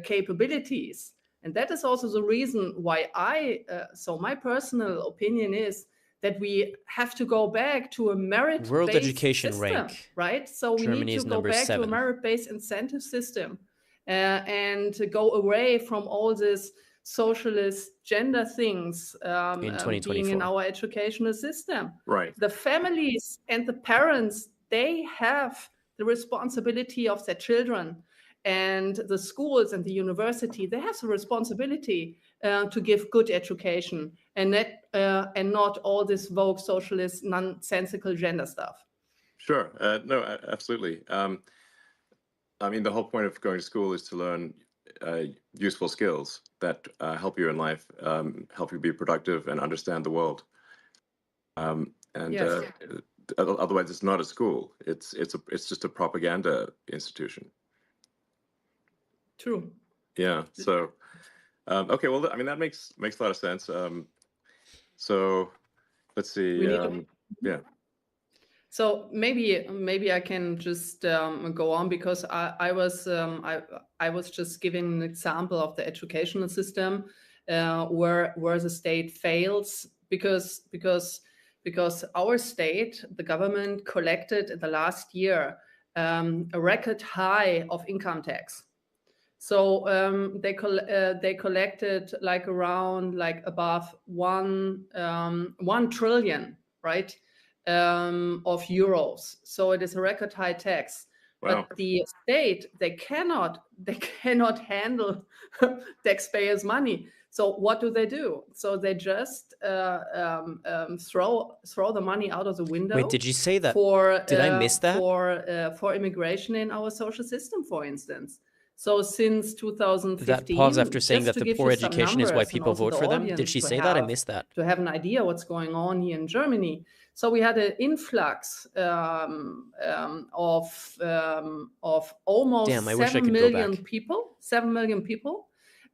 capabilities. And that is also the reason why so my personal opinion is that we have to go back to a merit-based World education system, rank. right? So we Germany need is to go number back to a 7. merit-based incentive system and to go away from all this socialist gender things being in our educational system. Right. The families and the parents, they have the responsibility of their children, and the schools and the university, they have the responsibility to give good education and not all this vogue socialist nonsensical gender stuff. Sure. No, absolutely. I mean, the whole point of going to school is to learn useful skills that help you in life, help you be productive and understand the world. Yes. Otherwise, it's not a school. It's just a propaganda institution. True. Yeah. So, okay. Well, I mean, that makes a lot of sense. So, let's see. Yeah. So maybe I can just go on, because I was just giving an example of the educational system where the state fails because our state, the government, collected in the last year a record high of income tax. So they collected like around above 1 trillion, right? Of euros. So it is a record high tax. Wow. But the state, they cannot handle taxpayers' money. So what do? So they just throw the money out of the window. Wait, did you say that? For, did I miss that? For immigration in our social system, for instance. So since 2015, that pause after saying that the poor education is why people vote for them. Did she say that? I missed that. To have an idea what's going on here in Germany. So we had an influx of almost 7 million people. 7 million people,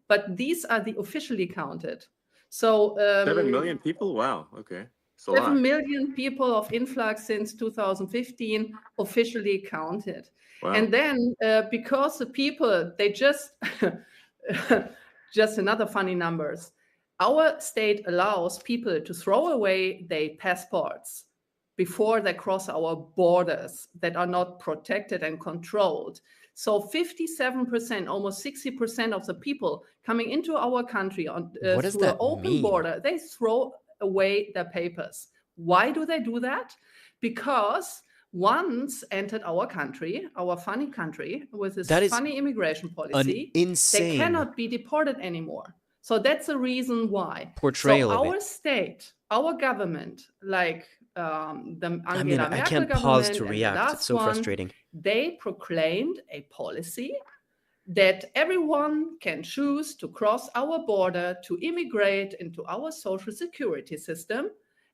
but these are the officially counted. So 7 million people. Wow. Okay. 7 million people of influx since 2015 officially counted. Wow. And then because the people, they just another funny numbers. Our state allows people to throw away their passports before they cross our borders that are not protected and controlled. So 57%, almost 60% of the people coming into our country on through an open border, they throw away their papers. Why do they do that? Because once entered our country, our funny country, with this funny immigration policy, they cannot be deported anymore. So that's the reason why. Portrayal so of our state, our government, like the Angela Merkel I can't pause to react. It's so frustrating. They proclaimed a policy that everyone can choose to cross our border to immigrate into our social security system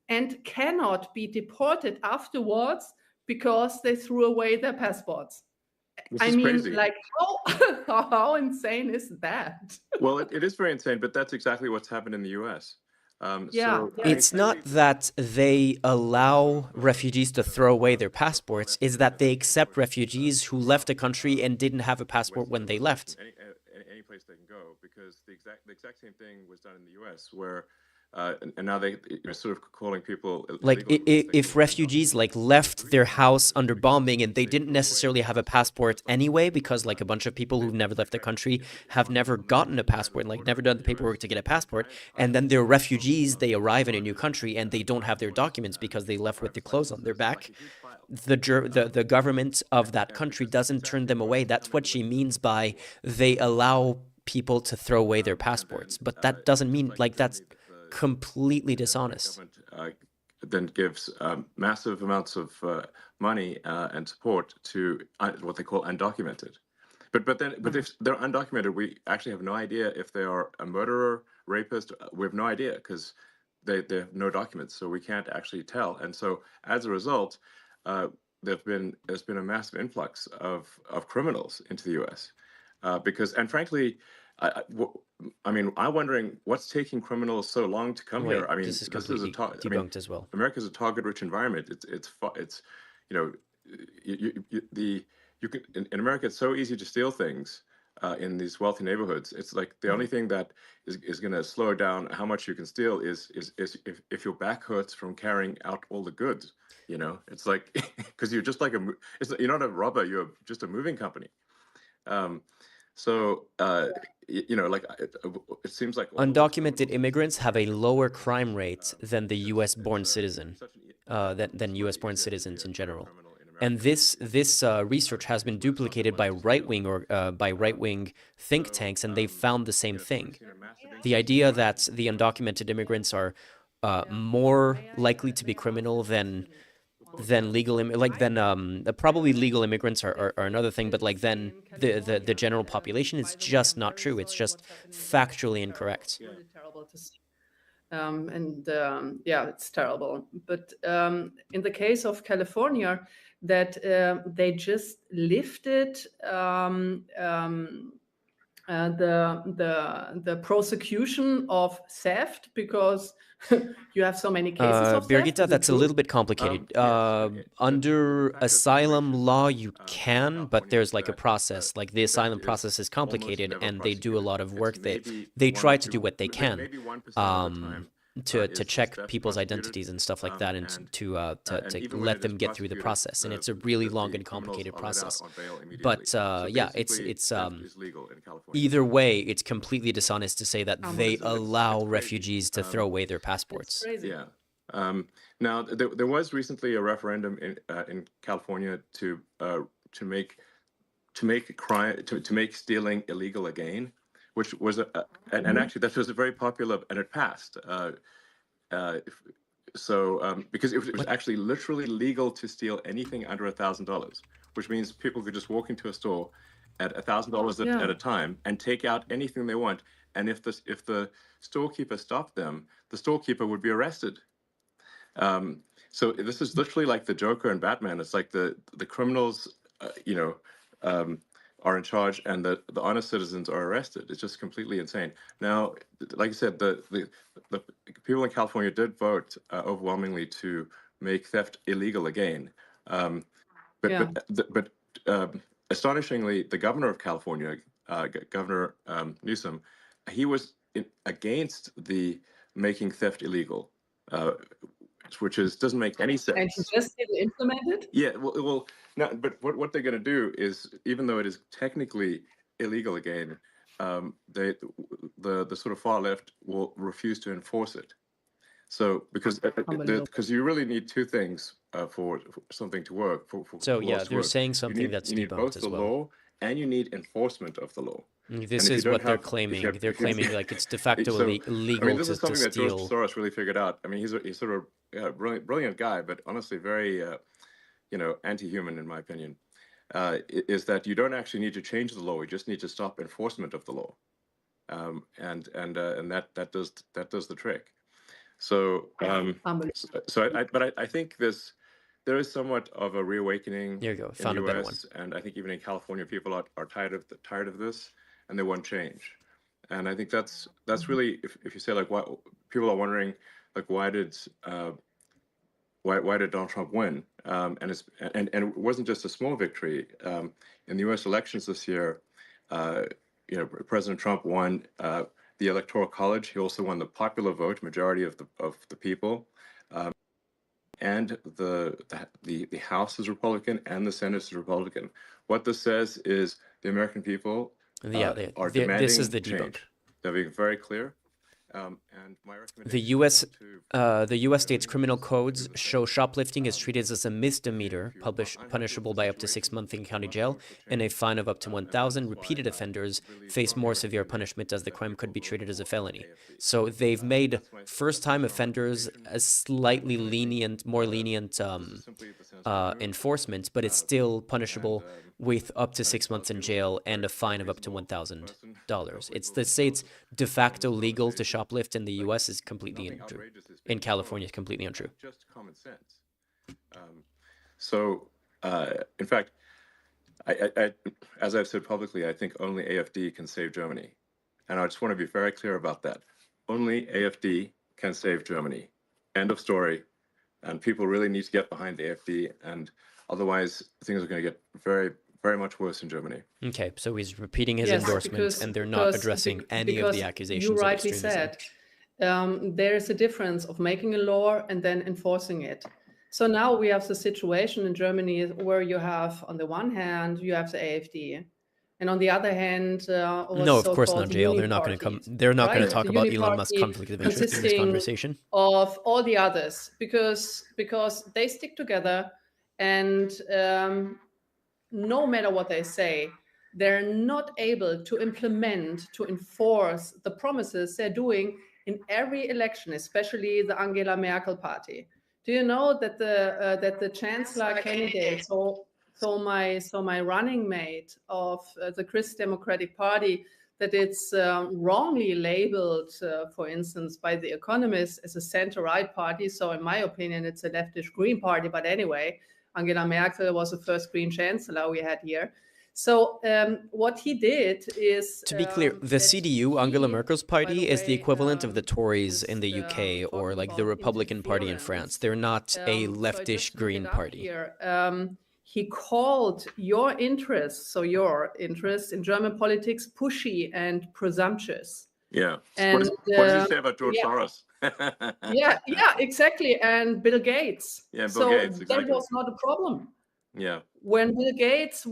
and cannot be deported afterwards because they threw away their passports. I mean, crazy. Like, how insane is that? Well, it is very insane, but that's exactly what's happened in the U.S. It's not that they allow refugees to throw away their passports, it's that they accept refugees who left a country and didn't have a passport when they left. Any place they can go, because the exact same thing was done in the U.S., where and now they're sort of calling people Like illegal because they if refugees like left their house under bombing and they didn't necessarily have a passport anyway, because like a bunch of people who've never left the country have never gotten a passport, like never done the paperwork to get a passport, and then they're refugees, they arrive in a new country and they don't have their documents because they left with their clothes on their back, the government of that country doesn't turn them away. That's what she means by they allow people to throw away their passports, but that doesn't mean, like, that's completely dishonest. Then gives massive amounts of money and support to what they call undocumented. But if they're undocumented, we actually have no idea if they are a murderer, rapist. We have no idea because they have no documents, so we can't actually tell. And so as a result, there's been a massive influx of criminals into the U.S. Because, and frankly, I'm wondering what's taking criminals so long to come here. I mean, this is completely debunked as well. America's a target-rich environment. It's you can in America. It's so easy to steal things in these wealthy neighborhoods. It's like the only thing that is going to slow down how much you can steal is if your back hurts from carrying out all the goods. You know, it's like because you're just like you're not a robber. You're just a moving company. So, like it seems like undocumented immigrants have a lower crime rate than the U.S.-born citizen, than U.S.-born citizens in general. And this research has been duplicated by right-wing think tanks, and they've found the same thing. The idea that the undocumented immigrants are more likely to be criminal than legal probably legal immigrants are another thing, but like then the general population is just not true. It's just factually incorrect. Really terrible to see. It's terrible. But in the case of California, that they just lifted the prosecution of theft because you have so many cases of theft. Birgitta, that's a little bit complicated. Under asylum law, you can, but there's like a process. Like the asylum process is complicated, and they do a lot of work. They try to do what they can to check people's identities and stuff like that, and to let them get through the process. And it's a really long and complicated process. But it's either way, it's completely dishonest to say that they allow refugees to throw away their passports. Yeah. Now there was recently a referendum in California to make stealing illegal again, which was and actually that was very popular, and it passed. Because it was actually literally legal to steal anything under $1,000, which means people could just walk into a store at $1,000 at a time and take out anything they want. And if the storekeeper stopped them, the storekeeper would be arrested. So this is literally like the Joker and Batman. It's like the criminals, are in charge, and the honest citizens are arrested. It's just completely insane. Now, like I said, the people in California did vote overwhelmingly to make theft illegal again. But astonishingly, the governor of California, Governor Newsom, he was against the making theft illegal, which doesn't make any sense. And he just didn't implement it? Yeah, well, no, but what they're going to do is, even though it is technically illegal again, the sort of far left will refuse to enforce it. So because you really need two things for something to work. They're saying something that's you need debunked both as the well. law and you need enforcement of the law. This is what they're claiming. They're claiming like it's de facto illegal this is something to that George steal. Soros really figured out. I mean, he's sort of a brilliant guy, but honestly very anti-human in my opinion. Is that you don't actually need to change the law. You just need to stop enforcement of the law, and that does the trick. So I think there is somewhat of a reawakening. There you go. In Found the a better US, one. and I think even in California, people are tired of this, and they want change. And I think that's really, if you say like, why people are wondering like why did Donald Trump win? And it wasn't just a small victory. In the U.S. elections this year, President Trump won the the Electoral College. He also won the popular vote, majority of the people. And the House is Republican and the Senate is Republican. What this says is the American people are demanding this is the debunk. change. They're being very clear. And my The recommendation U.S. state's criminal codes show shoplifting is treated as a misdemeanor, punishable by up to 6 months in county jail and a fine of up to $1,000. Repeated offenders face more severe punishment, as the crime could be treated as a felony. So they've made first-time offenders a slightly more lenient enforcement, but it's still punishable with up to 6 months in jail and a fine of up to $1,000. It's the state's de facto legal to shoplift in the U.S. is completely untrue. In California, it's completely untrue. Just common sense. In fact, I, as I've said publicly, I think only AfD can save Germany. And I just want to be very clear about that. Only AfD can save Germany. End of story. And people really need to get behind the AfD, and otherwise things are going to get very, very much worse in Germany. Okay, so he's repeating his endorsement, and they're not addressing any of the accusations you of rightly extremism. said, there is a difference of making a law and then enforcing it. So now we have the situation in Germany where you have, on the one hand, you have the AfD, and on the other hand, no, of course not, jail. They're not going to come. They're not going to talk about Elon Musk's conflict of interest in this conversation. Of all the others, because they stick together, and no matter what they say, they're not able to implement, to enforce the promises they're doing in every election, especially the Angela Merkel party. Do you know that the chancellor candidate, so my running mate of the Christ Democratic Party, that it's wrongly labeled, for instance, by The Economist as a center-right party. So in my opinion, it's a leftish Green party. But anyway, Angela Merkel was the first Green chancellor we had here. So what he did is... To be clear, the CDU, Angela Merkel's party, is the equivalent of the Tories in the UK or like the Republican Party in France. They're not a leftish Green party. Here, he called your interests in German politics pushy and presumptuous. Yeah. And, what did you say about George Soros? yeah, exactly. And Bill Gates. Yeah, Bill Gates, exactly. That was not a problem. Yeah. When Bill Gates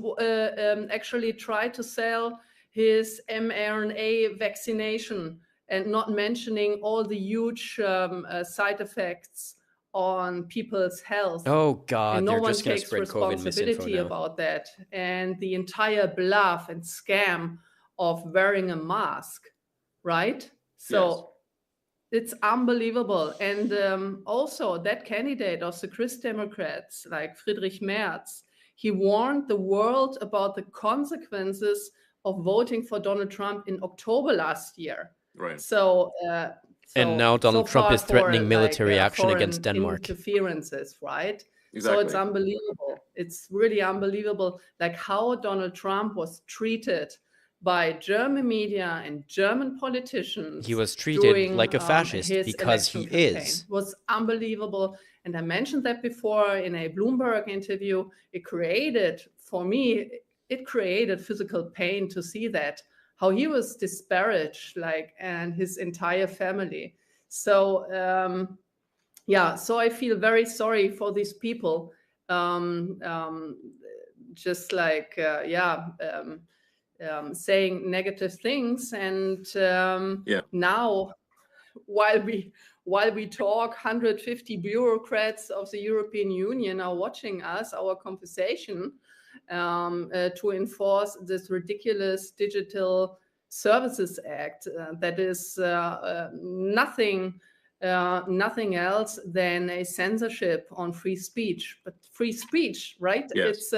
actually tried to sell his mRNA vaccination and not mentioning all the huge side effects on people's health. Oh God, and no they're one just going to takes spread COVID responsibility misinfo now. about that. And the entire bluff and scam of wearing a mask, right? So it's unbelievable. And also that candidate of the Christ Democrats, like Friedrich Merz, he warned the world about the consequences of voting for Donald Trump in October last year. Right. So and now Donald Trump is threatening military action against Denmark. Interferences, right? Exactly. So it's unbelievable. It's really unbelievable, like how Donald Trump was treated by German media and German politicians. He was treated like a fascist because he is. It was unbelievable. And I mentioned that before in a Bloomberg interview. It created, for me, physical pain to see that, how he was disparaged, and his entire family. So, so I feel very sorry for these people. Saying negative things, and now, while we talk, 150 bureaucrats of the European Union are watching us, our conversation, to enforce this ridiculous Digital Services Act that is nothing else than a censorship on free speech. But free speech, right? Yes.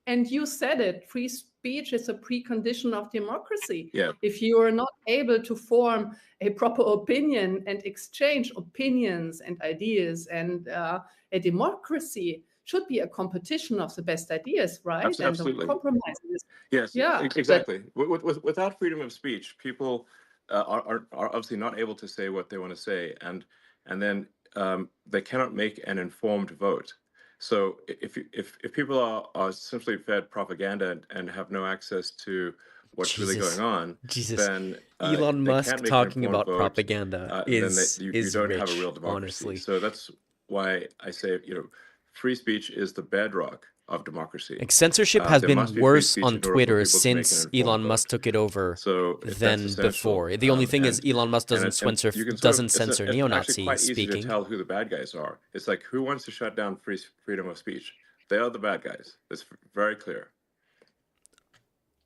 And you said it, free speech is a precondition of democracy. Yeah. If you are not able to form a proper opinion and exchange opinions and ideas, and a democracy should be a competition of the best ideas, right? Absolutely. And compromises. Yes, exactly. Without freedom of speech, people are obviously not able to say what they want to say, and then they cannot make an informed vote. So if people are simply fed propaganda and have no access to what's really Jesus. going on, Jesus. then Elon they Musk can't make an talking informed about vote, propaganda and then is you is don't rich, have a real democracy. honestly. So that's why I say, free speech is the bedrock of democracy. Like censorship has There been must be free worse speech on in order for Twitter people to make an since informed Elon vote. Musk took it over So that's than essential. before. The only thing is Elon Musk doesn't and censor you can doesn't it's censor actually neo-Nazi quite easy speaking. to tell who the bad guys are. It's like, who wants to shut down freedom of speech? They are the bad guys. It's very clear.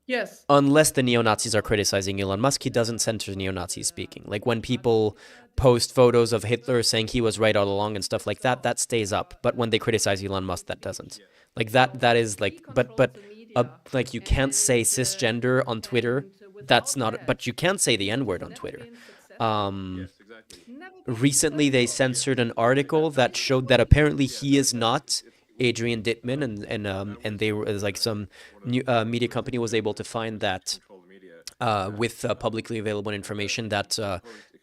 Yes. Unless the neo-Nazis are criticizing Elon Musk, he doesn't censor neo-Nazi speaking. Like when people post photos of Hitler saying he was right all along and stuff like that, that stays up. But when they criticize Elon Musk, that doesn't. Like that is like, but like you can't say cisgender on Twitter. That's not, but you can say the N-word on Twitter. Recently, they censored an article that showed that apparently he is not Adrian Dittman, and they were like some new, media company was able to find that with publicly available information that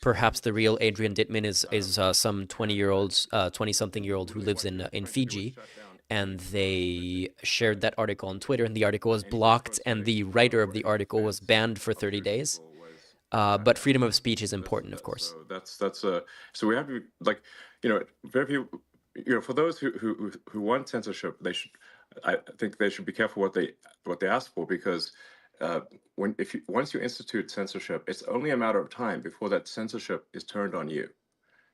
perhaps the real Adrian Dittman is some 20-something-year-old who lives in Fiji, and they shared that article on Twitter, and the article was blocked, and the writer of the article was banned for 30 days. But freedom of speech is important, of course. So so we have to like, very few, for those who want censorship, I think they should be careful what they ask for, because once you institute censorship, it's only a matter of time before that censorship is turned on you,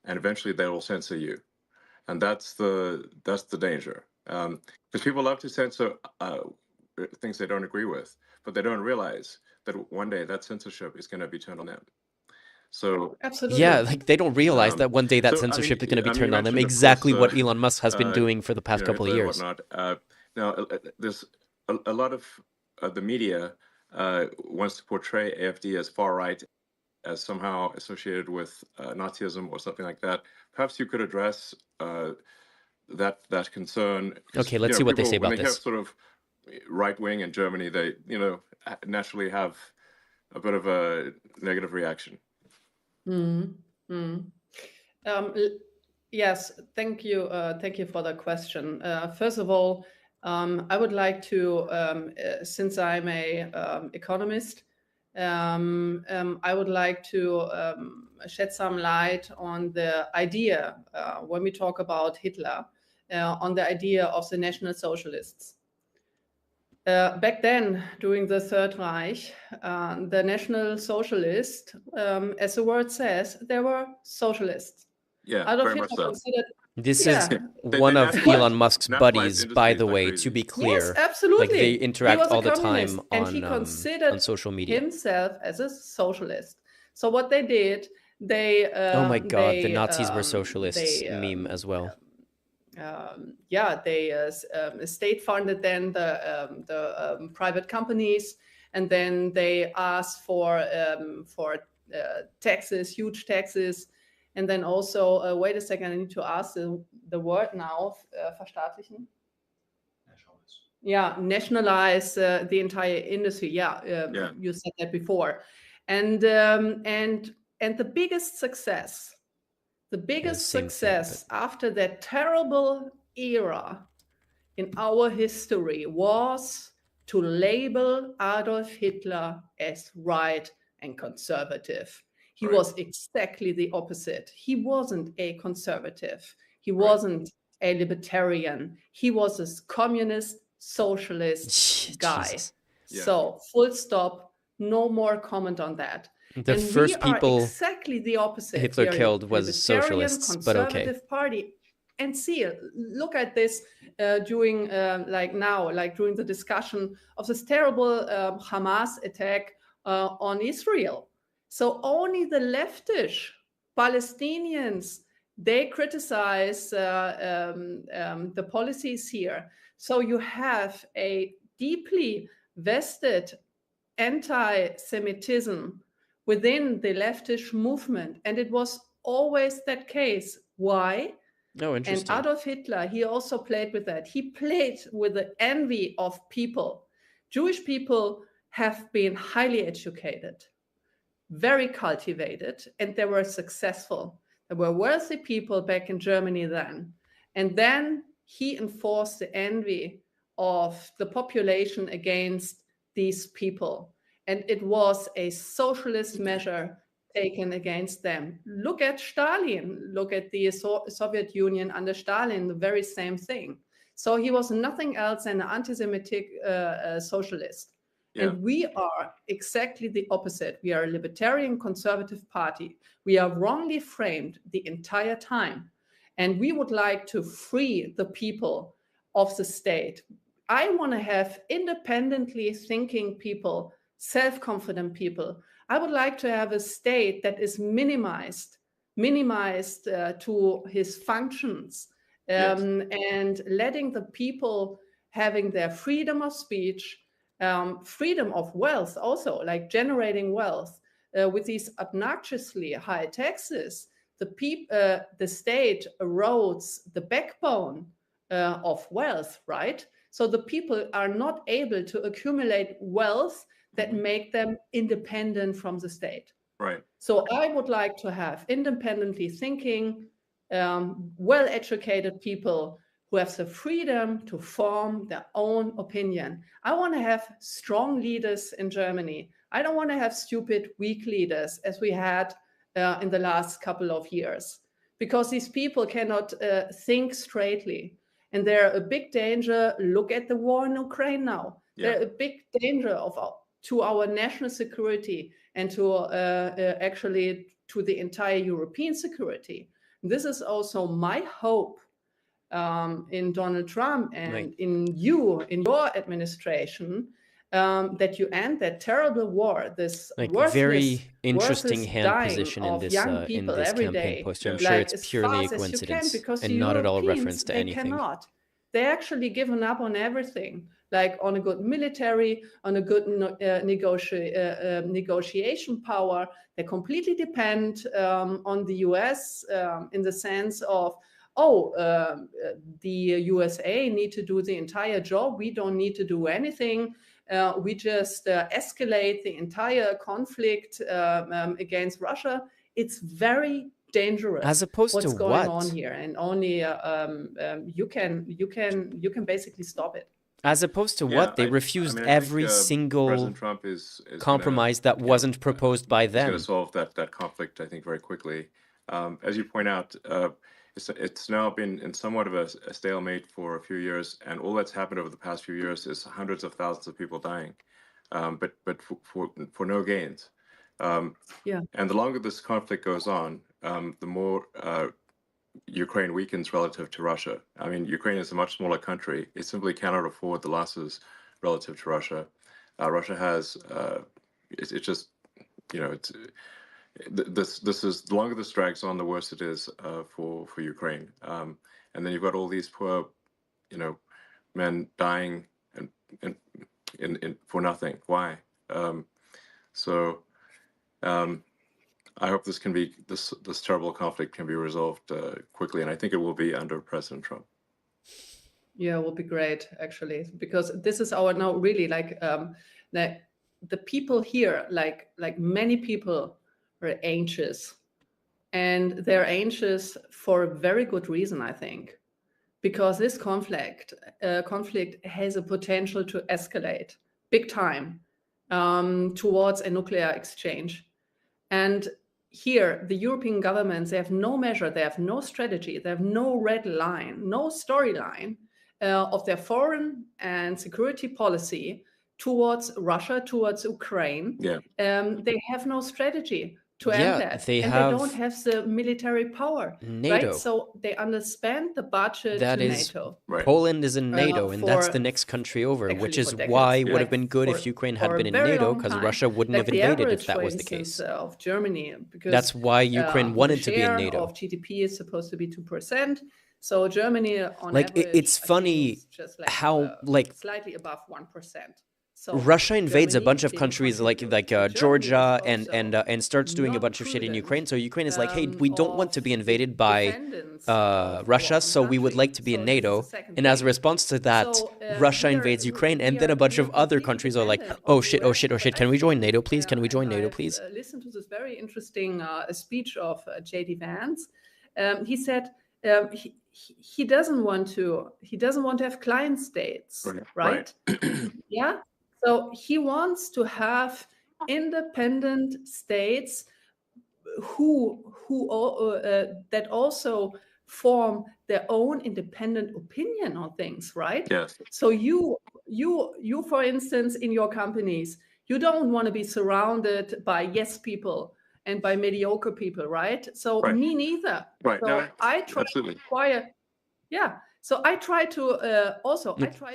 and eventually they will censor you, and that's the danger. Because people love to censor things they don't agree with, but they don't realize that one day that censorship is going to be turned on them. So Absolutely. Yeah, like they don't realize that one day that censorship is going to be turned on them. Exactly what Elon Musk has been doing for the past couple of years. Now, there's a lot of the media wants to portray AfD as far right, as somehow associated with Nazism or something like that. Perhaps you could address that concern. Okay, let's see what they say about when they this. have sort of right wing in Germany, they naturally have a bit of a negative reaction. Yes, thank you for the question. First of all, I would like to, since I'm a economist, I would like to shed some light on the idea, when we talk about Hitler, on the idea of the National Socialists. Back then, during the Third Reich, the National Socialists, as the word says, they were socialists. Yeah, Adolf very much Hitler so. considered, This yeah, is They one of nationalized- Elon Musk's nationalized buddies, industries by the like way, crazy. to be yes, clear. absolutely. Like they He interact was a all the communist, time and he considered on social media. himself as a socialist. So what they did, they Oh my God, the they, Nazis were socialists they, meme as well. they state funded then the private companies, and then they asked for taxes, huge taxes, and then also wait a second, I need to ask the word now, verstaatlichen. Yeah, nationalize the entire industry. Yeah, you said that before, and the biggest success. The biggest same thing, success after that terrible era in our history was to label Adolf Hitler as right and conservative. He was exactly the opposite. He wasn't a conservative. He wasn't a libertarian. He was a communist, socialist guy. Jesus. So, full stop, no more comment on that. The And first we are people exactly the opposite. Hitler We are a killed was libertarian, socialists, but okay. conservative party. And see, look at this during during the discussion of this terrible Hamas attack on Israel. So only the leftish Palestinians, they criticize the policies here. So you have a deeply vested anti-Semitism within the leftish movement, and it was always that case. Why? Oh, interesting. And Adolf Hitler, he also played with that. He played with the envy of people. Jewish people have been highly educated, very cultivated, and they were successful. There were wealthy people back in Germany then. And then he enforced the envy of the population against these people. and it was a socialist measure taken against them. Look at Stalin, look at the Soviet Union under Stalin, the very same thing. So he was nothing else than an anti-Semitic socialist. Yeah. And we are exactly the opposite. We are a libertarian conservative party. We are wrongly framed the entire time. And we would like to free the people of the state. I want to have independently thinking people, self-confident people. I would like to have a state that is minimized to his functions, and letting the people having their freedom of speech, freedom of wealth also, like generating wealth. With these obnoxiously high taxes, the state erodes the backbone of wealth, right? So the people are not able to accumulate wealth that make them independent from the state. Right. So I would like to have independently thinking, well-educated people who have the freedom to form their own opinion. I want to have strong leaders in Germany. I don't want to have stupid, weak leaders as we had in the last couple of years, because these people cannot think straightly. And they're a big danger. Look at the war in Ukraine now. Yeah. They're a big danger to our national security and to actually to the entire European security. This is also my hope in Donald Trump and in your administration, that you end that terrible war, this very interesting hand position in this campaign poster. I'm sure it's purely a coincidence and not at all reference to anything. They actually given up on everything, like on a good military, on a good negotiation power. They completely depend on the US in the sense of, the USA need to do the entire job. We don't need to do anything. We just escalate the entire conflict against Russia. It's very dangerous. As opposed what's to going what? on here, and only you can basically stop it. As opposed to what? They refused every single President Trump is compromise that wasn't proposed by them. He's going to solve that conflict, I think, very quickly. As you point out, it's now been in somewhat of a stalemate for a few years, and all that's happened over the past few years is hundreds of thousands of people dying, but for no gains. And the longer this conflict goes on, the more Ukraine weakens relative to Russia. I mean, Ukraine is a much smaller country. It simply cannot afford the losses relative to Russia. Russia has, it's just, it's. This is the longer this drags on, the worse it is for Ukraine. And then you've got all these poor, men dying and for nothing. Why? I hope this terrible conflict can be resolved quickly, and I think it will be under President Trump. Yeah, it will be great, actually, because this is our now really the people here, like many people, are anxious, and they're anxious for a very good reason, I think, because this conflict has a potential to escalate big time towards a nuclear exchange. And here, the European governments, they have no measure, they have no strategy, they have no red line, no storyline of their foreign and security policy towards Russia, towards Ukraine. They have no strategy to end that. They don't have the military power. NATO. Right? So they underspend the budget that to is, NATO. Poland is in NATO, and that's the next country over, which is why it would have been good if Ukraine had been in NATO, because Russia wouldn't have invaded if that was the case. Of Germany, because that's why Ukraine wanted to be in NATO. Of GDP is supposed to be 2%. So Germany, on average, it's funny just how slightly above 1%. So Russia invades a bunch of countries like Georgia and starts doing a bunch of shit in Ukraine. So Ukraine is like, hey, we don't want to be invaded by Russia, so we would like to be in NATO. And as a response to that, Russia invades Ukraine, and then a bunch of other countries are like, oh shit, can we join NATO, please? Can we join NATO, please? Listen to this very interesting speech of J.D. Vance. He said he doesn't want to have client states, right? Yeah. So he wants to have independent states that also form their own independent opinion on things, right? Yes. So you, for instance, in your companies, you don't want to be surrounded by yes people and by mediocre people, right? So Right. me neither. Right. So No, I try absolutely. to acquire, yeah. So I try to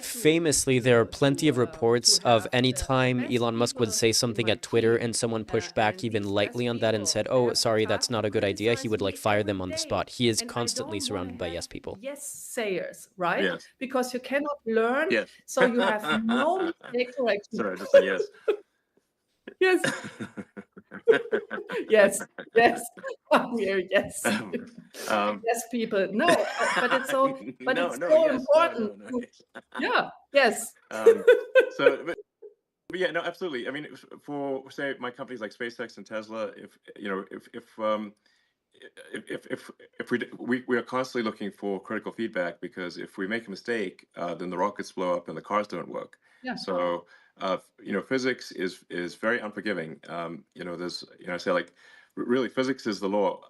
Famously, there are plenty of reports of any time Elon Musk would say something at Twitter and someone pushed back even lightly on that and said, "Oh, sorry, that's not a good idea," he would like fire them on the spot. He is constantly surrounded by yes people. Yes sayers, right? Yes. Because you cannot learn, Yes. so you have no mistake correction. Sorry, I just said yes. Yes. Yes, yes, I'm here, yes. Yes, people. No, but it's so, but No, it's no, so yes, important. no. Yeah, yes. So, but yeah, no, absolutely. I mean, for say my companies like SpaceX and Tesla, we are constantly looking for critical feedback, because if we make a mistake, then the rockets blow up and the cars don't work. Yeah. So, physics is very unforgiving. There's, I say, like, really, physics is the law,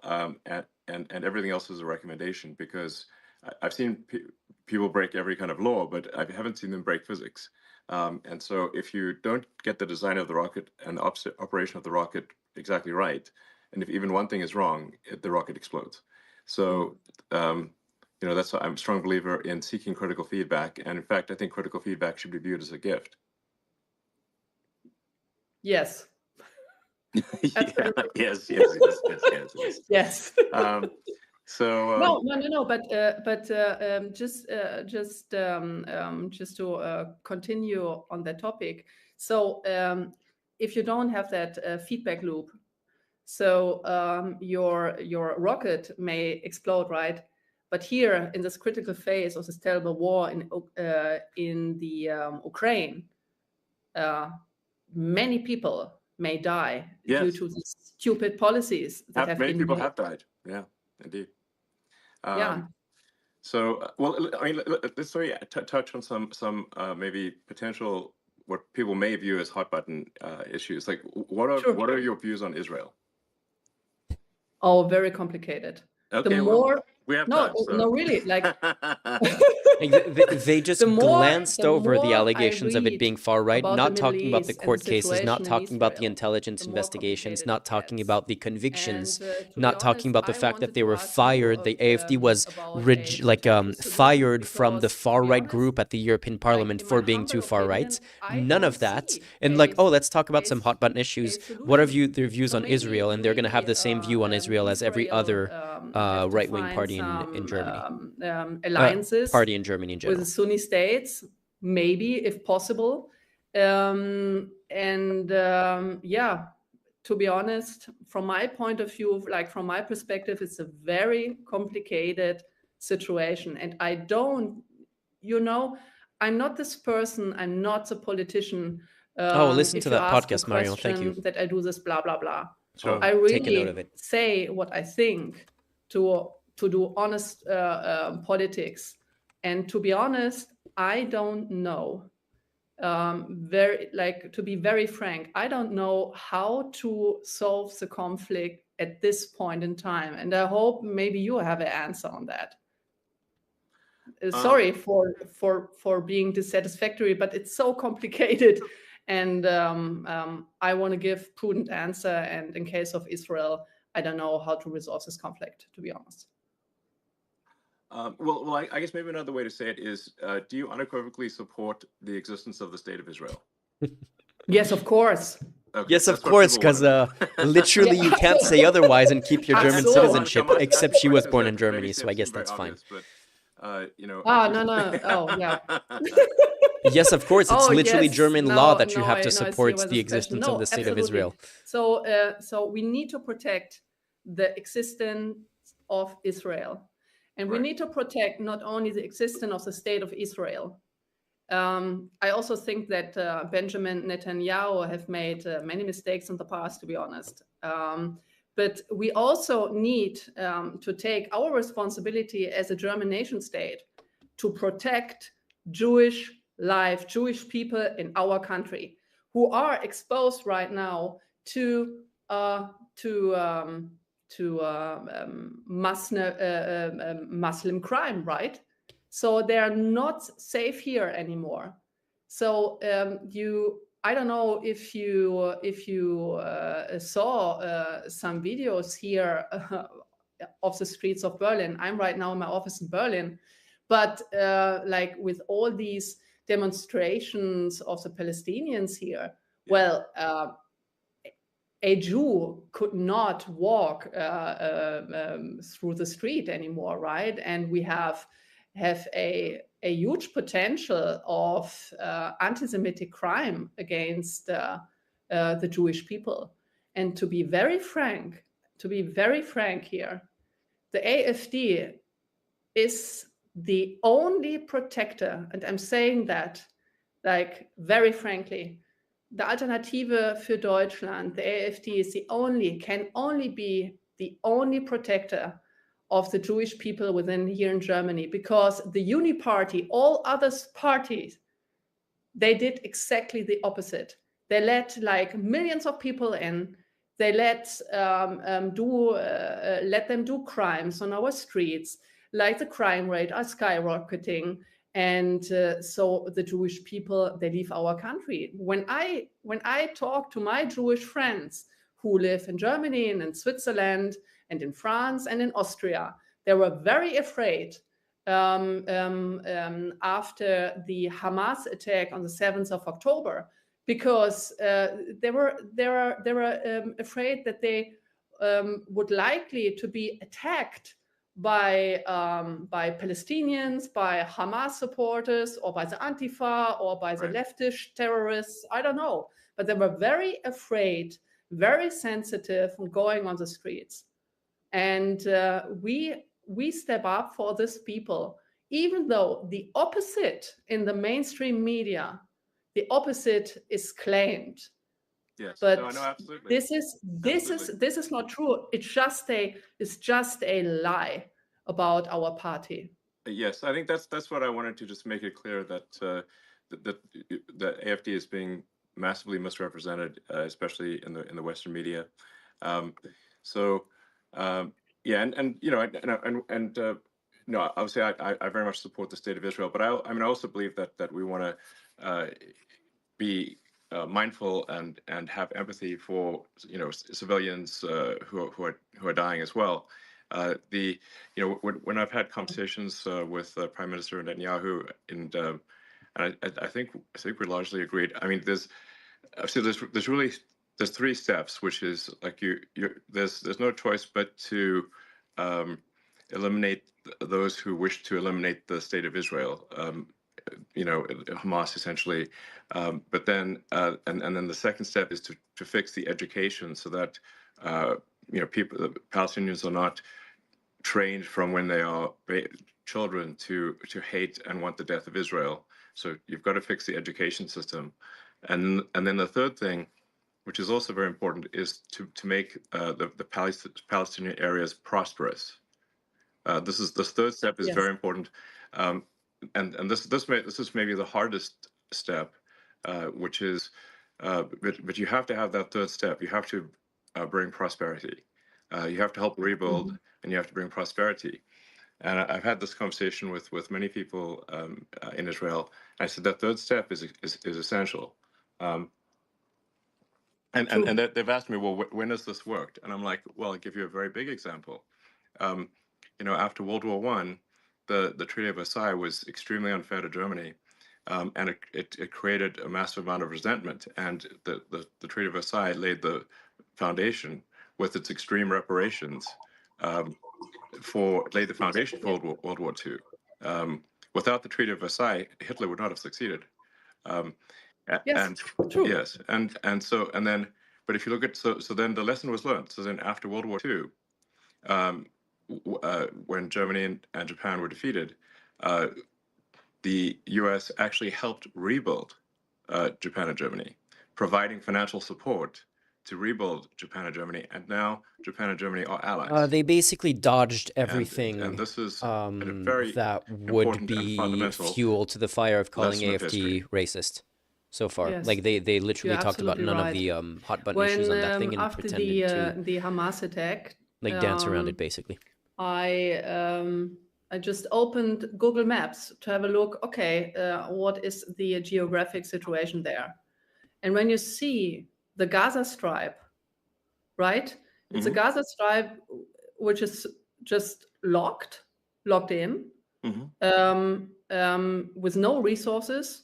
and everything else is a recommendation, because I've seen people break every kind of law, but I haven't seen them break physics. And so if you don't get the design of the rocket and the operation of the rocket exactly right, and if even one thing is wrong, the rocket explodes. So, that's why I'm a strong believer in seeking critical feedback. And in fact, I think critical feedback should be viewed as a gift. Yes. Yeah, yes. Yes. So no. But just to continue on that topic. So if you don't have that feedback loop, so your rocket may explode, right? But here in this critical phase of this terrible war in the Ukraine, many people may die due to these stupid policies that have many been people made. have died. Yeah, indeed. Yeah. So, well, I mean, let's touch on some maybe potential what people may view as hot button issues. Like, what are your views on Israel? Oh, very complicated. Okay, the more we have no, time, so. no, really, like They just glanced over the allegations of it being far right, not talking about the court cases, not talking about the intelligence investigations, not talking about the convictions, not talking about the fact that they were fired. The AfD was fired from the far right group at the European Parliament for being too far right. None of that. And let's talk about some hot button issues. What are their views on Israel? And they're going to have the same view on Israel as every other right-wing party in Germany. Alliances party in Germany in general. with the Sunni states, maybe if possible. To be honest, from my point of view, like from my perspective, it's a very complicated situation. And I don't, I'm not this person, I'm not a politician. Listen to that podcast, Marion. Thank you. That I do this blah, blah, blah. So I really take a note of it. say what I think to do honest politics. And to be honest, I don't know. To be very frank, I don't know how to solve the conflict at this point in time. And I hope maybe you have an answer on that. Sorry for being dissatisfactory, but it's so complicated. And I want to give prudent answer. And in case of Israel, I don't know how to resolve this conflict, to be honest. I guess maybe another way to say it is, do you unequivocally support the existence of the state of Israel? Yes, of course. Okay, yes, of course, because literally you can't say otherwise and keep your German citizenship, except she was born in Germany, so I guess that's fine. No. Oh, yeah. Yes, of course. It's literally German law that you have to support the existence of the state of Israel. So we need to protect the existence of Israel. And we need to protect not only the existence of the state of Israel. I also think that Benjamin Netanyahu have made many mistakes in the past, to be honest. But we also need to take our responsibility as a German nation state to protect Jewish life, Jewish people in our country. who are exposed right now to Muslim crime, right? So they are not safe here anymore. So I don't know if you saw some videos here of the streets of Berlin. I'm right now in my office in Berlin, but like with all these demonstrations of the Palestinians here, well, a Jew could not walk through the street anymore, right? And we have a huge potential of anti-Semitic crime against the Jewish people. And to be very frank here, the AfD is the only protector, and I'm saying that like very frankly, the Alternative für Deutschland, the AfD, can only be the only protector of the Jewish people within here in Germany, because the Uniparty, all other parties, they did exactly the opposite. They let like millions of people in. They let them do crimes on our streets, like the crime rate are skyrocketing. And so the Jewish people, they leave our country. When I talk to my Jewish friends who live in Germany and in Switzerland and in France and in Austria, they were very afraid after the Hamas attack on the 7th of October, because they were afraid that they would likely to be attacked by Palestinians, by Hamas supporters, or by the Antifa, or by the leftist terrorists. I don't know, but they were very afraid, very sensitive on going on the streets. And we step up for these people, even though the opposite in the mainstream media, the opposite is claimed. Yes, but no, absolutely. This is not true. It's just a lie about our party. Yes, I think that's what I wanted to just make it clear, that that AfD is being massively misrepresented, especially in the Western media. Yeah, and you know, no, obviously I very much support the state of Israel, but I mean I also believe that we want to be mindful and have empathy for civilians who are dying as well. When I've had conversations with Prime Minister Netanyahu, and I think we're largely agreed. I mean, there's three steps, which is like there's no choice but to eliminate those who wish to eliminate the state of Israel. Hamas essentially, but then and then the second step is to fix the education, so that the Palestinians are not trained from when they are children to hate and want the death of Israel. So you've got to fix the education system, and then the third thing, which is also very important, is to make the Palestinian areas prosperous. This third step is very important. And this is maybe the hardest step, which is, but you have to have that third step. You have to bring prosperity. You have to help rebuild, and you have to bring prosperity. And I've had this conversation with many people in Israel. I said that third step is essential. And they've asked me, well, when has this worked? And I'm like, well, I'll give you a very big example. After World War I, the Treaty of Versailles was extremely unfair to Germany, and it created a massive amount of resentment. And the Treaty of Versailles laid the foundation with its extreme reparations laid the foundation for World War II. Without the Treaty of Versailles, Hitler would not have succeeded. True. Yes, but if you look at then the lesson was learned. So then after World War II, when Germany and Japan were defeated, the U.S. actually helped rebuild Japan and Germany, providing financial support to rebuild Japan and Germany, and now Japan and Germany are allies. They basically dodged everything and this is a very that would be fuel to the fire of calling AfD racist. so far. Yes. Like they literally You're talked about absolutely none right. of the hot button issues on that thing and After pretended to the Hamas attack, like dance around it basically. I just opened Google Maps to have a look. Okay, what is the geographic situation there? And when you see the Gaza Strip, right? It's a Gaza Strip which is just locked in, with no resources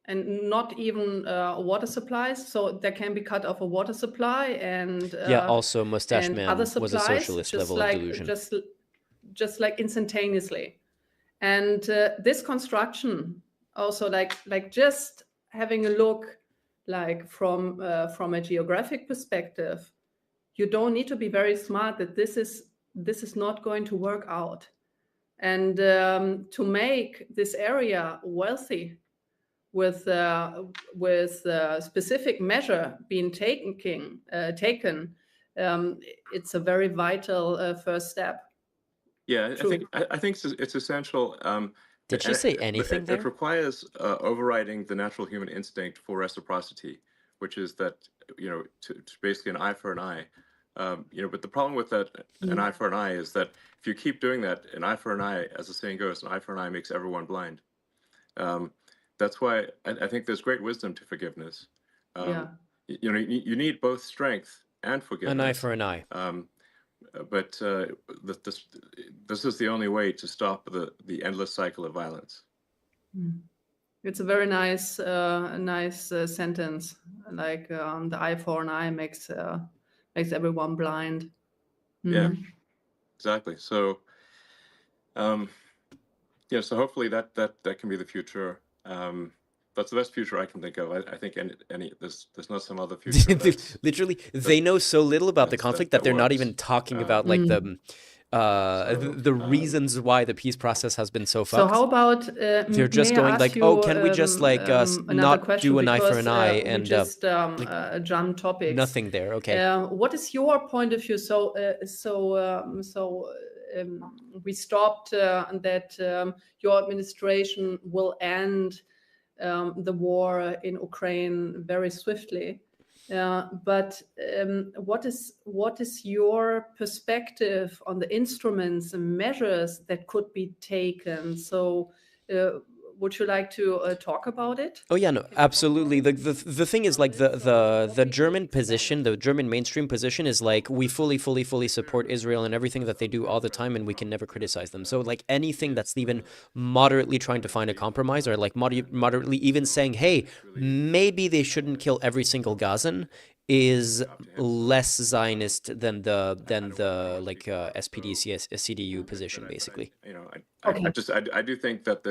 and not even water supplies. So there can be cut off a water supply and Also Mustache and Man other was a supplies, socialist just level like of delusion. just like instantaneously. And this construction also like just having a look like from a geographic perspective, you don't need to be very smart that this is not going to work out. And to make this area wealthy with specific measure being taken, it's a very vital first step. Yeah, True. I think it's essential. Did she say anything It there? requires overriding the natural human instinct for reciprocity, which is that to basically an eye for an eye. But the problem with that, an eye for an eye, is that if you keep doing that, an eye for an eye, as the saying goes, an eye for an eye makes everyone blind. That's why I think there's great wisdom to forgiveness. You need both strength and forgiveness. An eye for an eye. But this is the only way to stop the endless cycle of violence. It's a very nice sentence. Like the eye for an eye makes everyone blind. Yeah, exactly. So, so hopefully that can be the future. That's the best future I can think of. I think there's not some other future. Literally, they know so little about the conflict that they're not even talking about like the reasons why the peace process has been so fucked. So how about they're just going like, oh, can we just like not do an eye for an eye and just jump topics? Nothing there. Okay. What is your point of view? So we stopped that your administration will end the war in Ukraine very swiftly. But what is your perspective on the instruments and measures that could be taken? So would you like to talk about it? Oh yeah, no, absolutely. The thing is like the German position, the German mainstream position is like we fully support Israel and everything that they do all the time, and we can never criticize them. So like anything that's even moderately trying to find a compromise, or like moderately even saying, hey, maybe they shouldn't kill every single Gazan, is less Zionist than the like SPD CDU position, basically. I do think that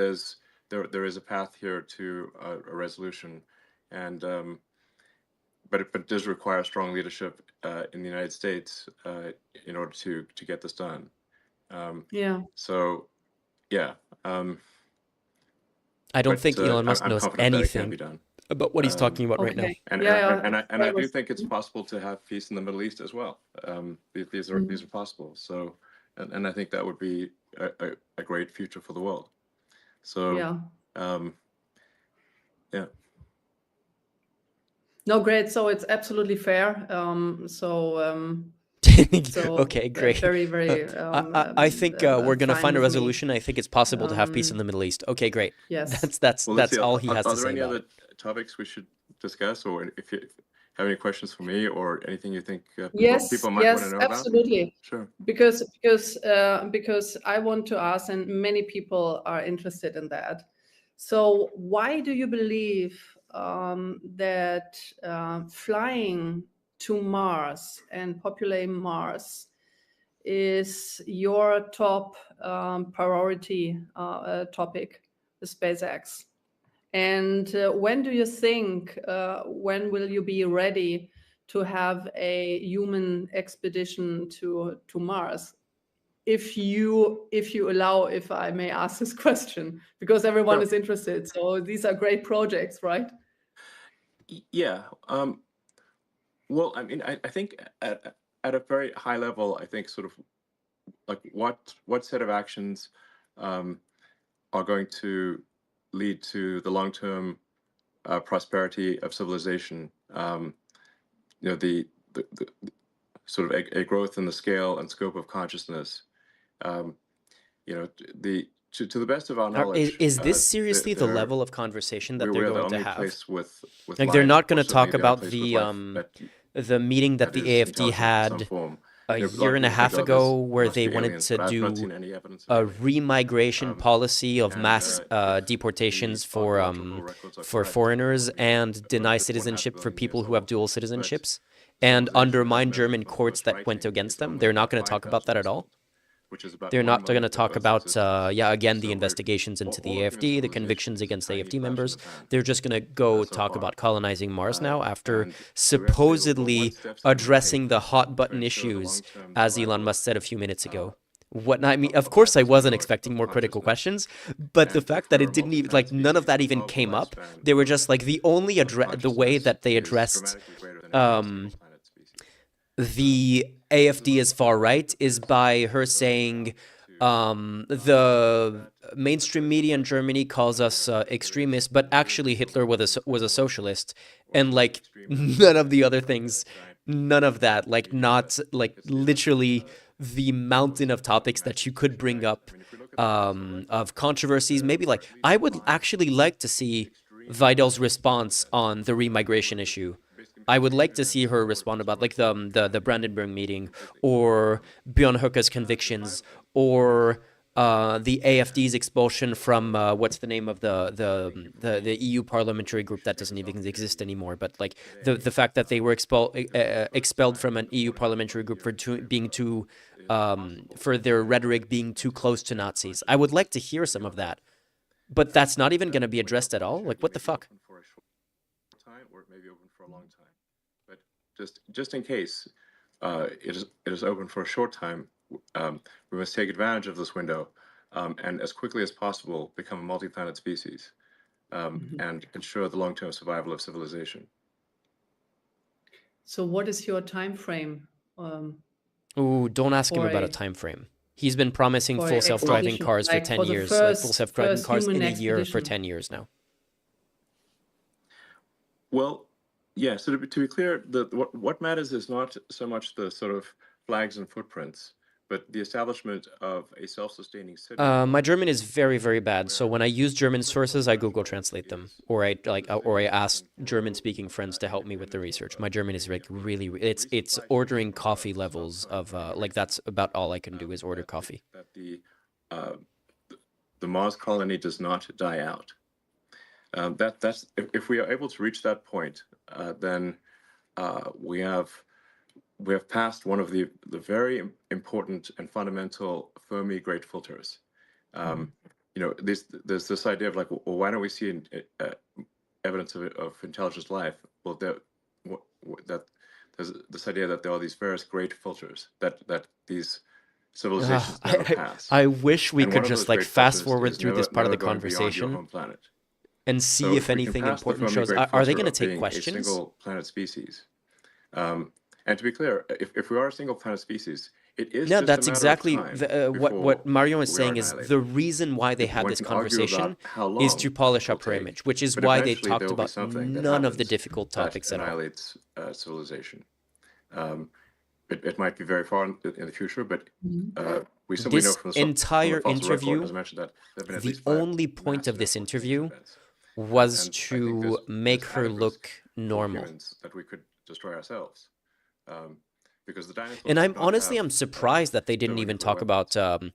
there is a path here to a resolution, and but it does require strong leadership in the United States in order to get this done. So, yeah. I don't think Elon Musk knows anything about what he's talking about right now. And I do think it's possible to have peace in the Middle East as well. These are possible. So, and I think that would be a great future for the world. So, yeah. No, great. So it's absolutely fair. Okay, great. Very, very. I think we're gonna find a resolution. I think it's possible to have peace in the Middle East. Okay, great. Yes. That's all he has to say. Are there any other topics we should discuss, or if you have any questions for me, or anything you think people might want to know about? Yes, absolutely. Sure. Because I want to ask, and many people are interested in that. So why do you believe that flying to Mars and populating Mars is your top priority topic, the SpaceX? And when do you think, when will you be ready to have a human expedition to Mars? If you allow, if I may ask this question, because everyone is interested. So these are great projects, right? Yeah. Well, I mean, I think at a very high level, I think sort of like what set of actions are going to lead to the long-term prosperity of civilization, the sort of a growth in the scale and scope of consciousness. To the best of our knowledge, Is this seriously the level of conversation that they're we're the going to only have? place with Like, they're life, not going or to talk certainly the only about place with life the meeting that the is AfD intelligent in some had form. a You know, a lot year of and a people half think, ago, there where must they be wanted aliens, to but I've not do seen any evidence of a aliens. remigration policy of mass if deportations the archaeological records are for correct, foreigners then and deny this won't citizenship happen for in people years who have old. dual But citizenships, and civilization has undermine moved German from courts that writing went against is them. only They're not about going to talk 5,000 about that at years all. old, which is about They're 1 not going to millionth of talk Earth's about, existence. again, the So investigations into the all of human AfD, the civilization convictions is a against tiny AfD flash in members. the pan, They're just going to go so talk far. about colonizing Mars now, after And the rest say, well, what supposedly steps are you going to addressing take the hot to button ensure the issues, long-term as survival Elon Musk said a few minutes uh, ago. What I mean, of of course, I life, of wasn't knowledge, expecting of more critical consciousness? questions, but the And fact if that we're a it didn't even, multi-planet like, none of species, that our even came global up. span They were just like the only of the way consciousness that they is addressed dramatically greater than any single planet species. the AfD is far right is by her saying the mainstream media in Germany calls us extremists, but actually Hitler was a socialist, and like none of the other things, none of that, like not like literally the mountain of topics that you could bring up of controversies. Maybe like I would actually like to see Weidel's response on the remigration issue. I would like to see her respond about like the Brandenburg meeting, or Björn Höcke's convictions, or the AfD's expulsion from what's the name of the EU parliamentary group that doesn't even exist anymore, but like the fact that they were expelled from an EU parliamentary group for being too for their rhetoric being too close to Nazis. I would like to hear some of that, but that's not even going to be addressed at all. Like, what the fuck? Or it may be open for a long time. But just in case it is open for a short time, we must take advantage of this window and as quickly as possible become a multi-planet species and ensure the long-term survival of civilization. So what is your time frame? Ooh, don't ask him for about a a time frame. He's been promising for full a self-driving expedition, cars for like 10 for the years, like full first self-driving cars in human a year for expedition? 10 years now. Well, yeah, so to be clear, what matters is not so much the sort of flags and footprints, but the establishment of a self-sustaining city. My German is very, very bad. So when I use German sources, I Google translate them, or I ask German-speaking friends to help me with the research. My German is like really, it's ordering coffee levels of like that's about all I can do is order coffee. That the Mars colony does not die out. That's if we are able to reach that point, then we have passed one of the very important and fundamental Fermi great filters. There's this idea of like, well, why don't we see evidence of intelligent life? Well, that there's this idea that there are these various great filters that these civilizations never pass. I wish we And could one of just those like great fast filters forward is through this part of the never going beyond your conversation home planet. and see So if we can anything pass the important Fermi shows. great Are they filter going to of take being questions? a single planet species. And to be clear, if we are a single planet species, it is No, just that's a matter exactly of time what Mario is we are saying is annihilated. the reason why they had One this can argue conversation about how is long to polish it'll up her take, image, which is but why they eventually there talked will be about something that none of the happens difficult that topics at all. annihilates civilization. It might be very far in the future, but we simply know This from entire the fossil record, interview, as I mentioned, that there have been at the least 5 only point of massive this network change interview events. was And I think to make there's her added look risk for normal. humans that we could destroy ourselves. Because the dinosaurs And did I'm not honestly, have, I'm surprised that they didn't thermonuclear even talk weapons. about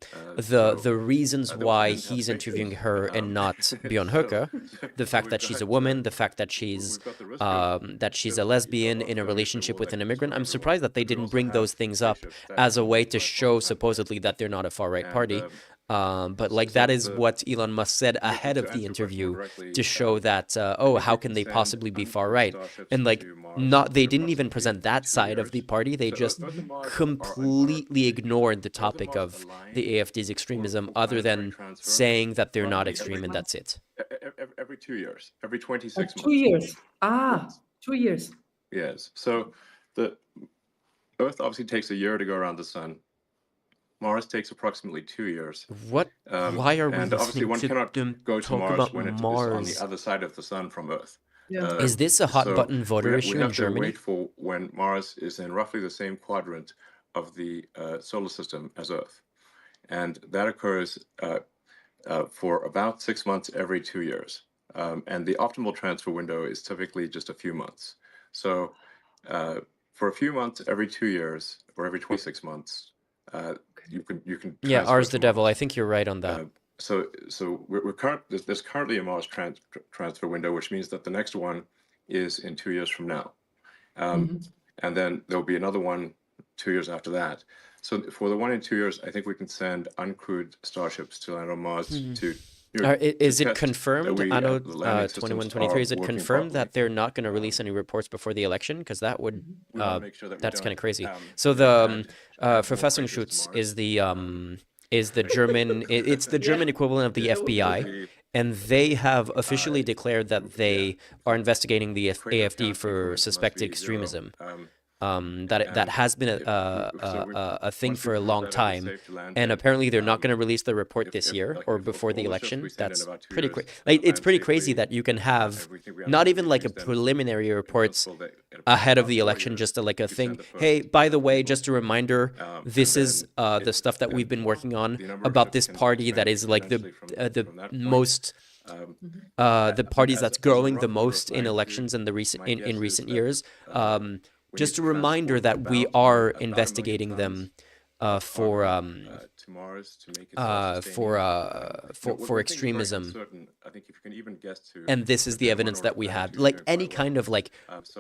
So, the reasons they also why didn't have he's interviewing spaceships. her and not Björn So, Höcke. The so fact we've that she's a got woman, the fact that she's we've got the risk of a lesbian in a relationship with an immigrant. I'm surprised that they didn't bring those things up as a way to show supposedly that they're not a far right party. But like that is what Elon Musk said ahead of the interview to show that oh, how can they possibly be far right? And like they didn't even present that side of the party. They just completely ignored the topic of the AfD's extremism, other than saying that they're not extreme and that's it. every 2 years, every 26 months. 2 years. 2 years. Yes. So the Earth obviously takes a year to go around the sun. Mars takes approximately 2 years. What? Why are we and obviously listening one to cannot them go to talk Mars about when it is on Mars? the other side of the sun from Earth. Yeah. Is this a hot So button voter we issue in have to Germany? wait for when Mars is in roughly the same quadrant of the solar system as Earth, and that occurs for about 6 months every 2 years. And the optimal transfer window is typically just a few months. So for a few months every 2 years or every 26 months, you can Yeah, transfer R's to the devil. I Mars. think you're right on that. There's currently a Mars transfer window, which means that the next one is in 2 years from now. And then there'll be another one 2 years after that. So for the one in 2 years, I think we can send uncrewed starships to land on Mars to Is it test that confirmed, we Anno the landing systems 2123, is are it working confirmed that properly. they're not going to release any reports before the election? Because that would, We want to make sure that we that's kind of don't crazy. add So the more Verfassungsschutz prejudice to Mars. is the German, it's the German equivalent of the FBI, and they have officially declared that they are investigating the AfD for suspected extremism. That has been a thing for a long time, and apparently they're not going to release the report this year or before the election. That's pretty crazy. Like, it's pretty crazy that you can have not even like a preliminary reports ahead of the election, just like a thing. Hey, by the way, just a reminder, this is the stuff that we've been working on about this party that is like the most. The parties that's growing the most in elections in the recent years. Just a reminder that we are investigating them for extremism, and this is the evidence that we have. Like any kind of like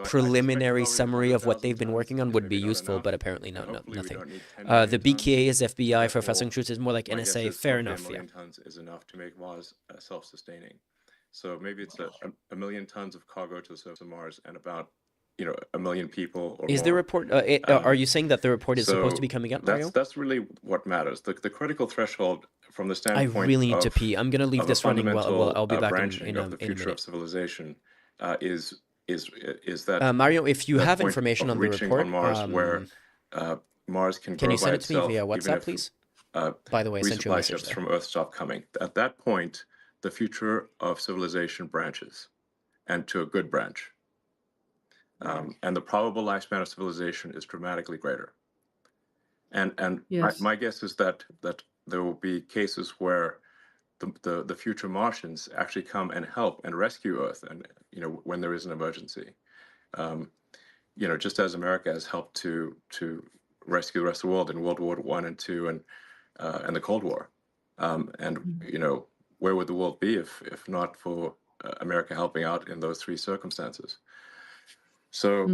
preliminary summary of what they've been working on would be useful, but apparently nothing. The BKA is FBI, for Verfassungsschutz is more like NSA. Fair enough. Yeah. Tons is enough to make Mars self-sustaining. So maybe it's a million tons of cargo to the surface of Mars and about 1 million people or Is more. the report? Are you saying that the report is supposed to be coming out, Mario? That's really what matters. The critical threshold from the I standpoint really need to pee. I'm gonna leave this running. Well, I'll be back in of the a future of minute. civilization is that Mario, if you that have point information of on the reaching report, on Mars where Mars can can grow you send by it to me itself, via even WhatsApp, if, please? By the way, I sent you a resupply message ships there. from Earth stop coming. At that point, the future of civilization branches, and to a good branch. And the probable lifespan of civilization is dramatically greater. And Yes. my guess is that there will be cases where the future Martians actually come and help and rescue Earth, and when there is an emergency. Just as America has helped to rescue the rest of the world in World War I and II and the Cold War. Where would the world be if not for America helping out in those three circumstances? So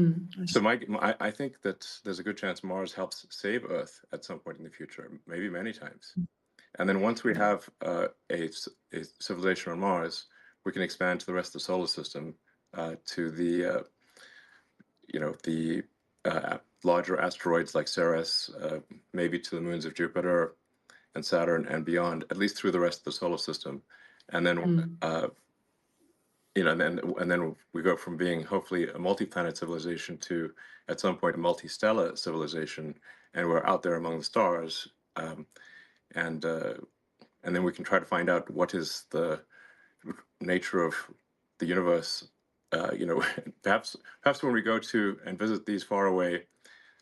I think that there's a good chance Mars helps save Earth at some point in the future, maybe many times. And then once we have a civilization on Mars, we can expand to the rest of the solar system, to the larger asteroids like Ceres, maybe to the moons of Jupiter and Saturn and beyond, at least through the rest of the solar system. And then and then we go from being hopefully a multi-planet civilization to at some point a multi-stellar civilization, and we're out there among the stars, and then we can try to find out what is the nature of the universe. Perhaps when we go to and visit these faraway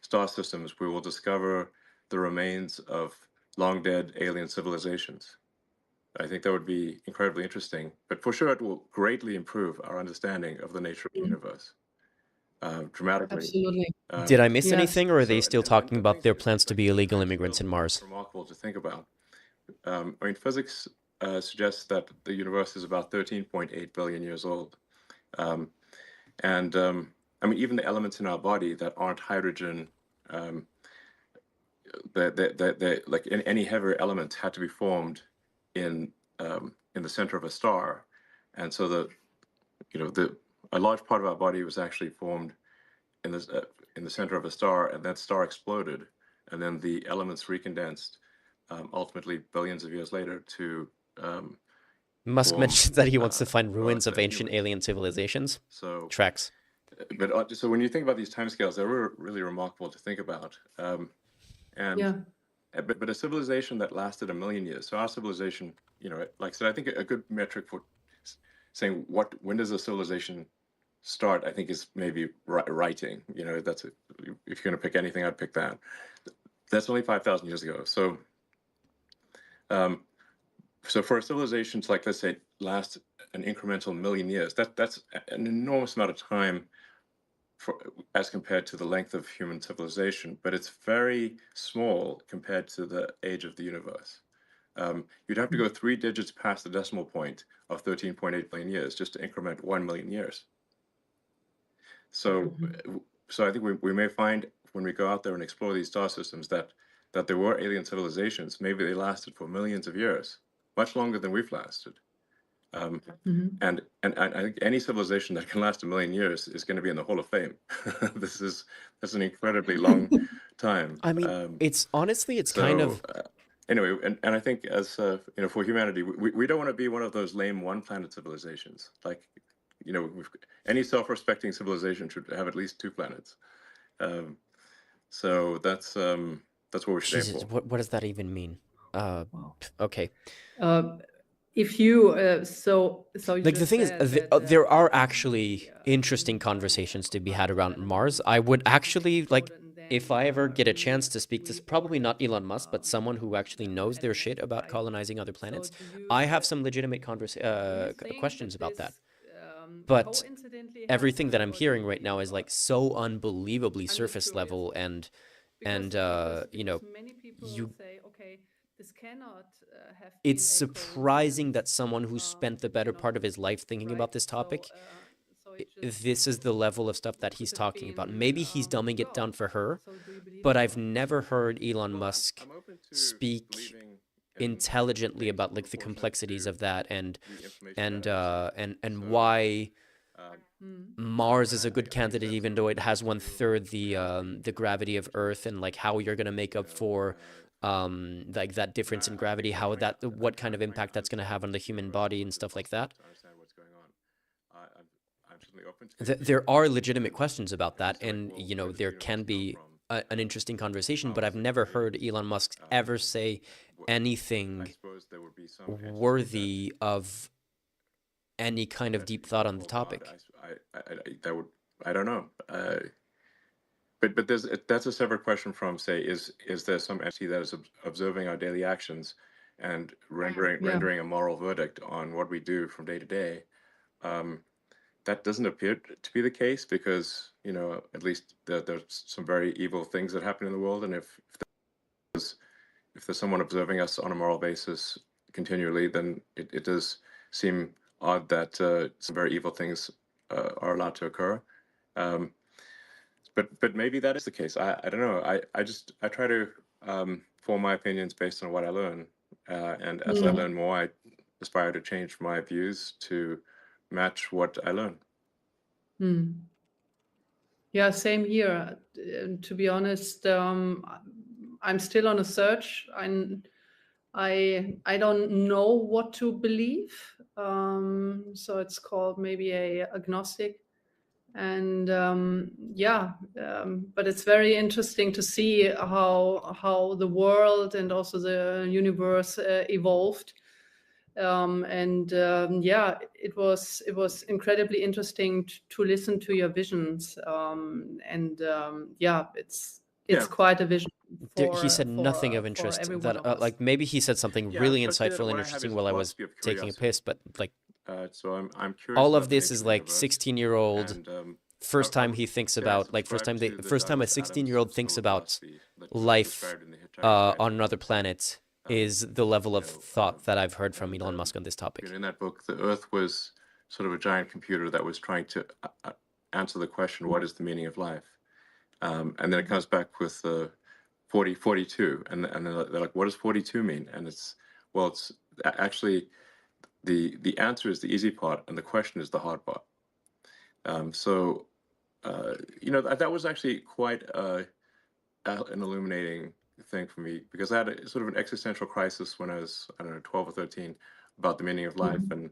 star systems, we will discover the remains of long dead alien civilizations. I think that would be incredibly interesting, but for sure it will greatly improve our understanding of the nature of the universe, dramatically. Absolutely. Did I miss Yes. anything, or are they still talking I about think their it's plans to be illegal immigrants in Mars? Remarkable to think about. Physics suggests that the universe is about 13.8 billion years old, even the elements in our body that aren't hydrogen, like any heavier element had to be formed in the center of a star, and so a large part of our body was actually formed in the center of a star, and that star exploded, and then the elements recondensed, ultimately billions of years later to. Musk mentions that he wants to find ruins Earth of and ancient humans. alien civilizations. So Tracks. But so when you think about these timescales, they're really remarkable to think about. But a civilization that lasted 1 million years. So our civilization, like I said, I think a good metric for saying when does a civilization start, I think, is maybe writing. That's if you're going to pick anything, I'd pick that. That's only 5,000 years ago. So, so for a civilization to, like, let's say, last an incremental million years, that's an enormous amount of time as compared to the length of human civilization, but it's very small compared to the age of the universe. You'd have to go 3 digits past the decimal point of 13.8 billion years just to increment 1 million years. So, so I think we may find when we go out there and explore these star systems that there were alien civilizations. Maybe they lasted for millions of years, much longer than we've lasted. And I think any civilization that can last 1 million years is going to be in the Hall of Fame. That's an incredibly long time. I mean, it's honestly, it's So kind of, anyway, and I think as for humanity, we don't want to be one of those lame one planet civilizations. Like, any self-respecting civilization should have at least 2 planets. So that's what we should aim Jesus, for. what does that even mean? Okay. If you so you Like, the just thing is, said that, there are actually interesting conversations to be had around Mars. I would actually, like, if I ever get a chance to speak to, probably not Elon Musk, but someone who actually knows their shit about colonizing other planets, I have some legitimate questions about that. But everything that I'm hearing right now is, like, so unbelievably surface level, and you, this cannot have it's been a surprising that coincidence, someone who spent the better part of his life thinking about this topic, this is the level of stuff that he's talking about. Maybe he's dumbing it down for her, but I've never heard Elon Musk I'm open to speak believing intelligently things about, like, the proportionate complexities to of that, and the information that I receive. and So, why Mm. Mars is a I good think candidate, that's even sort of though it has open to 1/3 the reality. gravity of Earth, and, like, how you're gonna make up for like that difference in gravity, how that, what kind of impact that's gonna have on the human body and stuff like that. To understand what's going on. I'm certainly open to There are legitimate and questions about that, it's like, and well, where does there the can universe come be from? an interesting conversation, but How I've is it never heard created? Elon Musk ever say I anything suppose there would be some entity worthy of any kind of that deep you thought could on the call God. topic. That would, I don't know. But that's a separate question from, say, is there some entity that is observing our daily actions and rendering a moral verdict on what we do from day to day? That doesn't appear to be the case, because at least there's some very evil things that happen in the world, and if there's someone observing us on a moral basis continually, then it does seem odd that some very evil things are allowed to occur. But maybe that is the case. I don't know. I try to form my opinions based on what I learn, and as I learn more, I aspire to change my views to match what I learn. Hmm. Yeah, same here. To be honest, I'm still on a search. I don't know what to believe. So it's called maybe a agnostic. And but it's very interesting to see how the world and also the universe evolved. It was incredibly interesting to listen to your visions. It's quite a vision He said nothing of for interest every one that, of us. like, maybe he said something Yeah, really but insightful and what I have interesting is a while I was philosophy of taking a curiosity. piss, but, like, So I'm curious all about of the this nature is of the like universe, 16-year-old and first I time would he thinks say I about, like, subscribe to the first time a Douglas Adams 16-year-old thinks school of about philosophy that's life described in the Hitchhiker's Guide on to another the planet Galaxy. is the level of thought that I've heard from And Elon Musk on this topic. in that book, the Earth was sort of a giant computer that was trying to answer the question, what is the meaning of life? And then it comes back with 42, and then they're like, what does 42 mean? And it's actually the answer is the easy part, and the question is the hard part. That was actually quite an illuminating thing for me, because I had a sort of an existential crisis when I was, I don't know, 12 or 13, about the meaning of life. And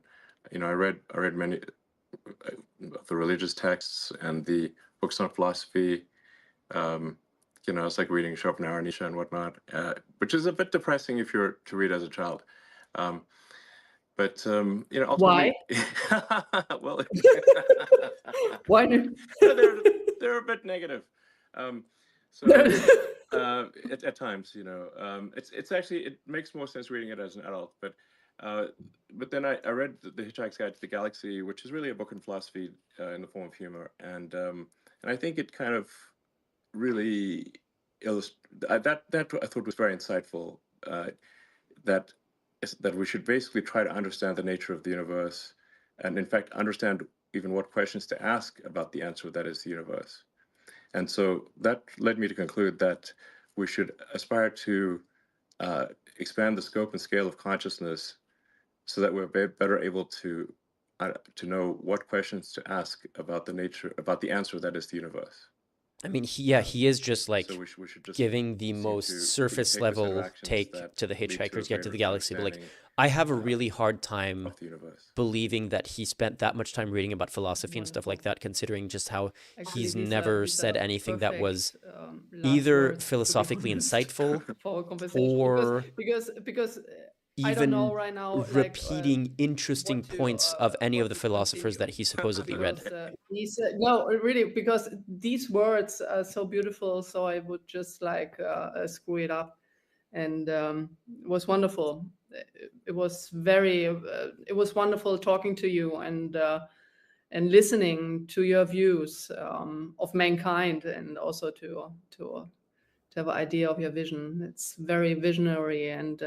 I read many of the religious texts and the books on philosophy. It's like reading Schopenhauer, Nietzsche, and whatnot, which is a bit depressing if you're to read as a child. But ultimately, Why? well, Why? No? they're a bit negative. Um, so at times, it's actually, it makes more sense reading it as an adult. But then I read the Hitchhiker's Guide to the Galaxy, which is really a book in philosophy in the form of humor, and I think it kind of really that I thought was very insightful. That that we should basically try to understand the nature of the universe, and in fact understand even what questions to ask about the answer that is the universe. And so that led me to conclude that we should aspire to expand the scope and scale of consciousness so that we're better able to know what questions to ask about the answer that is the universe. I mean, he is just like So we should just giving the seem most to surface take a set of level actions take that to the lead to a Hitchhiker's Guide to the greater Galaxy, but like understanding I have a really hard time of the universe. believing that he spent that much time reading about philosophy and stuff like that, considering just how Actually, he's these never these said are anything that was perfect last either words, to be philosophically honest, insightful for our conversation. or Because I don't know even right now, like repeating interesting points of any of the philosophers that continue. he supposedly read. Because no, really, because these words are so beautiful, so I would just like screw it up. And it was wonderful. It was it was wonderful talking to you and listening to your views of mankind, and also to have an idea of your vision. It's very visionary, and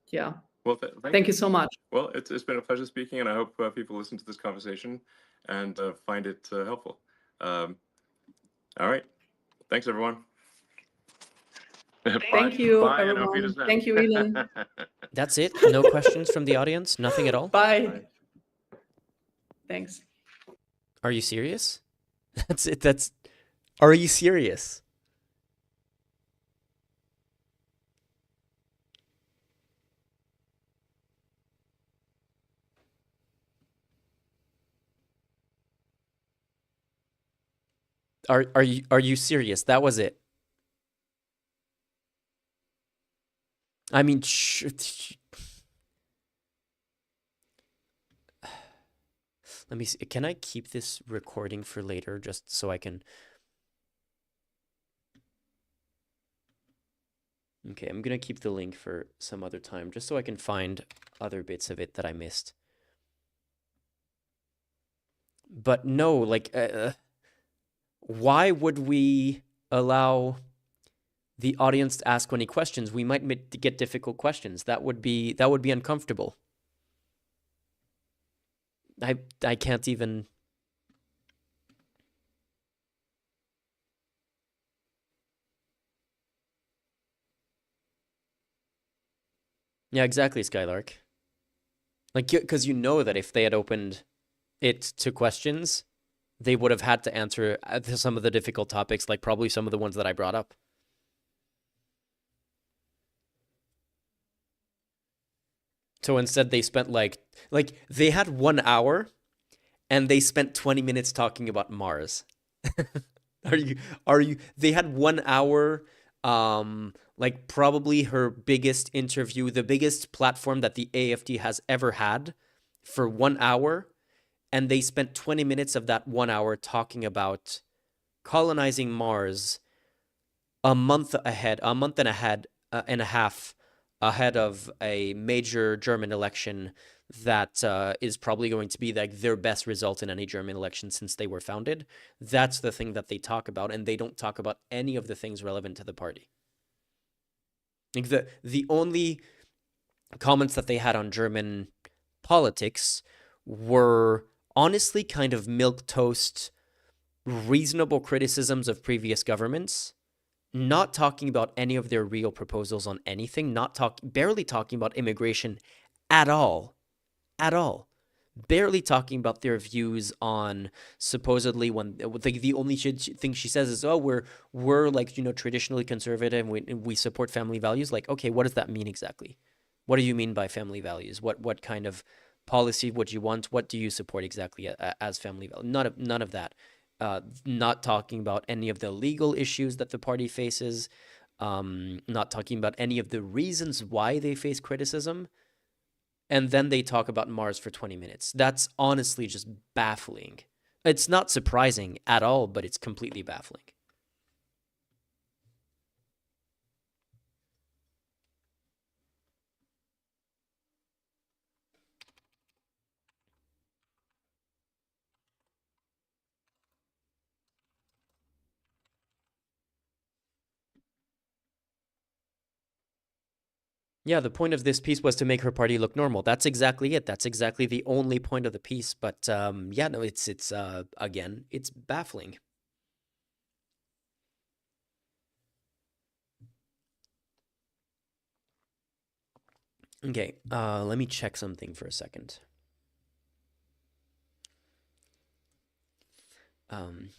yeah. Well, Thank you so much. Well, it's been a pleasure speaking, and I hope people listen to this conversation and find it helpful. All right. Thanks, everyone. Thank you, Bye, and auf everyone. Wiedersehen. Thank you, Elon. That's it? No questions from the audience? Nothing at all? Bye. Thanks. Are you serious? That's it. Are you serious? Are you serious? That was it. I mean, let me see. Can I keep this recording for later just so I can... Okay, I'm gonna keep the link for some other time just so I can find other bits of it that I missed. But no, like, why would we allow the audience to ask any questions? We might get difficult questions. That would be uncomfortable. I can't even... Yeah, exactly, Skylark. Like, because you know that if they had opened it to questions, they would have had to answer some of the difficult topics, like probably some of the ones that I brought up. So instead they spent like they had 1 hour and they spent 20 minutes talking about Mars. Are you they had 1 hour, like probably her biggest interview, the biggest platform that the AfD has ever had, for 1 hour, and they spent 20 minutes of that 1 hour talking about colonizing Mars a month and a half ahead of a major German election that is probably going to be like their best result in any German election since they were founded. That's the thing that they talk about, and they don't talk about any of the things relevant to the party. Like the only comments that they had on German politics were honestly kind of milquetoast, reasonable criticisms of previous governments, not talking about any of their real proposals on anything, barely talking about immigration at all, barely talking about their views on supposedly when the only thing she says is, oh, we're like, traditionally conservative and we support family values. Like, okay, what does that mean exactly? What do you mean by family values? What kind of policy would you want? What do you support exactly as family values? None of that. Not talking about any of the legal issues that the party faces, not talking about any of the reasons why they face criticism. and then they talk about Mars for 20 minutes. That's honestly just baffling. It's not surprising at all, but it's completely baffling. Yeah, the point of this piece was to make her party look normal. That's exactly it. That's exactly the only point of the piece. But yeah, no, it's again, it's baffling. Okay, let me check something for a second. Um,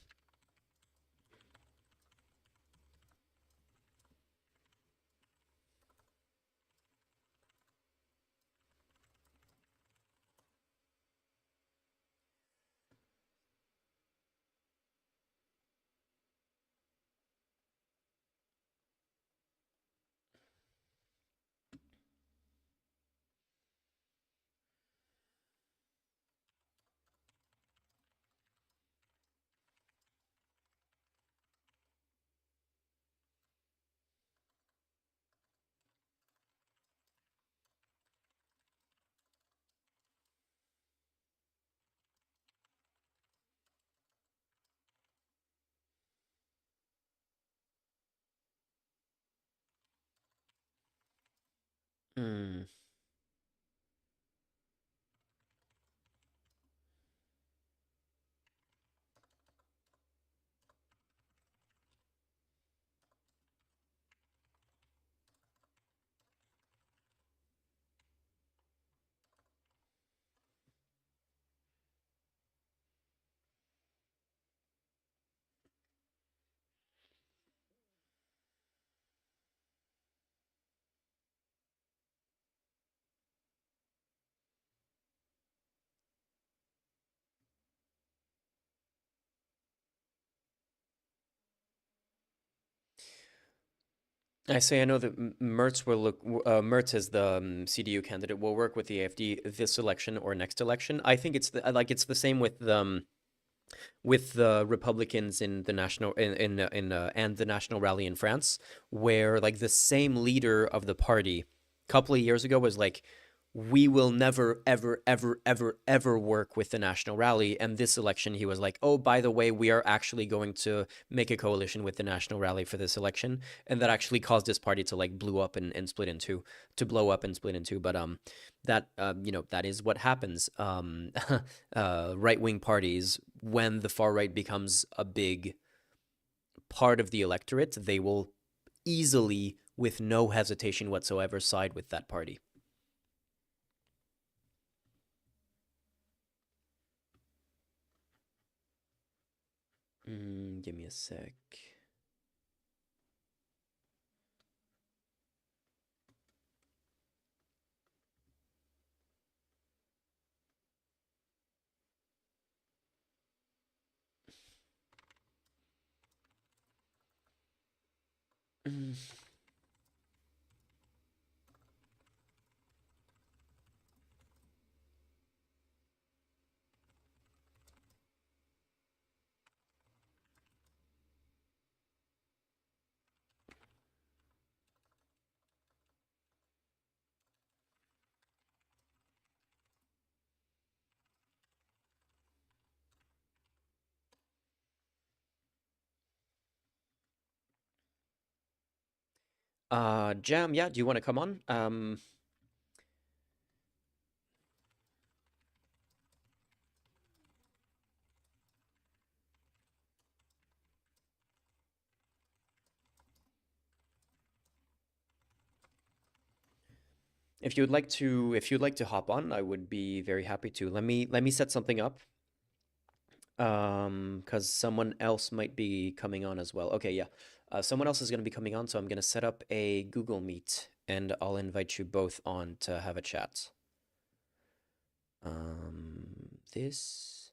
mm, I say I know that Mertz will look. Mertz is the CDU candidate. Will work with the AfD this election or next election. I think it's it's the same with the Republicans in the national and the national rally in France, where like the same leader of the party a couple of years ago was like, we will never ever ever ever ever work with the national rally, and this election he was like, oh, by the way, we are actually going to make a coalition with the national rally for this election, and that actually caused this party to like blow up and split in two, but that that is what happens. Right-wing parties, when the far right becomes a big part of the electorate, they will easily, with no hesitation whatsoever, side with that party. Give me a sec. Jam, yeah, do you want to come on? If you'd like to hop on, I would be very happy to. Let me set something up. Because someone else might be coming on as well. Okay, yeah. Someone else is going to be coming on, so I'm going to set up a Google Meet, and I'll invite you both on to have a chat. This.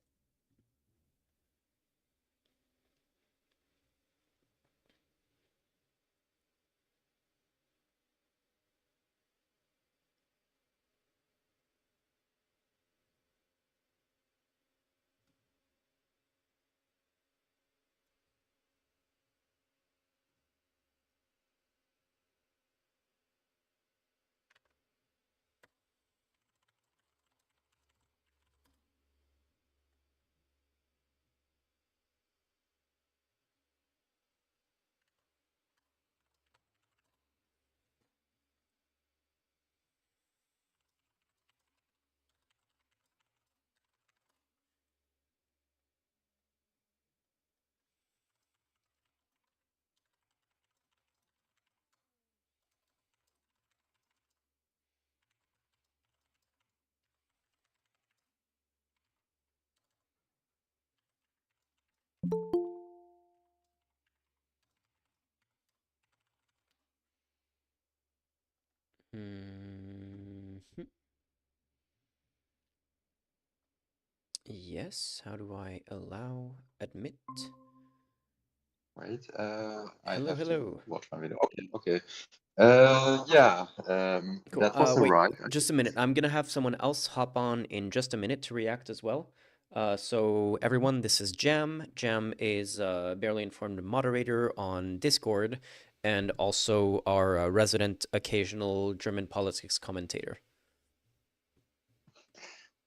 Mhm. Yes, how do I allow admit? Wait, I Hello, have to hello. watch my video. Okay, okay. Yeah, Cool. that was a Wait, ride. just a minute. I'm gonna have someone else hop on in just a minute to react as well. So everyone, this is Jam. Jam is a barely informed moderator on Discord and also our resident occasional German politics commentator.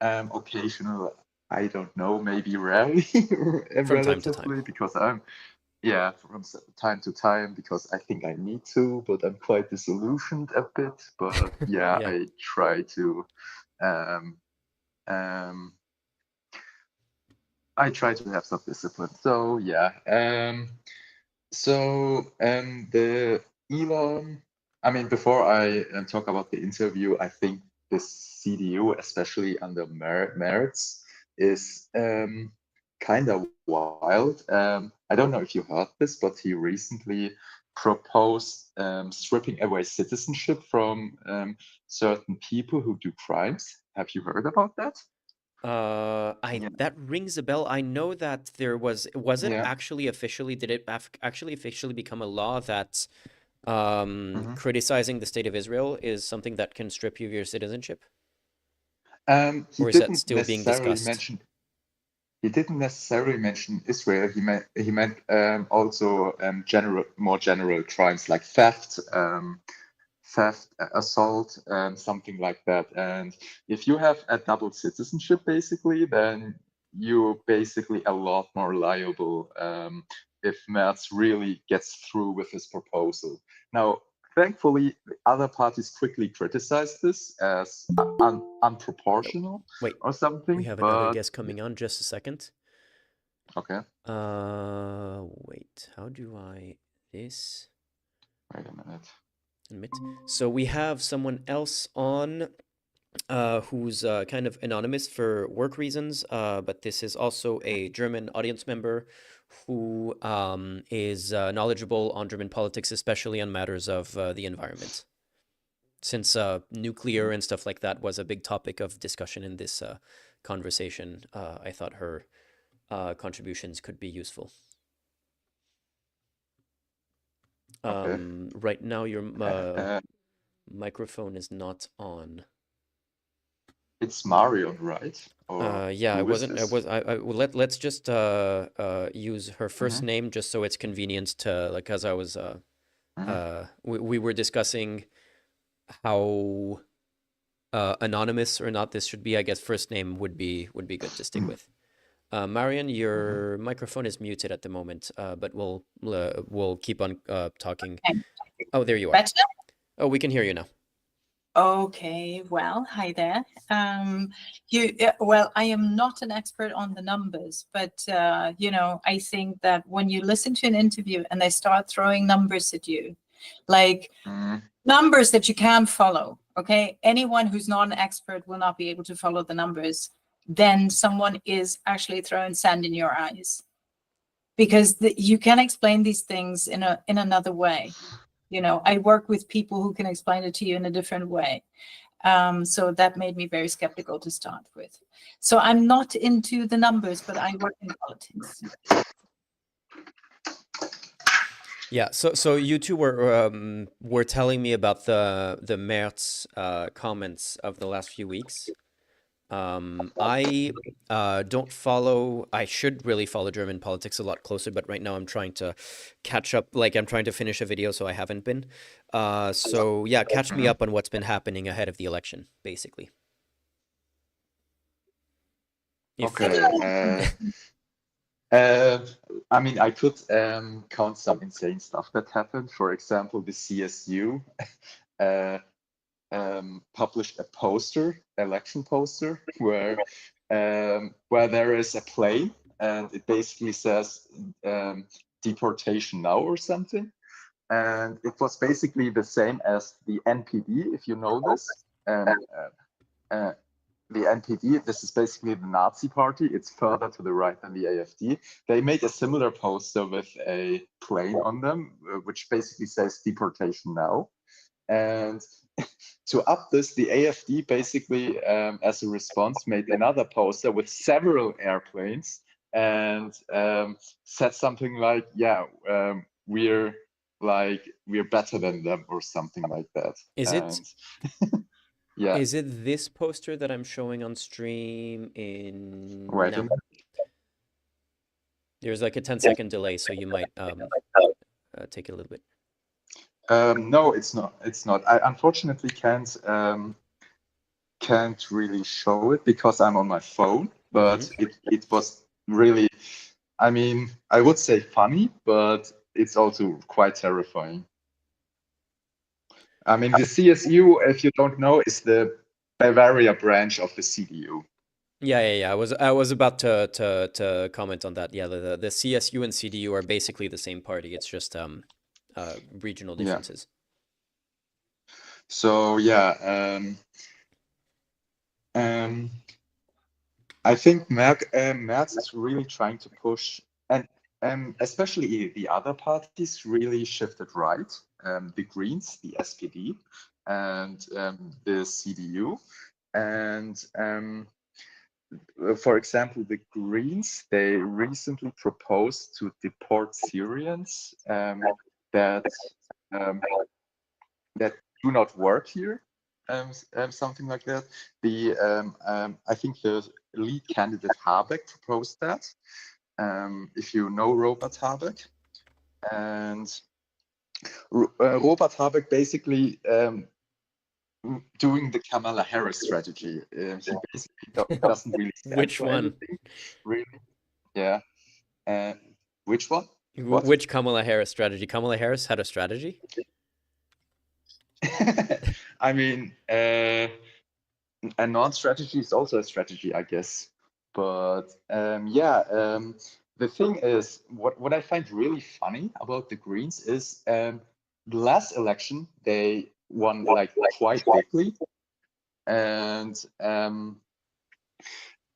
Occasional, I don't know, maybe rarely, From time to relatively, time. because I'm, yeah, from time to time, because I think I need to, but I'm quite disillusioned a bit. But yeah, Yeah. I try to, um, um, I try to have some discipline. So yeah, the Elon, I mean, before I talk about the interview, I think this CDU, especially under Merz, is kind of wild. I don't know if you heard this, but he recently proposed stripping away citizenship from certain people who do crimes. Have you heard about that? Yeah. That rings a bell. I know that there was it Yeah. actually officially, did it actually officially become a law that Mhm. criticizing the state of Israel is something that can strip you of your citizenship? He Or is that didn't still being necessarily discussed? mention. He didn't necessarily mention Israel. He meant also more general crimes like theft, assault, something like that. And if you have a double citizenship, basically, then you're basically a lot more liable if Merz really gets through with his proposal. Now, thankfully, the other parties quickly criticized this as unproportional Wait, or something. we have another But guest coming on. Just a second. okay, Wait, how do I this? wait a minute. Admit. So we have someone else on who's kind of anonymous for work reasons, but this is also a German audience member who is knowledgeable on German politics, especially on matters of the environment. Since nuclear and stuff like that was a big topic of discussion in this conversation, I thought her contributions could be useful. Okay. Right now, your microphone is not on. It's Marion, right? Or Yeah, I who is wasn't. this? Well, let's just use her first name just so it's convenient to, like, as I was we were discussing how anonymous or not this should be. I guess first name would be good to stick with. Marion, your microphone is muted at the moment, but we'll keep on talking. Oh, there you are. Better? Oh, we can hear you now. Okay, well, hi there. Well, I am not an expert on the numbers, but I think that when you listen to an interview and they start throwing numbers at you, like numbers that you can't follow, okay? Anyone who's not an expert will not be able to follow the numbers. Then someone is actually throwing sand in your eyes, because you can explain these things in another way. I work with people who can explain it to you in a different way. So that made me very skeptical to start with. So I'm not into the numbers, but I work in politics. Yeah, so you two were telling me about the Merz comments of the last few weeks. I don't follow. I should really follow German politics a lot closer, but right now I'm trying to catch up. Like, I'm trying to finish a video, so I haven't been. So yeah, catch me up on what's been happening ahead of the election, basically. Okay. I mean, I could count some insane stuff that happened. For example, the CSU published a election poster, where there is a plane, and it basically says deportation now or something. And it was basically the same as the NPD, if you know this. NPD, this is basically the Nazi party. It's further to the right than the AfD. They made a similar poster with a plane on them, which basically says deportation now. And to up this, the AfD basically, as a response, made another poster with several airplanes and said something like, "Yeah, we're better than them," or something like that. Is it? Yeah. Is it this poster that I'm showing on stream in Wait a now? minute. There's like a 10-second delay, so you might take it a little bit. No, it's not. It's not. I unfortunately can't really show it because I'm on my phone. But it was really, I mean, I would say funny, but it's also quite terrifying. I mean, the CSU, if you don't know, is the Bavaria branch of the CDU. Yeah. I was about to comment on that. Yeah, the CSU and CDU are basically the same party. It's just regional differences. Yeah. So yeah, I think Merz is really trying to push, and especially the other parties really shifted right. The Greens, the SPD, and the CDU, and for example, the Greens, they recently proposed to deport Syrians that do not work here, something like that. I think the lead candidate Habeck proposed that. If you know Robert Habeck, and Robert Habeck basically doing the Kamala Harris strategy. He basically doesn't really stand Which for one? anything, really. Yeah. Which one? What? Which Kamala Harris strategy? Kamala Harris had a strategy? I mean, a non-strategy is also a strategy, I guess. But the thing is, what I find really funny about the Greens is the last election they won like quite bigly, and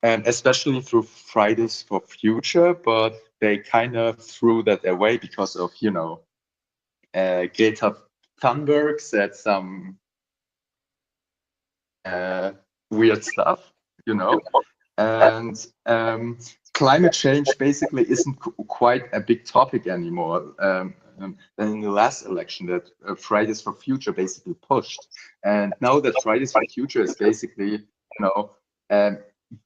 especially through Fridays for Future, but they kind of threw that away because of Greta Thunberg said some weird stuff, and climate change basically isn't quite a big topic anymore than in the last election that Fridays for Future basically pushed. And now that Fridays for Future is basically,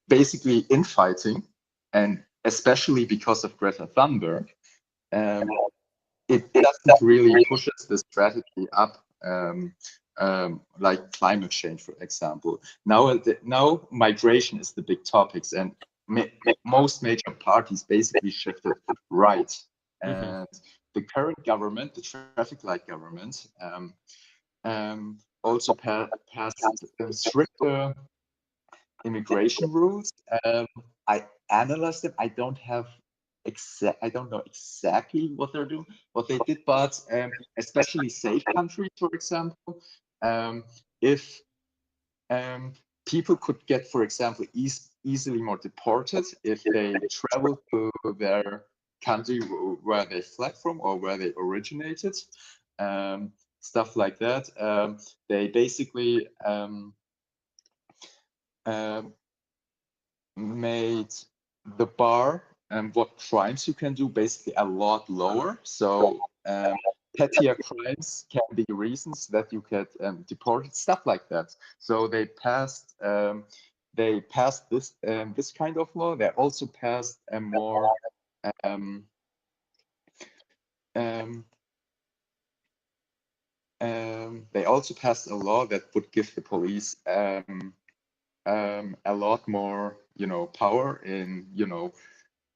basically infighting, and especially because of Greta Thunberg, it doesn't really pushes the strategy up. Like climate change, for example. Now migration is the big topics, and most major parties basically shifted right. And the current government, the traffic light government, also passed stricter immigration rules. I analyzed them. I don't know exactly what they did, but especially safe countries, for example, if people could get, for example, easily more deported if they travel to their country where they fled from or where they originated, stuff like that. They basically made the bar and what crimes you can do basically a lot lower. So pettier crimes can be reasons that you get deported, stuff like that. So they passed this kind of law. They also passed a more they also passed a law that would give the police a lot more, power in,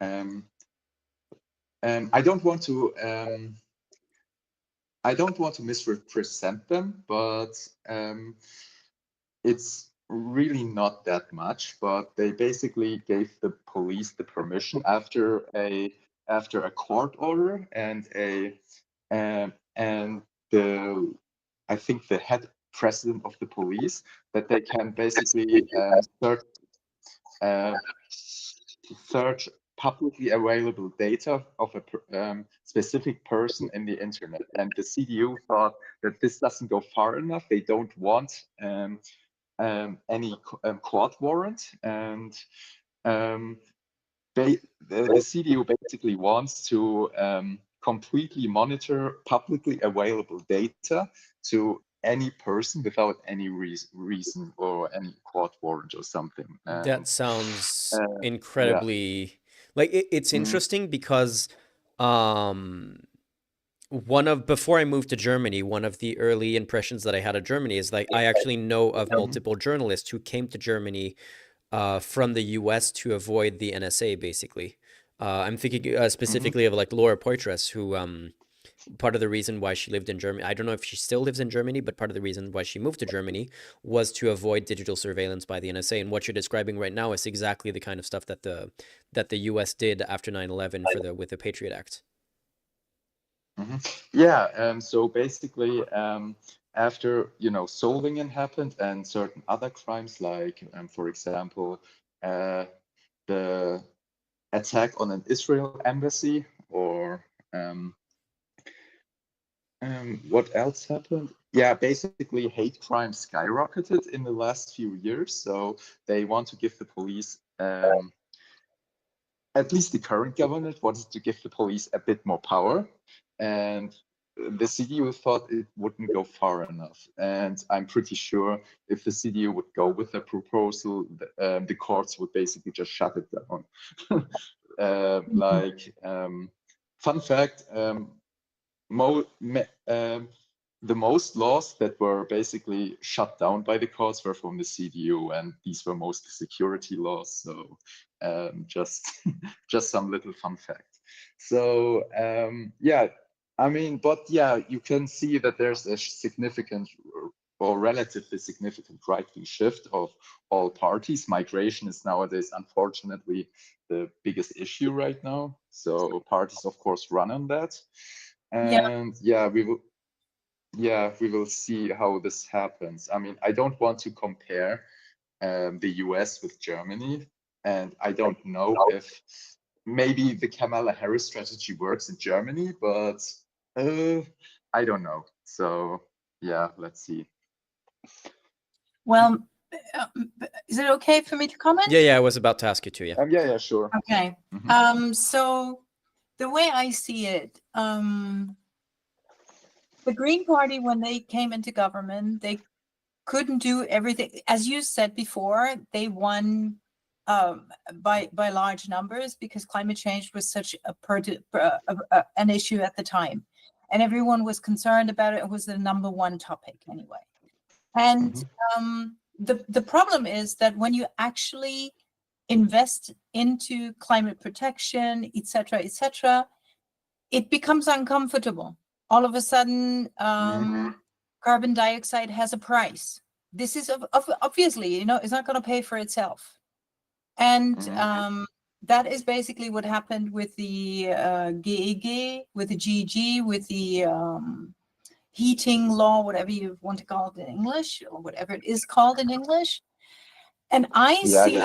I don't want to misrepresent them, but it's really not that much. But they basically gave the police the permission after a court order and I think the head president of the police, that they can basically search publicly available data of a specific person in the internet. And the CDU thought that this doesn't go far enough. They don't want any court warrant, and the CDU basically wants to completely monitor publicly available data to any person without any reason or any court warrant or something. That sounds yeah. incredibly like it's interesting because before I moved to Germany, one of the early impressions that I had of Germany is like I actually know of multiple journalists who came to Germany from the US to avoid the NSA, basically. I'm thinking specifically of like Laura Poitras, who part of the reason why she lived in Germany, I don't know if she still lives in Germany, but part of the reason why she moved to Germany was to avoid digital surveillance by the NSA. And what you're describing right now is exactly the kind of stuff that the US did after 9/11 with the Patriot Act. Yeah, so basically, after Solingen happened and certain other crimes, like for example, the attack on an Israel embassy, or what else happened? Yeah, basically hate crime skyrocketed in the last few years. So they want to give the police, at least the current government wanted to give the police a bit more power. And the CDU thought it wouldn't go far enough. And I'm pretty sure if the CDU would go with the proposal, the courts would basically just shut it down. Fun fact, the most laws that were basically shut down by the courts were from the CDU, and these were mostly security laws. So just some little fun fact. So yeah, I mean, but yeah, you can see that there's a significant or relatively significant right-wing shift of all parties. Migration is nowadays, unfortunately, the biggest issue right now. So parties, of course, run on that. And yeah, we will see how this happens. I mean, I don't want to compare the US with Germany, and I don't know if maybe the Kamala Harris strategy works in Germany, but I don't know. So yeah, let's see. Well, is it okay for me to comment? Yeah, I was about to ask you to, yeah. Yeah, sure. Okay. So the way I see it, the Green Party, when they came into government, they couldn't do everything. As you said before, they won by large numbers because climate change was such an issue at the time. And everyone was concerned about it. It was the '1 topic anyway. And the problem is that when you actually invest into climate protection, et cetera, it becomes uncomfortable. All of a sudden, carbon dioxide has a price. This is obviously, it's not going to pay for itself. And that is basically what happened with the GEG, with the GG, with the heating law, whatever you want to call it in English, or whatever it is called in English. And I see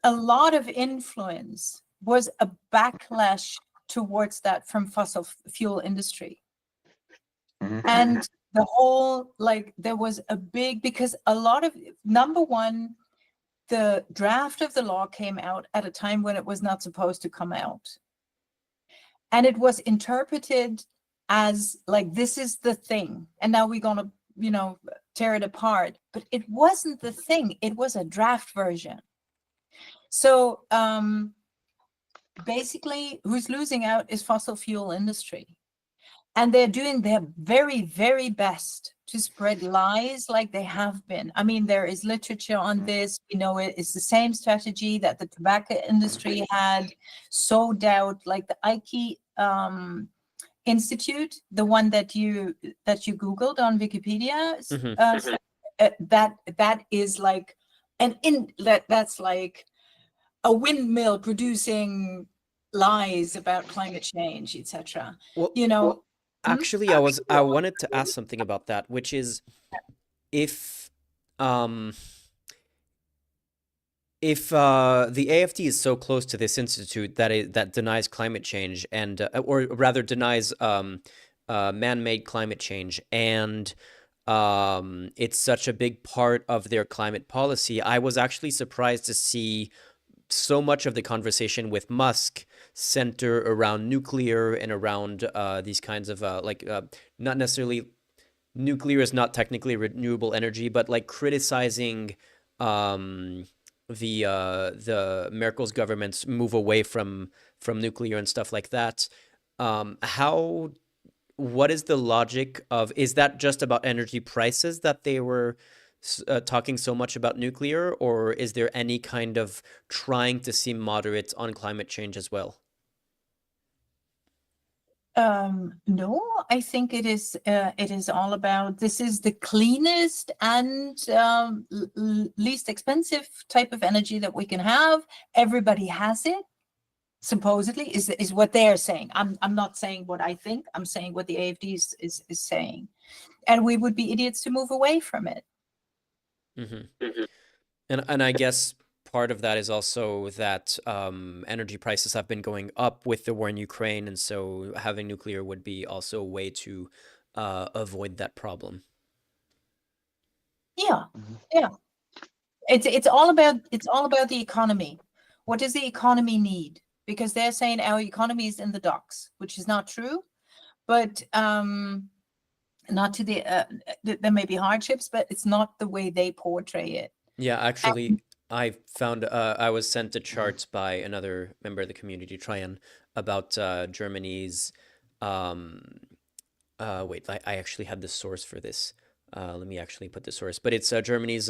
a lot of influence was a backlash towards that from fossil fuel industry. And the whole, there was a big, because a lot of, #1, the draft of the law came out at a time when it was not supposed to come out. And it was interpreted as this is the thing. And now we're going to, tear it apart. But it wasn't the thing. It was a draft version. So basically, who's losing out is fossil fuel industry. And they're doing their very, very best to spread lies like they have been. I mean, there is literature on this. We know it is the same strategy that the tobacco industry had. So doubt, like the Ike Institute, the one that you Googled on Wikipedia, that is like that's like a windmill producing lies about climate change, etc. Well, actually, I wanted to ask something about that, which is if um, the AfD is so close to this institute that denies climate change and or rather denies man-made climate change, and it's such a big part of their climate policy, I was actually surprised to see so much of the conversation with Musk center around nuclear and around these kinds of not necessarily, nuclear is not technically renewable energy, but like criticizing the Merkel's government's move away from nuclear and stuff like that. How What is the logic of, is that just about energy prices that they were talking so much about nuclear, or is there any kind of trying to seem moderate on climate change as well? No, I think it is all about, this is the cleanest and least expensive type of energy that we can have. Everybody has it, supposedly, is what they're saying. I'm not saying what I think. I'm saying what the AfD is saying. And we would be idiots to move away from it. Mm-hmm. And I guess part of that is also that energy prices have been going up with the war in Ukraine, and so having nuclear would be also a way to avoid that problem. Yeah, yeah. It's all about the economy. What does the economy need? Because they're saying our economy is in the docks, which is not true. But not to the there may be hardships, but it's not the way they portray it. Yeah, actually, I found I was sent a chart by another member of the community, Tryon, about Germany's. Wait, I actually had the source for this. Let me actually put the source, but it's Germany's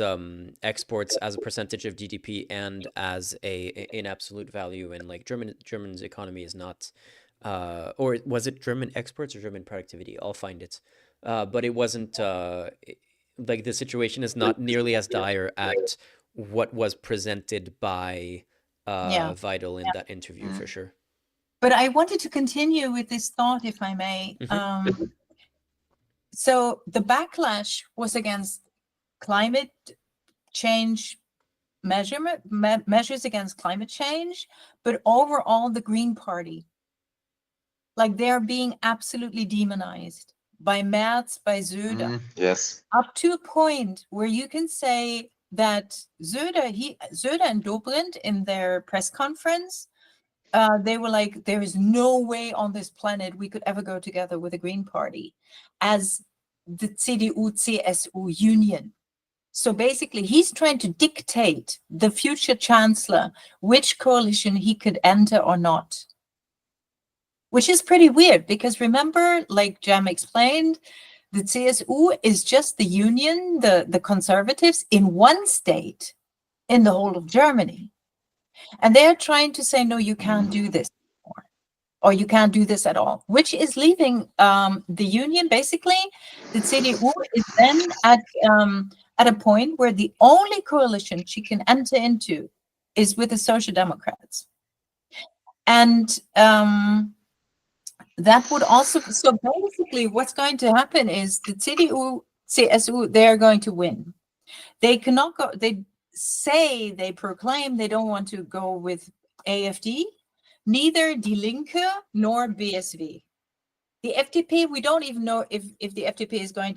exports as a percentage of GDP and as in absolute value, and like Germany's economy is not, or was it German exports or German productivity? I'll find it, but it wasn't like the situation is not nearly as dire at what was presented by Vital in that interview, for sure. But I wanted to continue with this thought, if I may. So the backlash was against climate change measures against climate change, but overall the Green Party, like they're being absolutely demonized by Merz, by Söder. Yes. Up to a point where you can say that Söder and Dobrindt in their press conference, they were like, there is no way on this planet we could ever go together with the Green Party as the CDU-CSU union. So basically, he's trying to dictate the future chancellor which coalition he could enter or not, which is pretty weird because remember, like Jam explained, the CSU is just the union, the conservatives in one state in the whole of Germany. And they're trying to say, no, you can't do this anymore, or you can't do this at all, which is leaving the union. Basically, the CDU is then at a point where the only coalition she can enter into is with the Social Democrats. And that would also, so basically what's going to happen is the CDU, CSU, they're going to win. They cannot go, they proclaim they don't want to go with AfD, neither Die Linke nor BSV. The FDP, we don't even know if the FDP is going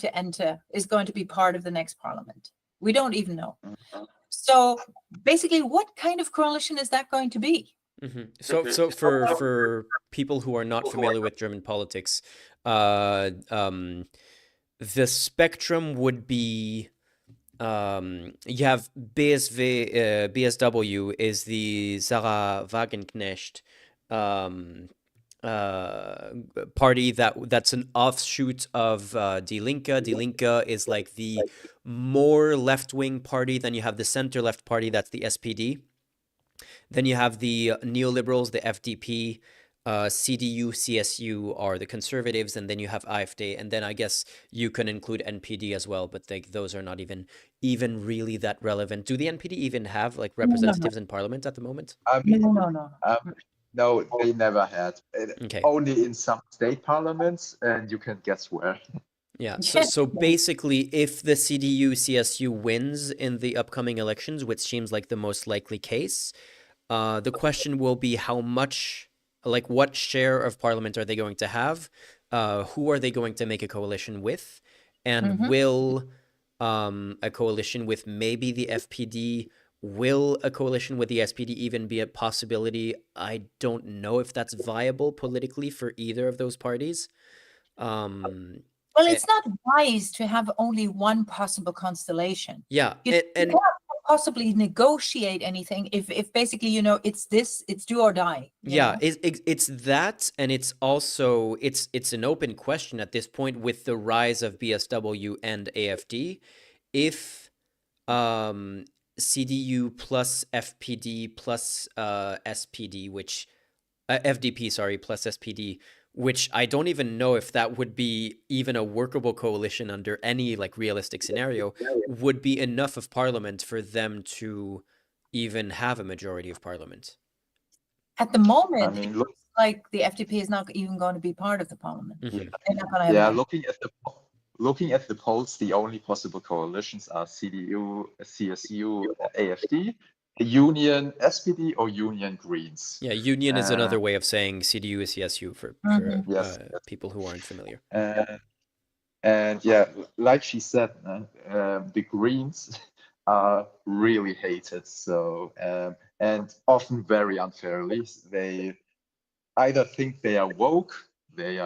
to be part of the next parliament. We don't even know. So basically, what kind of coalition is that going to be? So for people who are not familiar with German politics, the spectrum would be, you have BSW is the Sarah Wagenknecht party that's an offshoot of Die Linke. Die Linke is like the more left-wing party. Then you have the center-left party, that's the SPD. Then you have the neoliberals, the FDP, CDU, CSU are the conservatives, and then you have AfD, and then I guess you can include NPD as well, but those are not even really that relevant. Do the NPD even have like representatives in parliament at the moment? No, they never had. Okay. Only in some state parliaments, and you can guess where. Yeah. So basically, if the CDU-CSU wins in the upcoming elections, which seems like the most likely case, the question will be how much, like, what share of parliament are they going to have? Who are they going to make a coalition with? And will a coalition with maybe the FPD, will a coalition with the SPD even be a possibility? I don't know if that's viable politically for either of those parties. Well, it's not wise to have only one possible constellation. Yeah, You cannot possibly negotiate anything if basically, you know, it's do or die. Yeah, it's that, and it's also it's an open question at this point with the rise of BSW and AfD. If CDU plus FPD plus SPD, which FDP, sorry, plus SPD, which I don't even know if that would be even a workable coalition under any like realistic scenario, would be enough of parliament for them to even have a majority of parliament. At the moment, it looks like the FDP is not even going to be part of the parliament. They're not going to have looking at the polls, the only possible coalitions are CDU, CSU, AfD, Union, SPD, or Union Greens. Yeah, Union is another way of saying CDU is CSU for people who aren't familiar. And yeah, like she said, the Greens are really hated. So and often very unfairly, they either think they are woke, they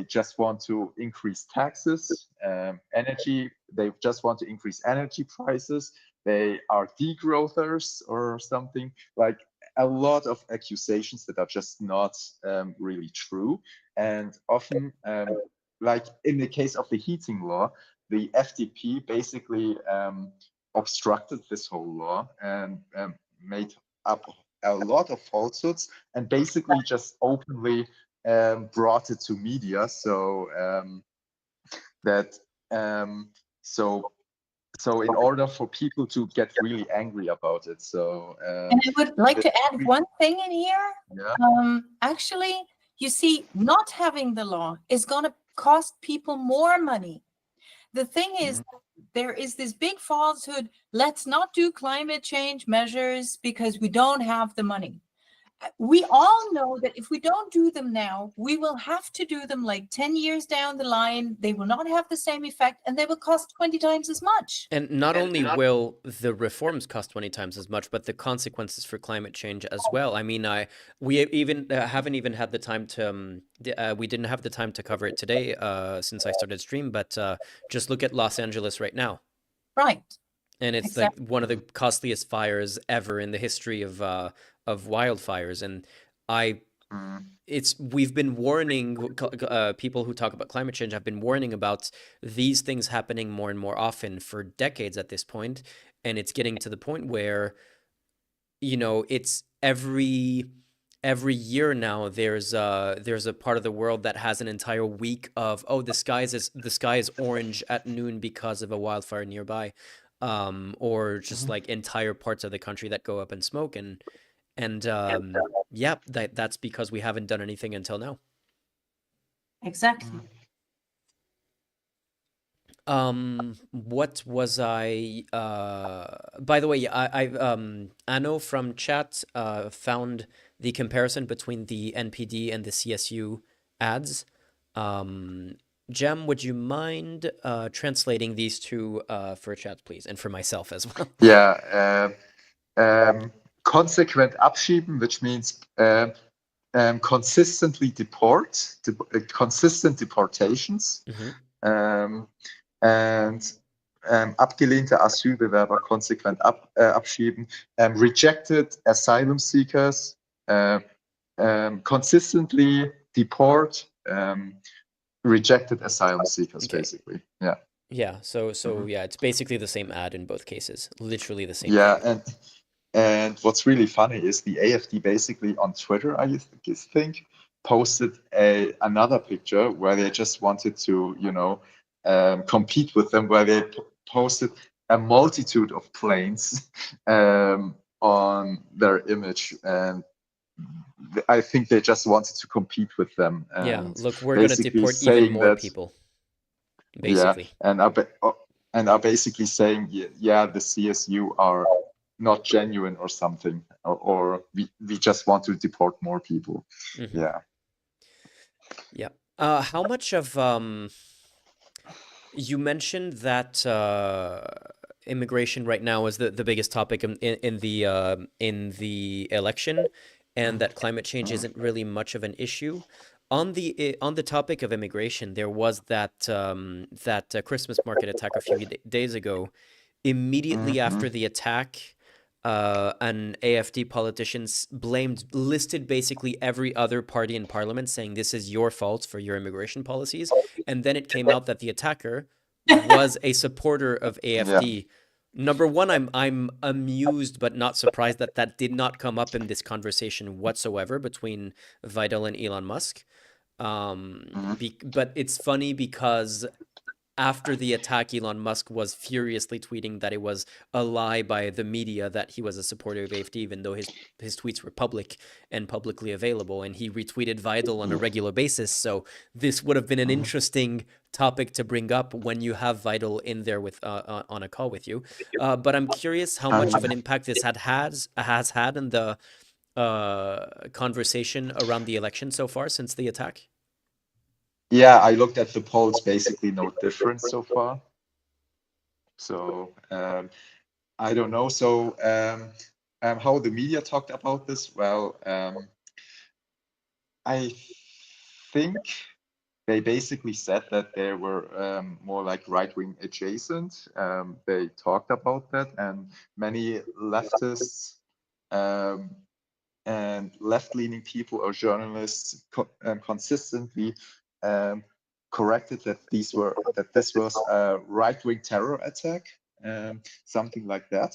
just want to increase taxes, energy. They just want to increase energy prices. They are degrowthers or something, like a lot of accusations that are just not really true. And often, like in the case of the heating law, the FDP basically obstructed this whole law and made up a lot of falsehoods and basically just openly brought it to media, so so in order for people to get really angry about it. So and I would like to add one thing in here. Yeah. Actually, you see, not having the law is going to cost people more money. The thing is, there is this big falsehood. Let's not do climate change measures because we don't have the money. We all know that if we don't do them now, we will have to do them like 10 years down the line. They will not have the same effect and they will cost 20 times as much. And not only will the reforms cost 20 times as much, but the consequences for climate change as well. I mean, we even haven't even had the time to, we didn't have the time to cover it today since I started stream, but just look at Los Angeles right now. Right. And it's like one of the costliest fires ever in the history of wildfires. And we've been warning people who talk about climate change have been warning about these things happening more and more often for decades at this point. And it's getting to the point where, you know, it's every year now there's a part of the world that has an entire week of, oh, the sky is orange at noon because of a wildfire nearby. Or just like entire parts of the country that go up in smoke, and yeah, that's because we haven't done anything until now. Exactly. What was I? By the way, I Anno from chat found the comparison between the NPD and the CSU ads. Jem, would you mind translating these two for chat, please, and for myself as well? Yeah, consequent abschieben, which means consistently consistent deportations, and abgelehnte Asylbewerber konsequent abschieben, rejected asylum seekers, consistently deport. Rejected asylum seekers, basically. Yeah. Yeah. So yeah, it's basically the same ad in both cases. Literally the same. Yeah, and what's really funny is the AfD basically on Twitter, I think, posted another picture where they just wanted to, you know, compete with them, where they posted a multitude of planes on their image, and I think they just wanted to compete with them. Yeah, And look, we're going to basically deport even saying more that, people, yeah, basically. and are basically saying, yeah, the CSU are not genuine or something, or we just want to deport more people. Mhm. Yeah. Yeah. How much of you mentioned that immigration right now is the biggest topic in the election, and that climate change isn't really much of an issue. On the topic of immigration, there was that Christmas market attack a few days ago. Immediately after the attack, an AfD politician listed basically every other party in parliament, saying this is your fault for your immigration policies. And then it came out that the attacker was a supporter of AfD. Number one, I'm amused but not surprised that that did not come up in this conversation whatsoever between Vital and Elon Musk. But it's funny because after the attack, Elon Musk was furiously tweeting that it was a lie by the media that he was a supporter of AfD, even though his tweets were public and publicly available, and he retweeted Vidal on a regular basis. So this would have been an interesting topic to bring up when you have Vidal in there with on a call with you. But I'm curious how much of an impact this has had in the conversation around the election so far since the attack. Yeah, I looked at the polls, basically no difference so far. So I don't know. So how the media talked about this? Well, I think they basically said that they were more like right-wing adjacent. They talked about that, and many leftists and left-leaning people or journalists consistently corrected that this was a right-wing terror attack, something like that.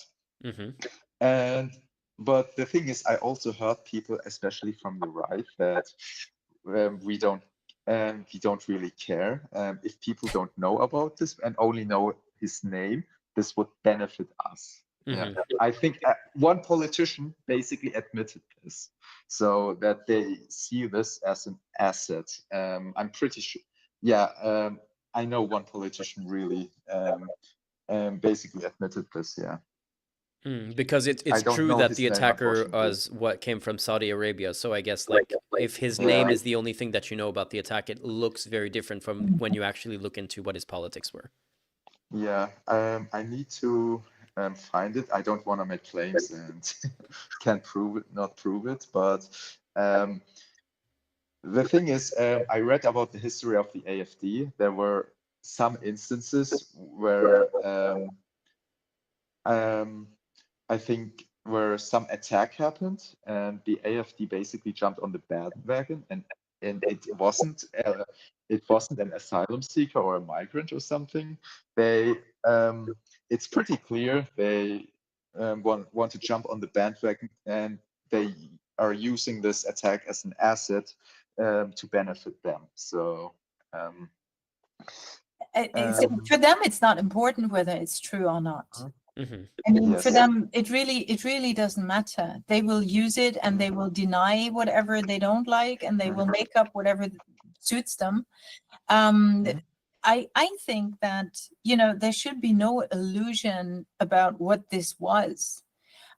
But the thing is, I also heard people, especially from the right, that we don't really care. If people don't know about this and only know his name, this would benefit us. Yeah, I think one politician basically admitted this, so that they see this as an asset. I'm pretty sure. Yeah, I know one politician really basically admitted this. Yeah. Because it's true that the attacker was what came from Saudi Arabia. So I guess like if his name is the only thing that you know about the attack, it looks very different from when you actually look into what his politics were. Yeah, I need to find it. I don't want to make claims and can't not prove it. But the thing is, I read about the history of the AfD. There were some instances where I think where some attack happened and the AfD basically jumped on the bandwagon, and it wasn't an asylum seeker or a migrant or something. They it's pretty clear they want to jump on the bandwagon, and they are using this attack as an asset to benefit them. So for them, it's not important whether it's true or not. I mean, for them, it really doesn't matter. They will use it and they will deny whatever they don't like, and they will make up whatever suits them. I think that, there should be no illusion about what this was.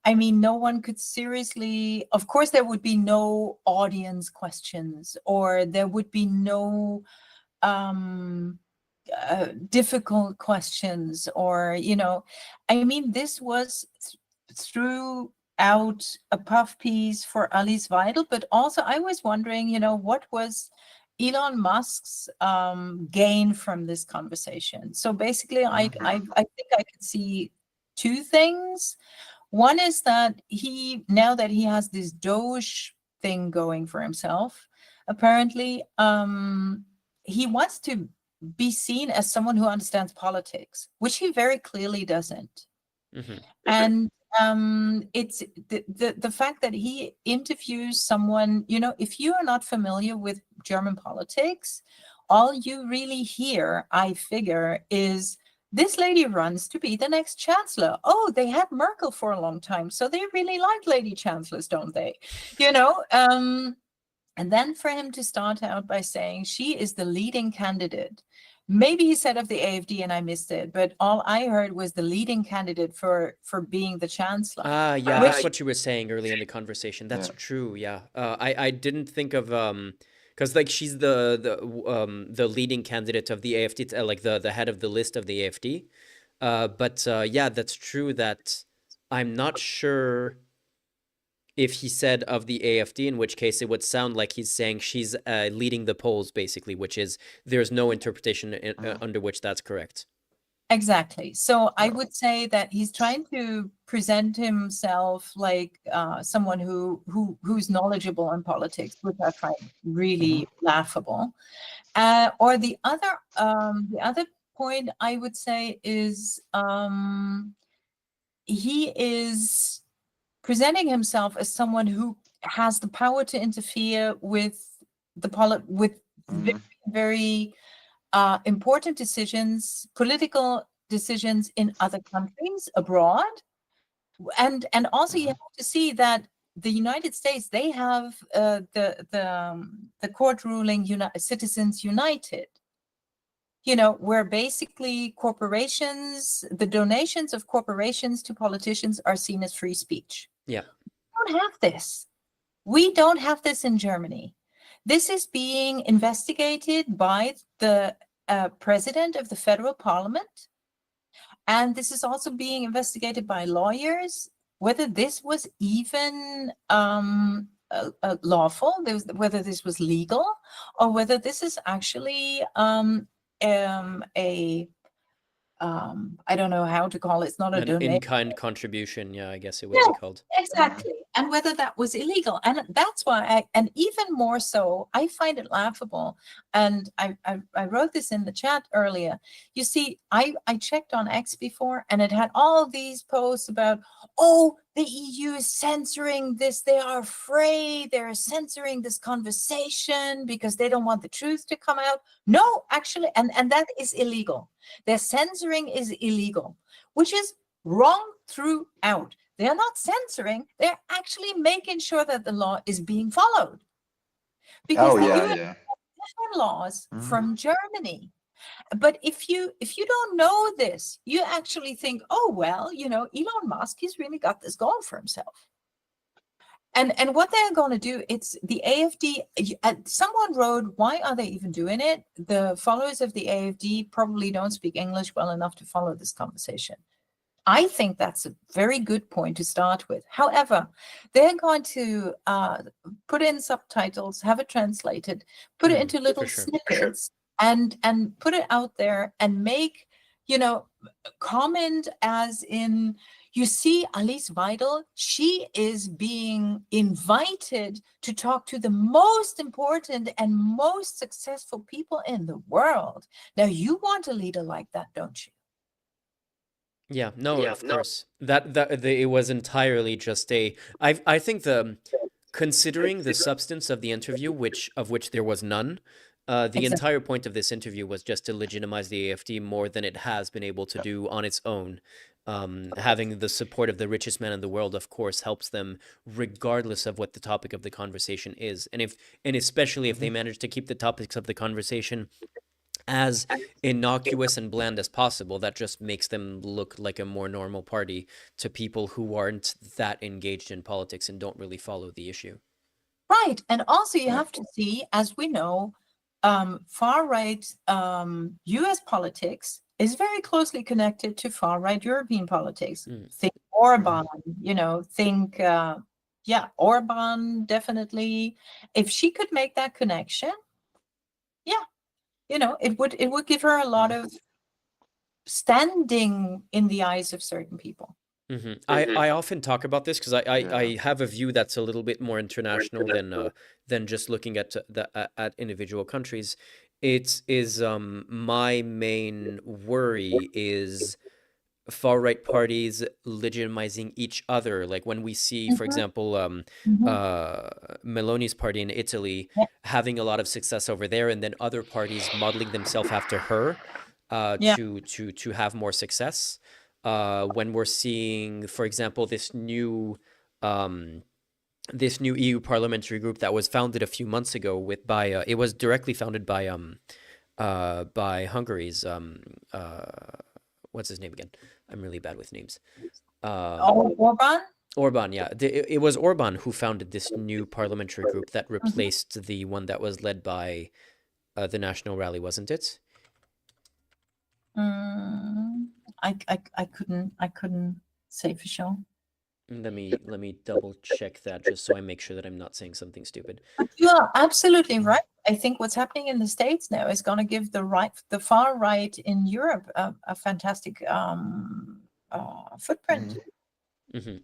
I mean, no one could seriously, of course, there would be no audience questions, or there would be no difficult questions, or I mean, this was throughout a puff piece for Alice Weidel, but also I was wondering, what was Elon Musk's gain from this conversation? So basically, I think I could see two things. One is that now that he has this Doge thing going for himself, apparently, he wants to be seen as someone who understands politics, which he very clearly doesn't. And it's the fact that he interviews someone, if you are not familiar with German politics, all you really hear, I figure, is This lady runs to be the next chancellor. Oh, they had Merkel for a long time, so they really like lady chancellors, don't they? You know, and then for him to start out by saying she is the leading candidate. Maybe he said of the AfD and I missed it, but all I heard was the leading candidate for being the chancellor. Yeah, that's what you were saying early in the conversation. That's true. Yeah, I didn't think of because like she's the leading candidate of the AfD, like the head of the list of the AfD. But yeah, that's true. That I'm not sure if he said of the AfD, in which case it would sound like he's saying she's leading the polls, basically, which is there's no interpretation under which that's correct. Exactly. So I would say that he's trying to present himself like someone who's knowledgeable in politics, which I find really laughable. Or the other point I would say is he is presenting himself as someone who has the power to interfere with very, very important decisions, political decisions in other countries abroad. And also you have to see that the United States, they have the court ruling Citizens United, you know, where basically corporations, the donations of corporations to politicians are seen as free speech. Yeah. We don't have this. We don't have this in Germany. This is being investigated by the president of the federal parliament. And this is also being investigated by lawyers, whether this was even lawful, whether this was legal, or whether this is actually I don't know how to call it. It's not a donation. In-kind contribution, yeah, I guess it would be called. Exactly. And whether that was illegal. And that's why and even more so, I find it laughable. And I wrote this in the chat earlier. You see, I checked on X before, and it had all these posts about, oh, the EU is censoring this. They are afraid. They're censoring this conversation because they don't want the truth to come out. No, actually, and that is illegal. Their censoring is illegal, which is wrong throughout. They're not censoring. They're actually making sure that the law is being followed. Because you have different laws from Germany. But if you don't know this, you actually think, oh, well, you know, Elon Musk, he's really got this going for himself. And what they're going to do, it's the AfD. Someone wrote, why are they even doing it? The followers of the AfD probably don't speak English well enough to follow this conversation. I think that's a very good point to start with. However, they're going to put in subtitles, have it translated, put it into little snippets, and put it out there and make, you know, comment as in, you see, Alice Weidel, she is being invited to talk to the most important and most successful people in the world. Now, you want a leader like that, don't you? Yeah, no, of course. It was entirely just I think considering the substance of the interview, of which there was none, the entire point of this interview was just to legitimize the AfD more than it has been able to do on its own. Having the support of the richest man in the world, of course, helps them regardless of what the topic of the conversation is. And especially if they manage to keep the topics of the conversation as innocuous and bland as possible, that just makes them look like a more normal party to people who aren't that engaged in politics and don't really follow the issue. Right. And also you have to see, as we know, far-right US politics is very closely connected to far-right European politics. Think Orban, you know, think, Orban, definitely. If she could make that connection, you know, it would give her a lot of standing in the eyes of certain people. I often talk about this because I have a view that's a little bit more international than just looking at at individual countries. It is my main worry is far-right parties legitimizing each other. Like when we see, for example, Meloni's party in Italy having a lot of success over there, and then other parties modeling themselves after her. Yeah. to have more success. When we're seeing, for example, this new EU parliamentary group that was founded a few months ago it was directly founded by Hungary's what's his name again? I'm really bad with names. Orban? Orban, yeah. It was Orban who founded this new parliamentary group that replaced the one that was led by the National Rally, wasn't it? I couldn't say for sure. Let me double check that just so I make sure that I'm not saying something stupid. But you are absolutely right. I think what's happening in the States now is going to give the far right in Europe a fantastic footprint. Mm-hmm.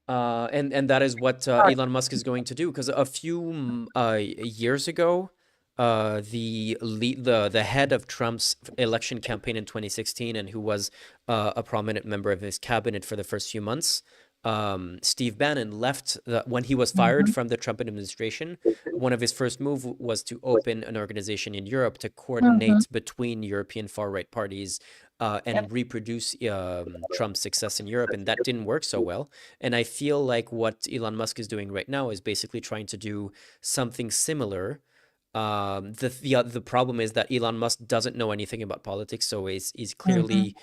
And that is what Elon Musk is going to do, because a few years ago, the head of Trump's election campaign in 2016, and who was a prominent member of his cabinet for the first few months, Steve Bannon left when he was fired from the Trump administration. One of his first moves was to open an organization in Europe to coordinate between European far-right parties and reproduce Trump's success in Europe, and that didn't work so well. And I feel like what Elon Musk is doing right now is basically trying to do something similar. The problem is that Elon Musk doesn't know anything about politics, so he's clearly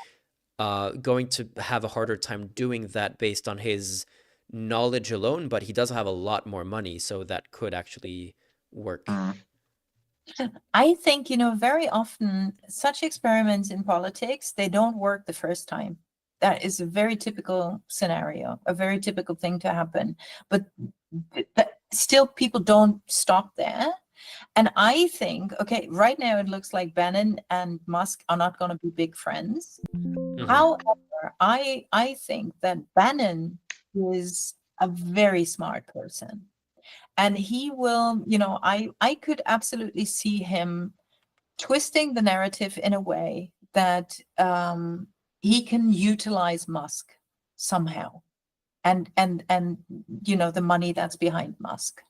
going to have a harder time doing that based on his knowledge alone, but he does have a lot more money, so that could actually work. I think, very often such experiments in politics, they don't work the first time. That is a very typical scenario, a very typical thing to happen. But still, people don't stop there. And I think, okay, right now it looks like Bannon and Musk are not going to be big friends. However, I think that Bannon is a very smart person. And he will, I could absolutely see him twisting the narrative in a way that he can utilize Musk somehow, and the money that's behind Musk.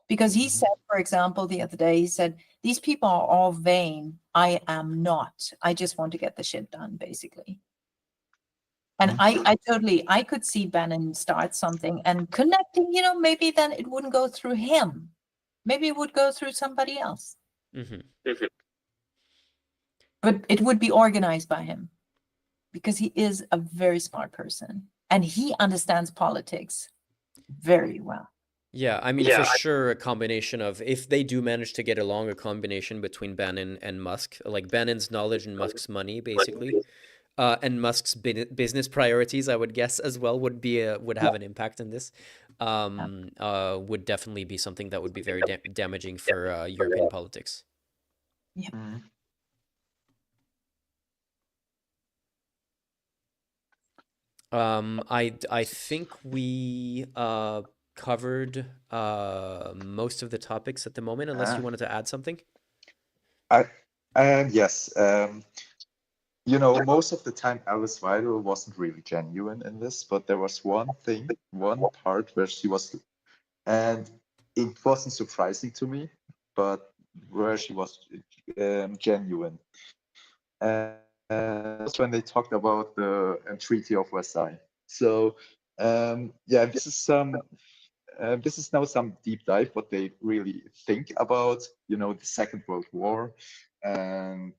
Because he said, for example, the other day, he said, these people are all vain. I am not. I just want to get the shit done, basically. And I could see Bannon start something and connecting, maybe then it wouldn't go through him. Maybe it would go through somebody else. But it would be organized by him, because he is a very smart person and he understands politics very well. Yeah, I mean, for sure, a combination of, if they do manage to get along, a combination between Bannon and Musk, like Bannon's knowledge and Musk's money, basically, and Musk's business priorities, I would guess as well, would have an impact in this. Would definitely be something that would be very damaging for European politics. Yeah. I think we covered most of the topics at the moment, unless you wanted to add something. Yes. Most of the time Alice Weidel wasn't really genuine in this, but there was one part where she was, and it wasn't surprising to me, but where she was genuine. That's when they talked about the Treaty of Versailles. So this is now some deep dive what they really think about, the Second World War and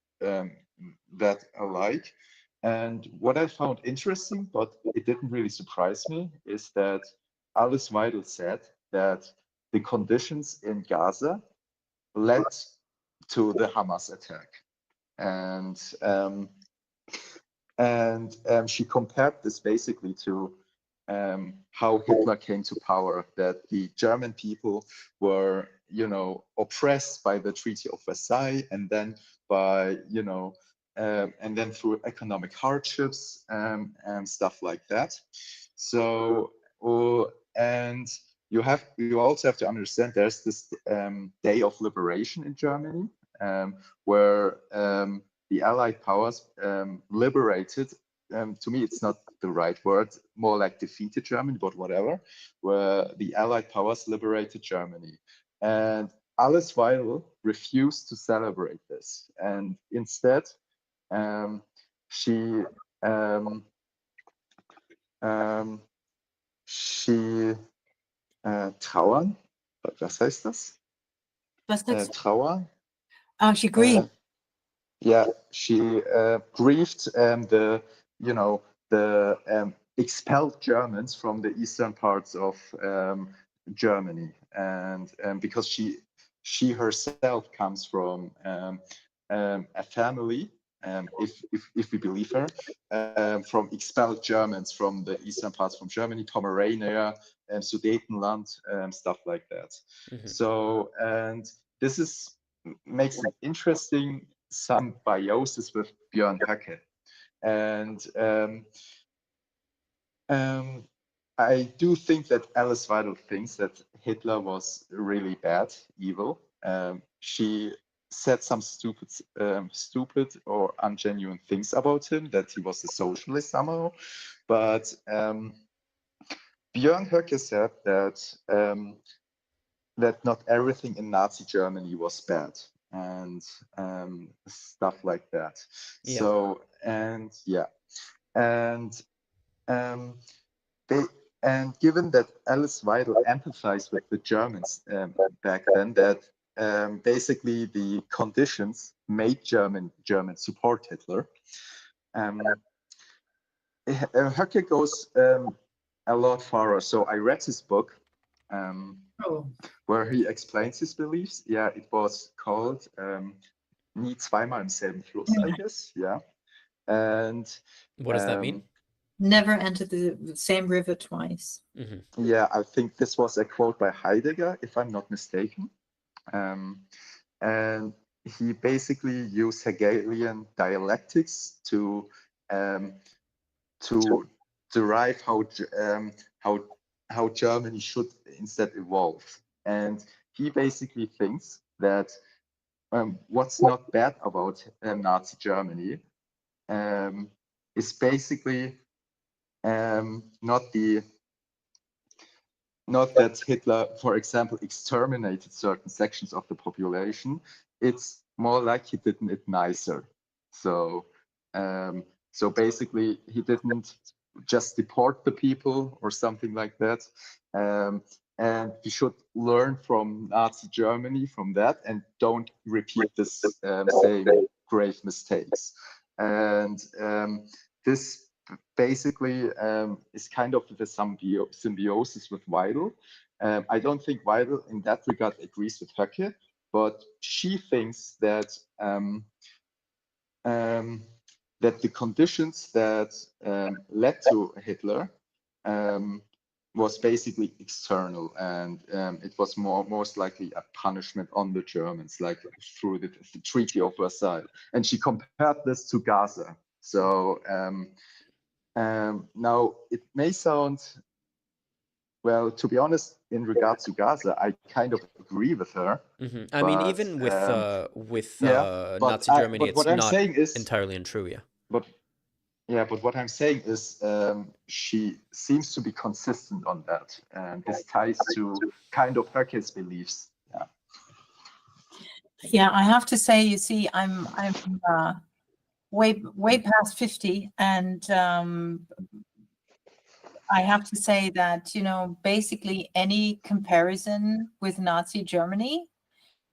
that alike. And what I found interesting, but it didn't really surprise me, is that Alice Weidel said that the conditions in Gaza led to the Hamas attack. And she compared this basically to how Hitler came to power, that the German people were, oppressed by the Treaty of Versailles, and then and then through economic hardships and stuff like that. So, and you also have to understand there's this Day of Liberation in Germany, where the Allied powers liberated. To me, it's not the right word, more like defeated Germany, but whatever, where the Allied powers liberated Germany. And Alice Weidel refused to celebrate this. And instead, she she trauern, was heißt das? Was sagst du? Trauer. She grieved. Yeah, she grieved the expelled Germans from the eastern parts of Germany, and because she herself comes from a family, if we believe her, from expelled Germans from the eastern parts from Germany, Pomerania, Sudetenland, stuff like that. So, and this makes it interesting symbiosis with Björn Höcke. And I do think that Alice Weidel thinks that Hitler was really bad, evil. She said some stupid or ungenuine things about him, that he was a socialist somehow. But Björn Höcke said that that not everything in Nazi Germany was bad, and stuff like that. Yeah. So, and yeah, and given that Alice Weidel empathized with the Germans back then, that basically the conditions made Germans support Hitler. Höcke goes a lot farther. So I read his book, where he explains his beliefs. Yeah, it was called Nie zweimal im selben Fluss, I guess. Yeah. And what does that mean? Never enter the same river twice. Yeah, I think this was a quote by Heidegger, if I'm not mistaken. And he basically used Hegelian dialectics to derive how Germany should instead evolve. And he basically thinks that what's not bad about Nazi Germany is basically not that Hitler, for example, exterminated certain sections of the population. It's more like he did it nicer. So, so basically, he didn't just deport the people or something like that. And we should learn from Nazi Germany from that, and don't repeat this same grave mistakes. And this basically is kind of the symbiosis with Weidel. I don't think Weidel in that regard agrees with Höcke, but she thinks that that the conditions that led to Hitler was basically external, and it was most likely a punishment on the Germans, like through the Treaty of Versailles. And she compared this to Gaza. So now it may sound, well, to be honest, in regards to Gaza, I kind of agree with her. I mean, even with Nazi Germany, it's not entirely untrue. Yeah. But what I'm saying is she seems to be consistent on that, and this ties to kind of Höcke's beliefs. Yeah. Yeah, I have to say, you see, I'm way past 50, and I have to say that, you know, basically any comparison with Nazi Germany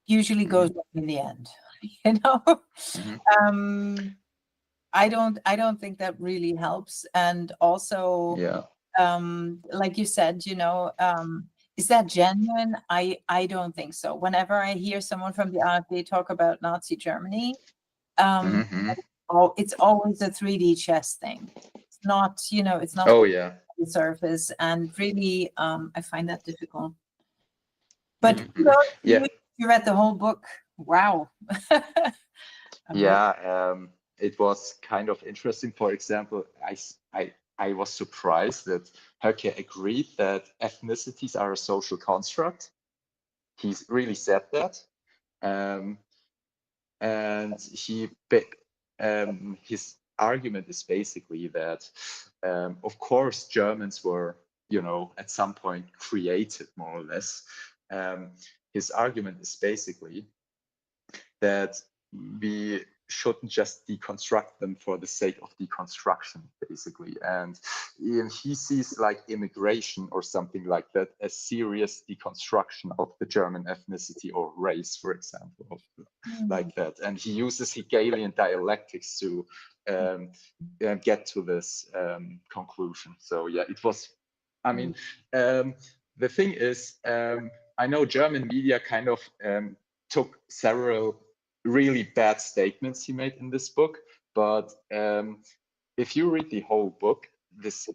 usually goes wrong in the end. You know, I don't think that really helps. And also, like you said, you know, is that genuine? I don't think so. Whenever I hear someone from the AfD talk about Nazi Germany, it's always a 3D chess thing. It's not, you know, it's not the surface, and really, I find that difficult. But you read the whole book. Wow. It was kind of interesting. For example, I was surprised that Höcke agreed that ethnicities are a social construct. He really said that, and his argument is basically that, of course, Germans were, you know, at some point created, more or less. His argument is basically that we shouldn't just deconstruct them for the sake of deconstruction, basically. And he sees like immigration or something like that as serious deconstruction of the German ethnicity or race, for example, like that. And he uses Hegelian dialectics to get to this conclusion. So yeah, it was, I mean, the thing is, I know German media kind of took several really bad statements he made in this book, but if you read the whole book, these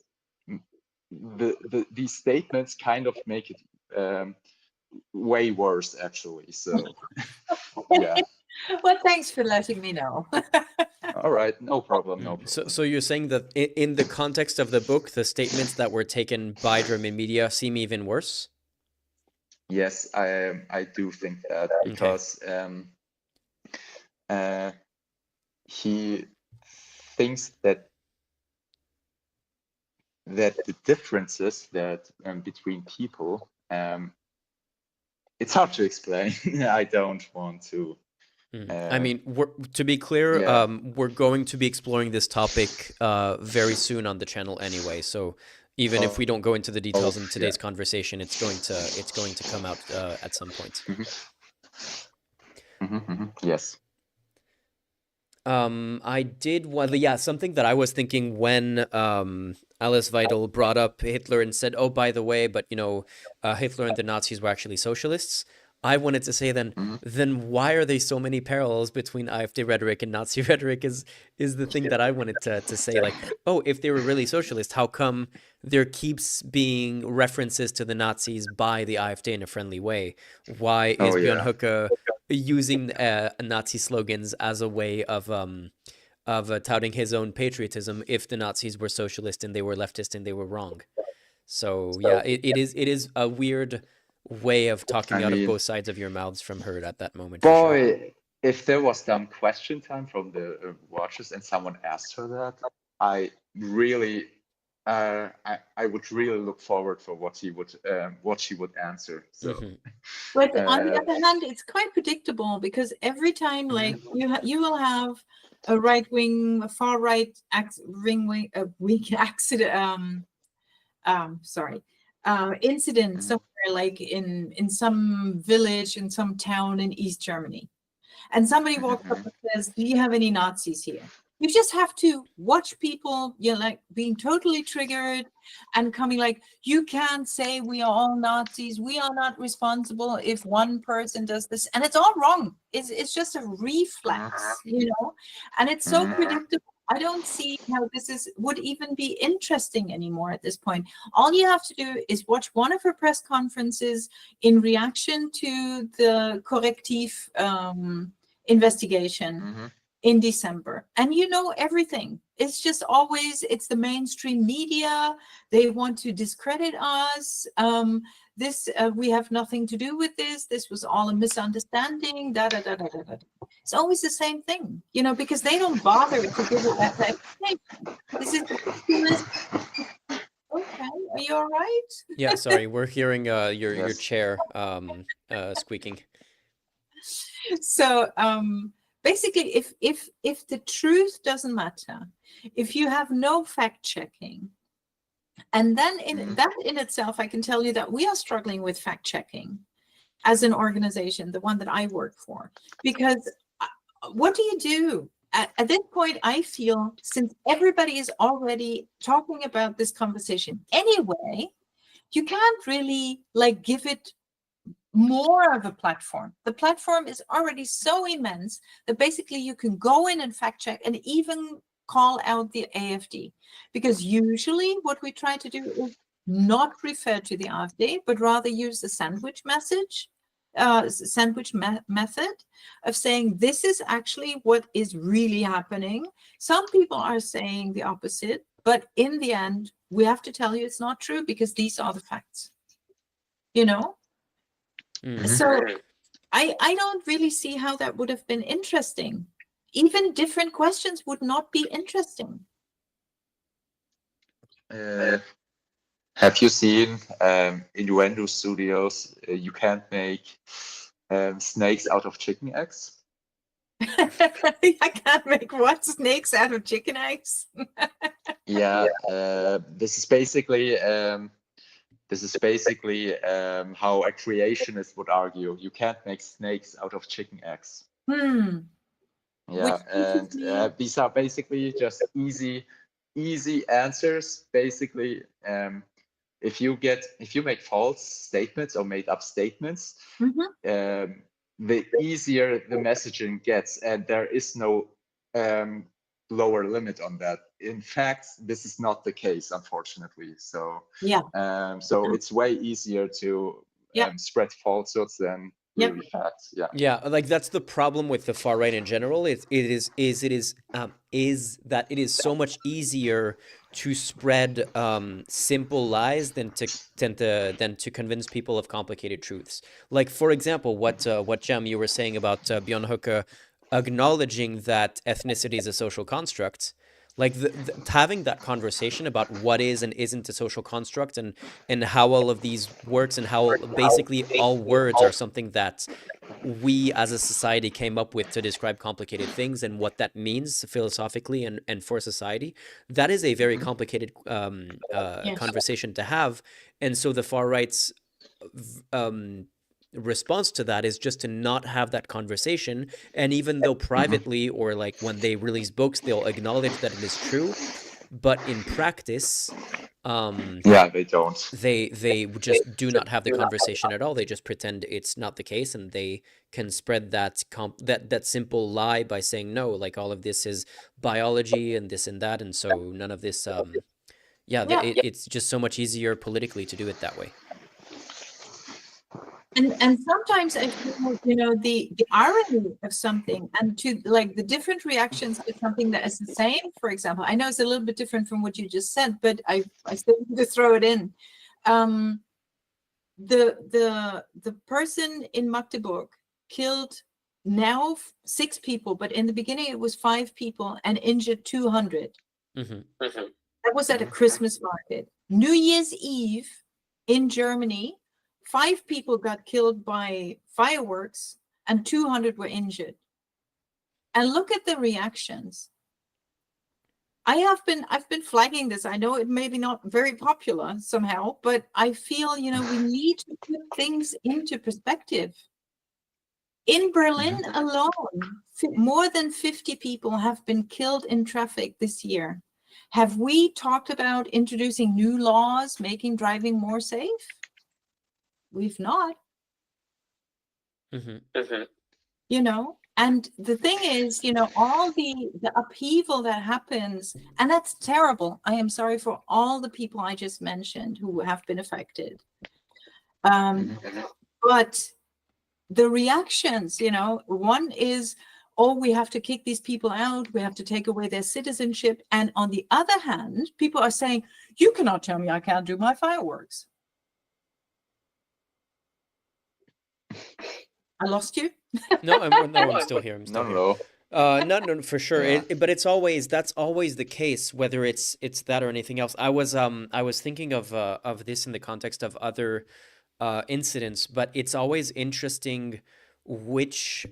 statements kind of make it way worse, actually. So yeah. Well, thanks for letting me know. All right, no problem, no problem. So you're saying that in the context of the book, the statements that were taken by German media seem even worse? Yes, I do think that, because he thinks that the differences that between people, it's hard to explain. I don't want to. I mean, to be clear, yeah. we're going to be exploring this topic very soon on the channel anyway. So even if we don't go into the details in today's conversation, it's going to come out at some point. Yes. I did something that I was thinking when Alice Weidel brought up Hitler and said, "Oh, by the way, but you know, Hitler and the Nazis were actually socialists." I wanted to say then why are there so many parallels between AfD rhetoric and Nazi rhetoric is the thing that I wanted to say. Like, oh, if they were really socialist, how come there keeps being references to the Nazis by the AfD in a friendly way? Why is Björn Höcke using Nazi slogans as a way of touting his own patriotism if the Nazis were socialist and they were leftist and they were wrong? So yeah, it is a weird way of talking out of both sides of your mouths from her at that moment. Boy, if there was some question time from the watchers and someone asked her that, I really, I would really look forward for what she would answer. So, but on the other hand, it's quite predictable, because every time, like you will have a right-wing, a far-right incident somewhere, like in some village, in some town in East Germany, and somebody walks up and says, "Do you have any Nazis here?" You just have to watch people, like being totally triggered and coming like, "You can't say we are all Nazis. We are not responsible if one person does this," and it's all wrong. It's just a reflex, you know, and it's so predictable. I don't see how this would even be interesting anymore at this point. All you have to do is watch one of her press conferences in reaction to the corrective investigation in December, and you know everything. It's just always, it's the mainstream media. They want to discredit us. We have nothing to do with this. This was all a misunderstanding. It's always the same thing, you know, because they don't bother to give it that explanation. This is okay. Are you all right? Yeah, sorry, we're hearing your chair squeaking. So basically, if the truth doesn't matter, if you have no fact checking, and then that in itself, I can tell you that we are struggling with fact checking as an organization, the one that I work for, because what do you do? At this point, I feel, since everybody is already talking about this conversation anyway, you can't really like give it more of a platform. The platform is already so immense that basically you can go in and fact check and even call out the AfD, because usually what we try to do is not refer to the AfD, but rather use the sandwich method of saying this is actually what is really happening. Some people are saying the opposite, but in the end, we have to tell you it's not true because these are the facts, you know? So I don't really see how that would have been interesting. Even different questions would not be interesting. Have you seen Innuendo Studios? You can't make snakes out of chicken eggs. I can't make what? Snakes out of chicken eggs? Yeah, this is basically how a creationist would argue. You can't make snakes out of chicken eggs. Yeah, and these are basically just easy answers. Basically, if you make false statements or made up statements, the easier the messaging gets, and there is no lower limit on that. In fact, this is not the case, unfortunately. So so it's way easier to spread falsehoods than really facts. Yeah, like that's the problem with the far right in general. Is that it is so much easier to spread simple lies than to convince people of complicated truths. Like, for example, what Jem, you were saying about Björn Höcke acknowledging that ethnicity is a social construct. Like having that conversation about what is and isn't a social construct, and how all of these works, and how basically all words are something that we as a society came up with to describe complicated things, and what that means philosophically and for society. That is a very complicated conversation to have. And so the far right's response to that is just to not have that conversation. And even though privately, or like when they release books, they'll acknowledge that it is true, but in practice, they don't. They just do not have the conversation at all. They just pretend it's not the case, and they can spread that that simple lie by saying, no, like all of this is biology and this and that, and so none of this. It's just so much easier politically to do it that way. And sometimes I feel, the irony of something, and to like the different reactions to something that is the same. For example, I know it's a little bit different from what you just said, but I still need to throw it in. The person in Magdeburg killed now 6 people, but in the beginning it was 5 people and injured 200. That was at a Christmas market. New Year's Eve in Germany, 5 people got killed by fireworks and 200 were injured. And look at the reactions. I've been flagging this. I know it may be not very popular somehow, but I feel, we need to put things into perspective. In Berlin alone, more than 50 people have been killed in traffic this year. Have we talked about introducing new laws, making driving more safe? We've not. And the thing is, all the upheaval that happens, and that's terrible. I am sorry for all the people I just mentioned who have been affected. But the reactions, one is, oh, we have to kick these people out. We have to take away their citizenship. And on the other hand, people are saying, you cannot tell me I can't do my fireworks. I lost you? No, I'm still here. No, for sure. Yeah. But that's always the case, whether it's that or anything else. I was thinking of this in the context of other incidents, but it's always interesting which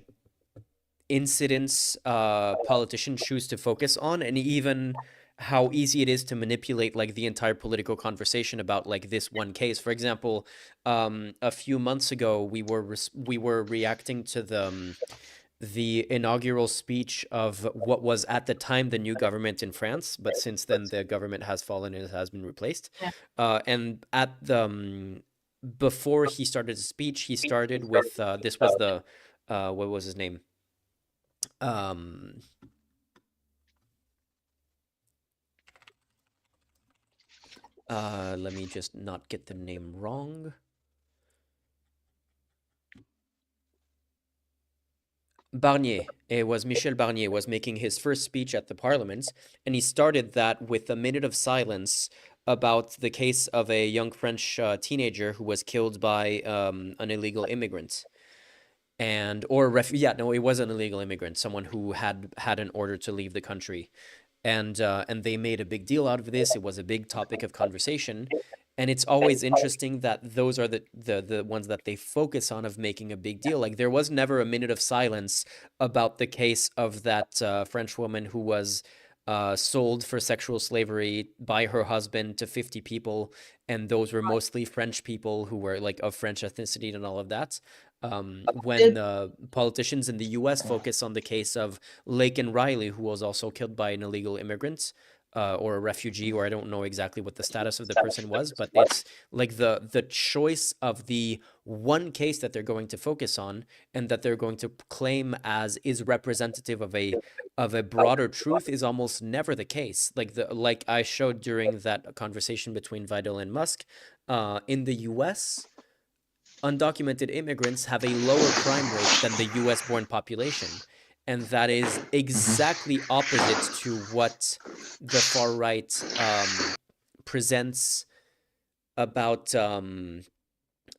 incidents politicians choose to focus on, and even how easy it is to manipulate like the entire political conversation about like this one case. For example, a few months ago, we were reacting to the inaugural speech of what was at the time the new government in France, but since then the government has fallen and it has been replaced. And at the before he started his speech, he started with this was the what was his name? Let me just not get the name wrong. Barnier. It was Michel Barnier was making his first speech at the Parliament, and he started that with a minute of silence about the case of a young French teenager who was killed by an illegal immigrant. It was an illegal immigrant, someone who had an order to leave the country. And they made a big deal out of this. It was a big topic of conversation. And it's always interesting that those are the ones that they focus on of making a big deal. Like there was never a minute of silence about the case of that French woman who was sold for sexual slavery by her husband to 50 people, and those were mostly French people who were like of French ethnicity and all of that. When politicians in the U.S. focus on the case of Lake and Riley, who was also killed by an illegal immigrant or a refugee, or I don't know exactly what the status of the person was, but it's like the choice of the one case that they're going to focus on and that they're going to claim as is representative of a broader truth is almost never the case. Like I showed during that conversation between Vidal and Musk, in the U.S., undocumented immigrants have a lower crime rate than the US born population. And that is exactly opposite to what the far right presents about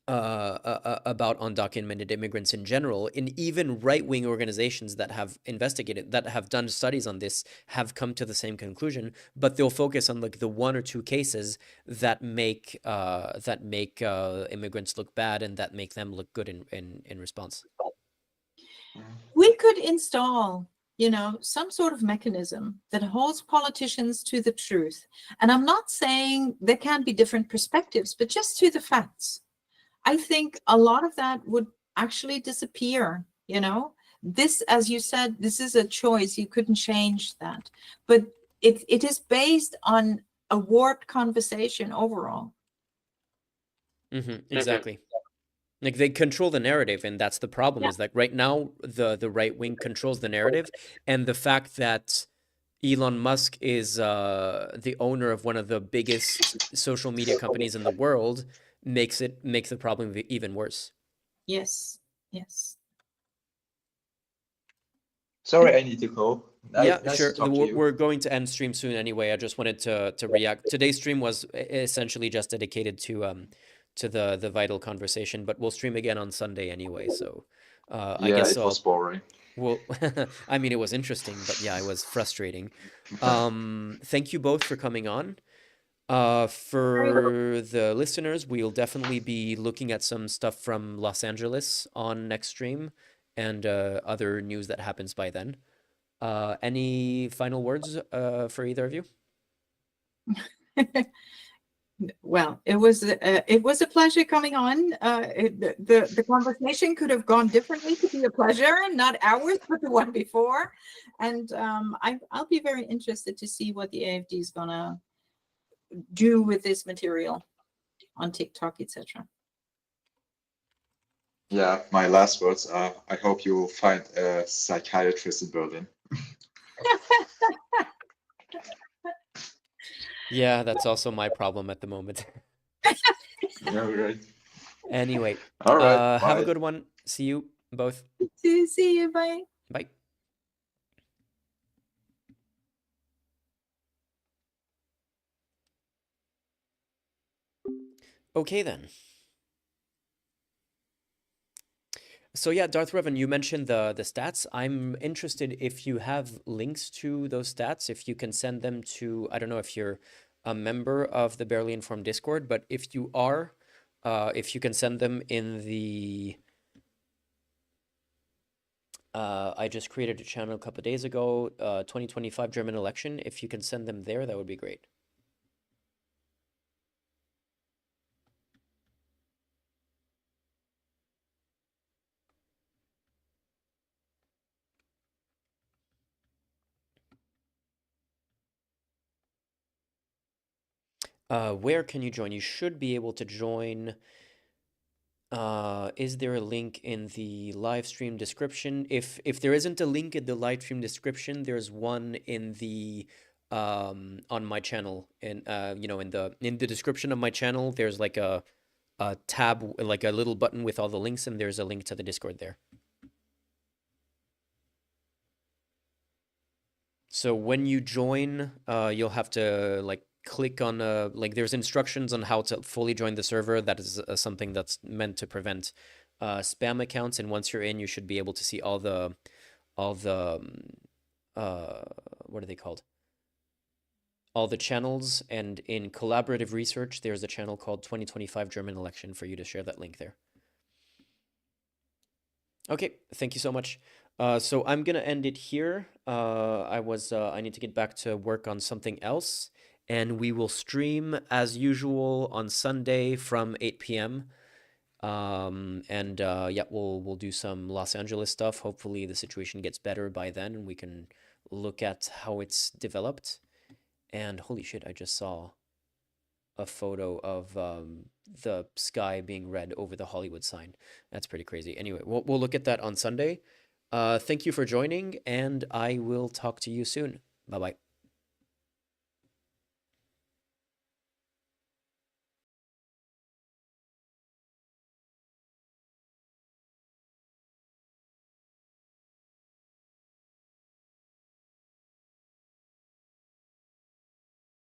undocumented immigrants in general. And even right-wing organizations that have investigated, that have done studies on this, have come to the same conclusion. But they'll focus on like the one or two cases that make immigrants look bad and that make them look good in response. We could install, some sort of mechanism that holds politicians to the truth. And I'm not saying there can't be different perspectives, but just to the facts. I think a lot of that would actually disappear, This, as you said, this is a choice. You couldn't change that. But it is based on a warped conversation overall. Exactly. Like they control the narrative, and that's the problem. Is like right now the right wing controls the narrative, and the fact that Elon Musk is the owner of one of the biggest social media companies in the world makes the problem even worse. Yes. Sorry, I need to go. Nice sure. to talk to you. We're going to end stream soon anyway. I just wanted to react. Today's stream was essentially just dedicated to the Vital conversation, but we'll stream again on Sunday anyway. So I guess it was boring. Well, I mean, it was interesting, but yeah, it was frustrating. Thank you both for coming on. For the listeners, we'll definitely be looking at some stuff from Los Angeles on next stream and other news that happens by then. Any final words for either of you? Well, it was a pleasure coming on. The conversation could have gone differently to be a pleasure, not ours, but the one before. And I'll be very interested to see what the AfD is gonna do with this material on TikTok, etc. Yeah, my last words are: I hope you find a psychiatrist in Berlin. Yeah, that's also my problem at the moment. Yeah, right. Anyway, all right. Have a good one. See you both. See you. Bye. Bye. Okay then. So yeah, Darth Revan, you mentioned the stats. I'm interested if you have links to those stats, if you can send them to, I don't know if you're a member of the Barely Informed Discord, but if you are, if you can send them in the, I just created a channel a couple of days ago, 2025 German election. If you can send them there, that would be great. Where can you join? You should be able to join. Is there a link in the live stream description? If there isn't a link in the live stream description, there's one in the on my channel. In in the description of my channel, there's like a tab, like a little button with all the links, and there's a link to the Discord there. So when you join, you'll have to like click on like there's instructions on how to fully join the server. That is something that's meant to prevent spam accounts. And once you're in, you should be able to see all the what are they called? all the channels, and in collaborative research, there's a channel called 2025 German Election for you to share that link there. Okay, thank you so much. So I'm gonna end it here. I need to get back to work on something else, and we will stream as usual on Sunday from 8 p.m. Yeah, we'll do some Los Angeles stuff. Hopefully the situation gets better by then and we can look at how it's developed. And holy shit, I just saw a photo of the sky being red over the Hollywood sign. That's pretty crazy. Anyway, we'll look at that on Sunday. Thank you for joining, and I will talk to you soon. Bye-bye.